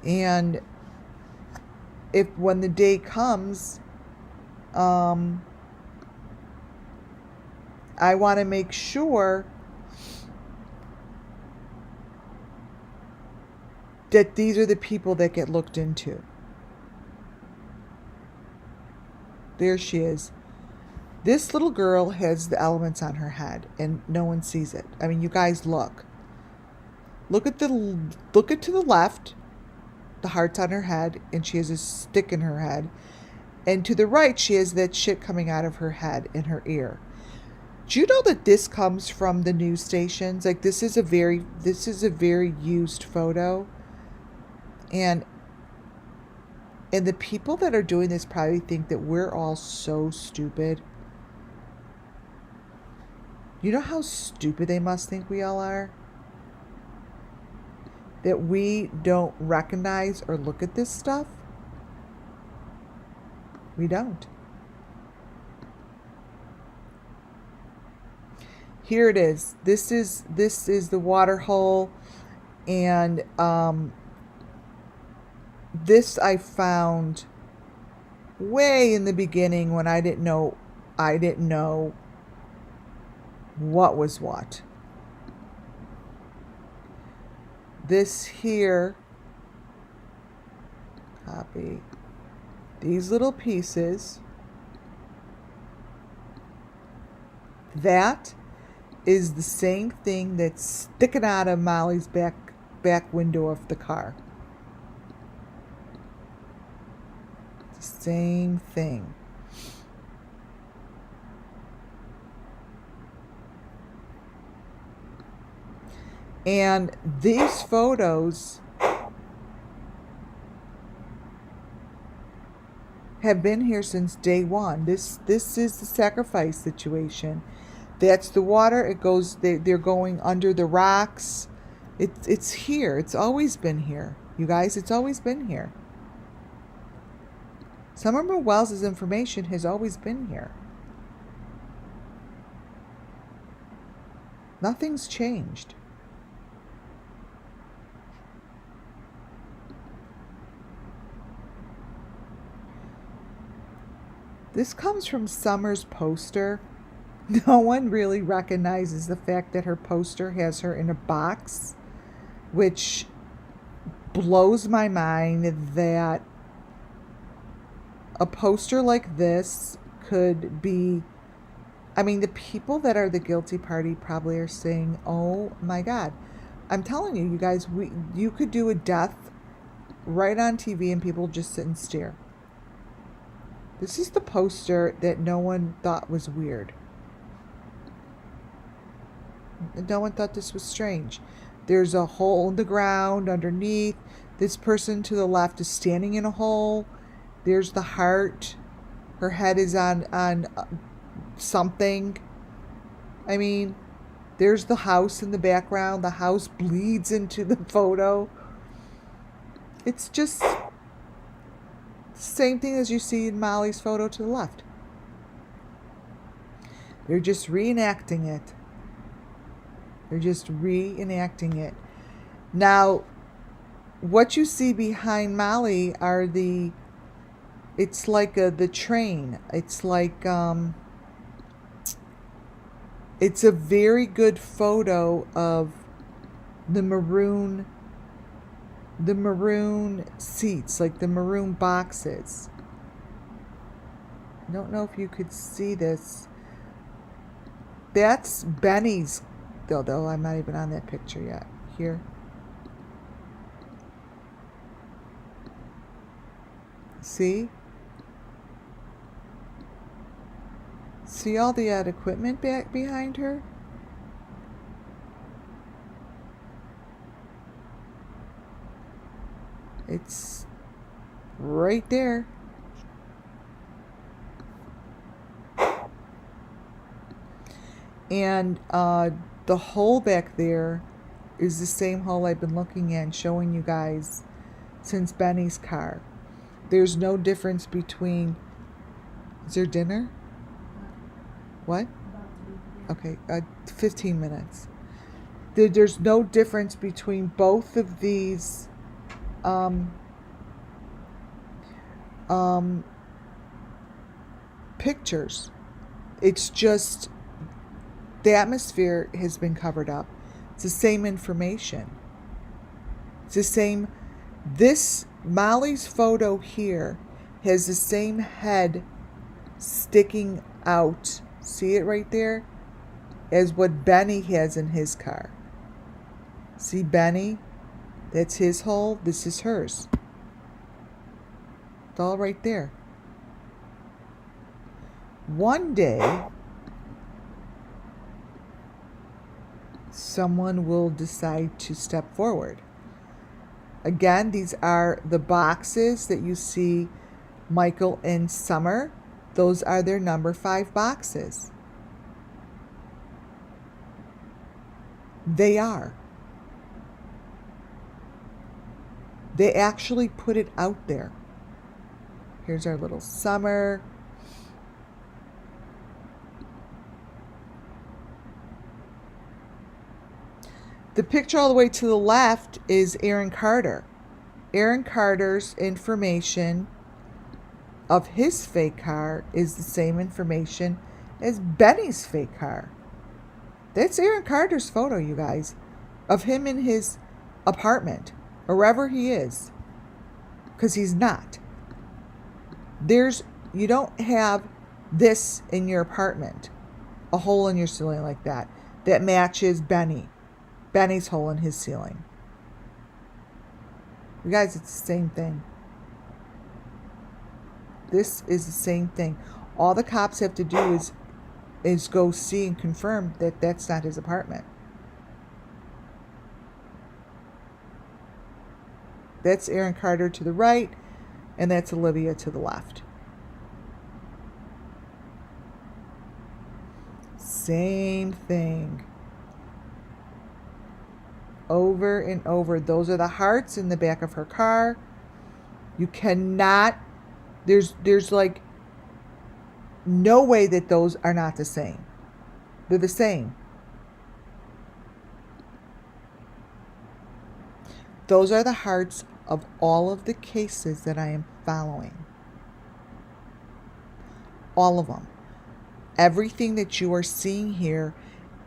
And if when the day comes, I want to make sure that these are the people that get looked into. There she is. This little girl has the elements on her head, and no one sees it. I mean, you guys look. Look at to the left. The heart's on her head, and she has a stick in her head. And to the right, she has that shit coming out of her head in her ear. Do you know that this comes from the news stations? Like, this is a very used photo. And the people that are doing this probably think that we're all so stupid. You know how stupid they must think we all are? That we don't recognize or look at this stuff? We don't. Here it is. This is the water hole, and this I found way in the beginning when I didn't know what was what. This here, copy these little pieces. That is the same thing that's sticking out of Molly's back window of the car. It's the same thing. And these photos have been here since day one. This is the sacrifice situation. That's the water. It goes. They're going under the rocks. It's here. It's always been here, you guys. It's always been here. Summer Wells' information has always been here. Nothing's changed. This comes from Summer's poster. No one really recognizes the fact that her poster has her in a box, which blows my mind that a poster like this could be... I mean, the people that are the guilty party probably are saying, oh my God. I'm telling you, you guys, you could do a death right on TV and people just sit and stare. This is the poster that no one thought was weird. No one thought this was strange. There's a hole in the ground underneath. This person to the left is standing in a hole. There's the heart. Her head is on something. I mean, there's the house in the background. The house bleeds into the photo. It's just the same thing as you see in Molly's photo to the left. They're just reenacting it. They're just reenacting it. Now, what you see behind Molly are it's like the train. It's like, it's a very good photo of the maroon seats, like the maroon boxes. I don't know if you could see this. That's Benny's, though I'm not even on that picture yet. Here. See? See all the equipment back behind her? It's right there. And the hole back there is the same hole I've been looking at and showing you guys since Benny's car. There's no difference between... Is there dinner? What? Okay, 15 minutes. There's no difference between both of these um, pictures. It's just the atmosphere has been covered up. It's the same information. It's the same. This Molly's photo here has the same head sticking out. See it right there? As what Benny has in his car. See Benny? That's his hole. This is hers. It's all right there. One day, someone will decide to step forward. Again, these are the boxes that you see Michael and Summer. Those are their number 5 boxes. They are. They actually put it out there. Here's our little Summer. The picture all the way to the left is Aaron Carter. Aaron Carter's information of his fake car is the same information as Benny's fake car. That's Aaron Carter's photo, you guys, of him in his apartment, or wherever he is, because he's not. You don't have this in your apartment, a hole in your ceiling like that matches Benny's hole in his ceiling. You guys, it's the same thing. This is the same thing. All the cops have to do is go see and confirm that that's not his apartment. That's Aaron Carter to the right, and that's Olivia to the left. Same thing. Over and over. Those are the hearts in the back of her car. You cannot, there's like no way that those are not the same. They're the same. Those are the hearts of all of the cases that I am following. All of them. Everything that you are seeing here,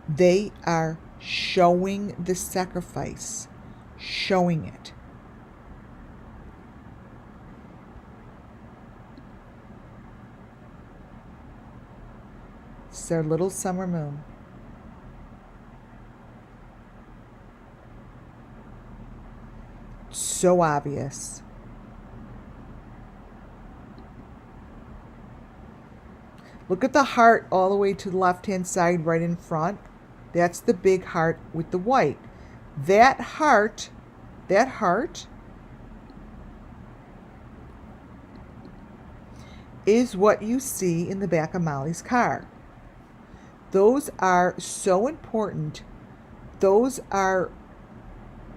they are showing the sacrifice, showing it. It's their little summer moon. So obvious. Look at the heart all the way to the left-hand side right in front. That's the big heart with the white. That heart is what you see in the back of Molly's car. Those are so important. Those are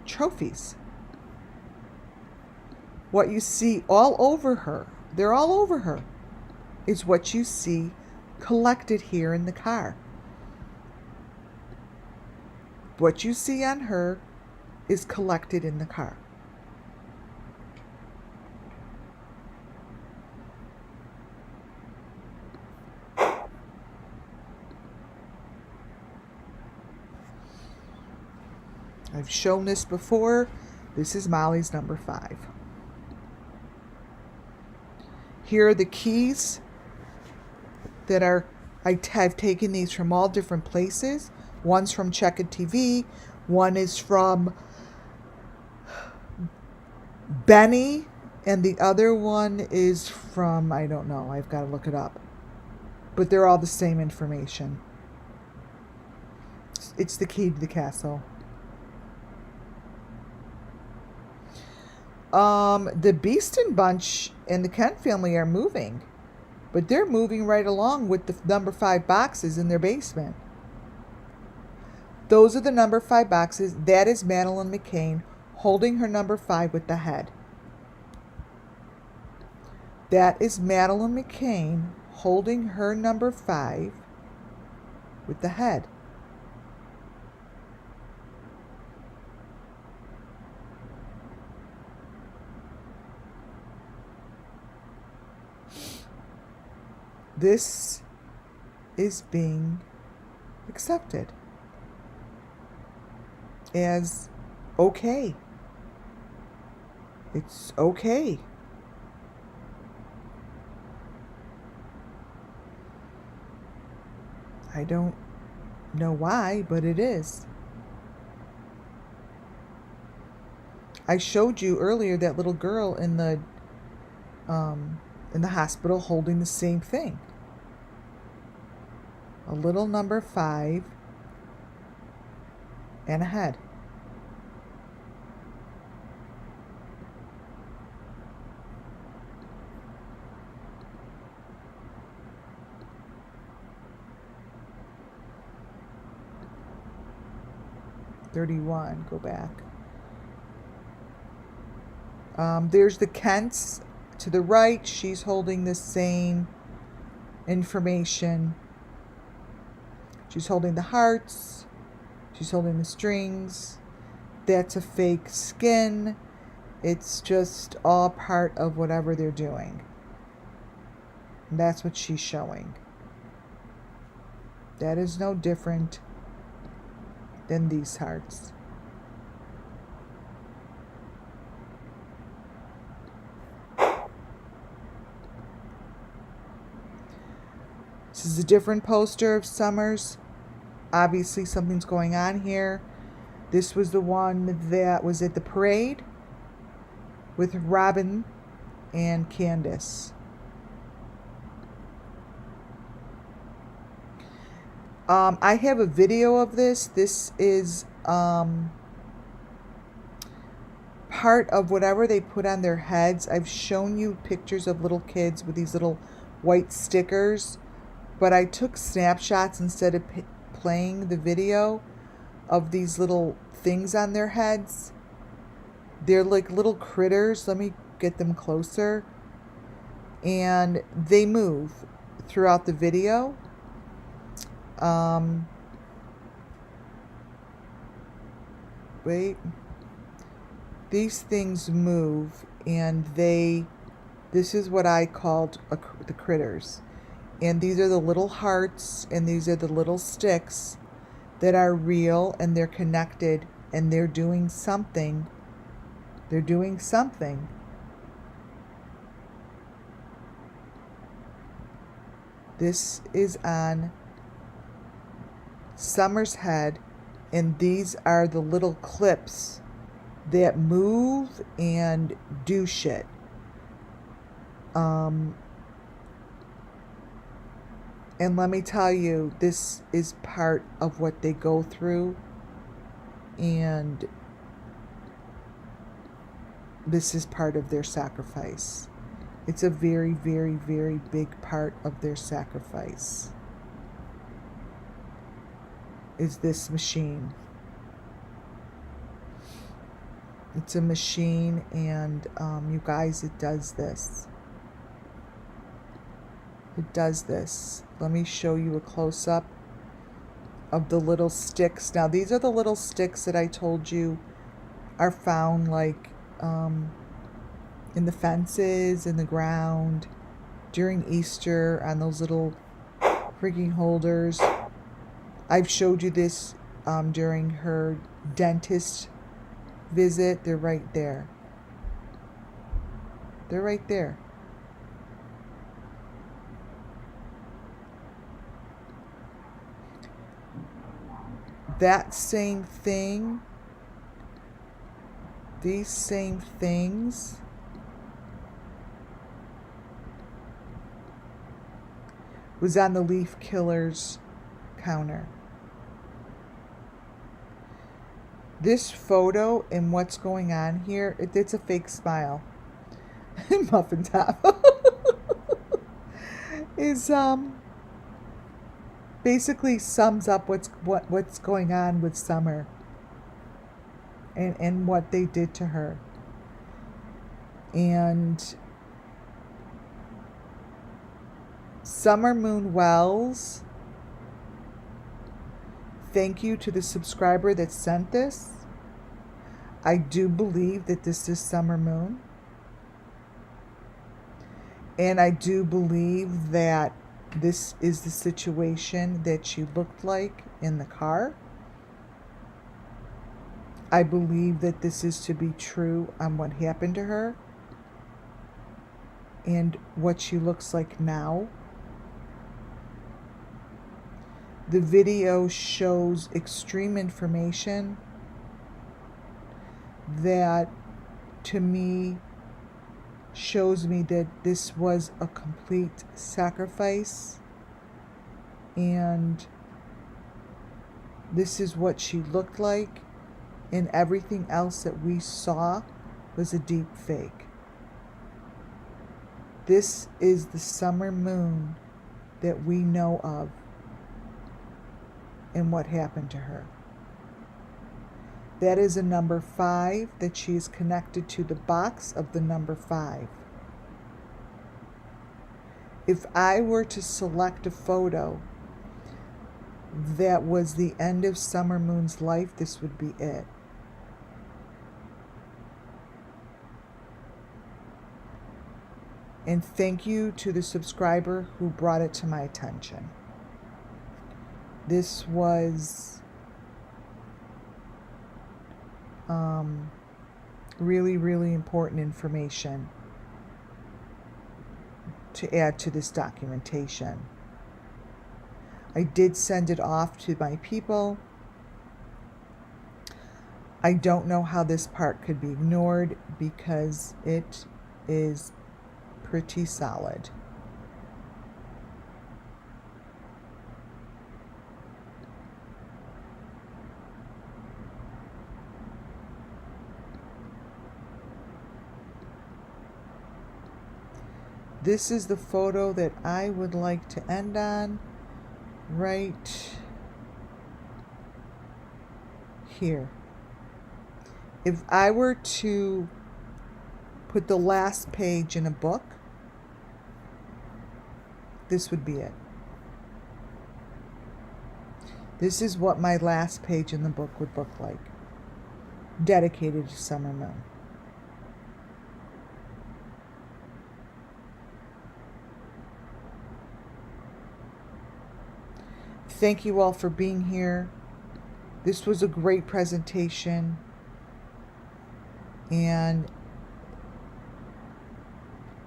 trophies. What you see all over her, they're all over her, is what you see collected here in the car. What you see on her is collected in the car. I've shown this before. This is Molly's number 5. Here are the keys that I've taken these from all different places. One's from Checkin' TV. One is from Benny. And the other one is from, I don't know, I've got to look it up. But they're all the same information. It's the key to the castle. The Beeston bunch and the Kent family are moving. But they're moving right along with the number 5 boxes in their basement. Those are the number 5 boxes. That is Madeline McCain holding her number 5 with the head. That is Madeline McCain holding her number 5 with the head. This is being accepted as okay. It's okay. I don't know why, but it is. I showed you earlier that little girl in the hospital holding the same thing. A little number 5 and a head. $31. Go back. There's the Kents to the right. She's holding the same information. She's holding the hearts. She's holding the strings. That's a fake skin. It's just all part of whatever they're doing. And that's what she's showing. That is no different than these hearts. This is a different poster of Summer's. Obviously something's going on here. This was the one that was at the parade with Robin and Candace. I have a video of this. This is part of whatever they put on their heads. I've shown you pictures of little kids with these little white stickers, but I took snapshots instead of playing the video of these little things on their heads. They're like little critters. Let me get them closer. And they move throughout the video. Wait. These things move, and this is what I called the critters. And these are the little hearts, and these are the little sticks that are real, and they're connected, and they're doing something. They're doing something. This is on Summer's head, and these are the little clips that move and do shit. And let me tell you, this is part of what they go through, and this is part of their sacrifice. It's a very, very, very big part of their sacrifice. Is this machine. It's a machine, and you guys, it does this. It does this. Let me show you a close-up of the little sticks. Now, these are the little sticks that I told you are found like in the fences, in the ground, during Easter, on those little freaking holders. I've showed you this during her dentist visit. They're right there. They're right there. That same thing, these same things was on the leaf killer's counter. This photo and what's going on here, it's a fake smile. Muffin top is basically sums up what's going on with Summer and what they did to her. And Summer Moon Wells Thank you to the subscriber that sent this. I do believe that this is Summer Moon. And I do believe that this is the situation that she looked like in the car. I believe that this is to be true on what happened to her and what she looks like now. The video shows extreme information that, to me, shows me that this was a complete sacrifice, and this is what she looked like, and everything else that we saw was a deep fake. This is the Summer Moon that we know of and what happened to her. That is a number 5 that she is connected to the box of the number 5. If I were to select a photo that was the end of Summer Moon's life, this would be it. And thank you to the subscriber who brought it to my attention. This was really, really important information to add to this documentation. I did send it off to my people. I don't know how this part could be ignored because it is pretty solid. This is the photo that I would like to end on right here. If I were to put the last page in a book, this would be it. This is what my last page in the book would look like, dedicated to Summer Moon. Thank you all for being here. This was a great presentation, and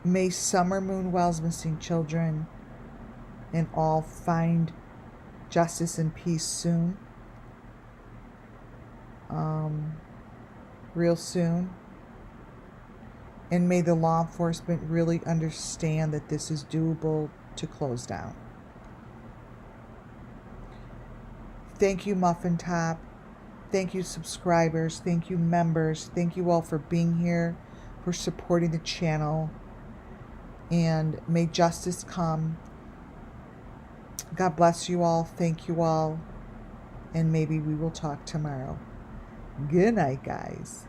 may Summer Moon Wells' missing children and all find justice and peace soon. Real soon. And may the law enforcement really understand that this is doable to close down. Thank you, Muffin Top. Thank you, subscribers. Thank you, members. Thank you all for being here, for supporting the channel. And may justice come. God bless you all. Thank you all. And maybe we will talk tomorrow. Good night, guys.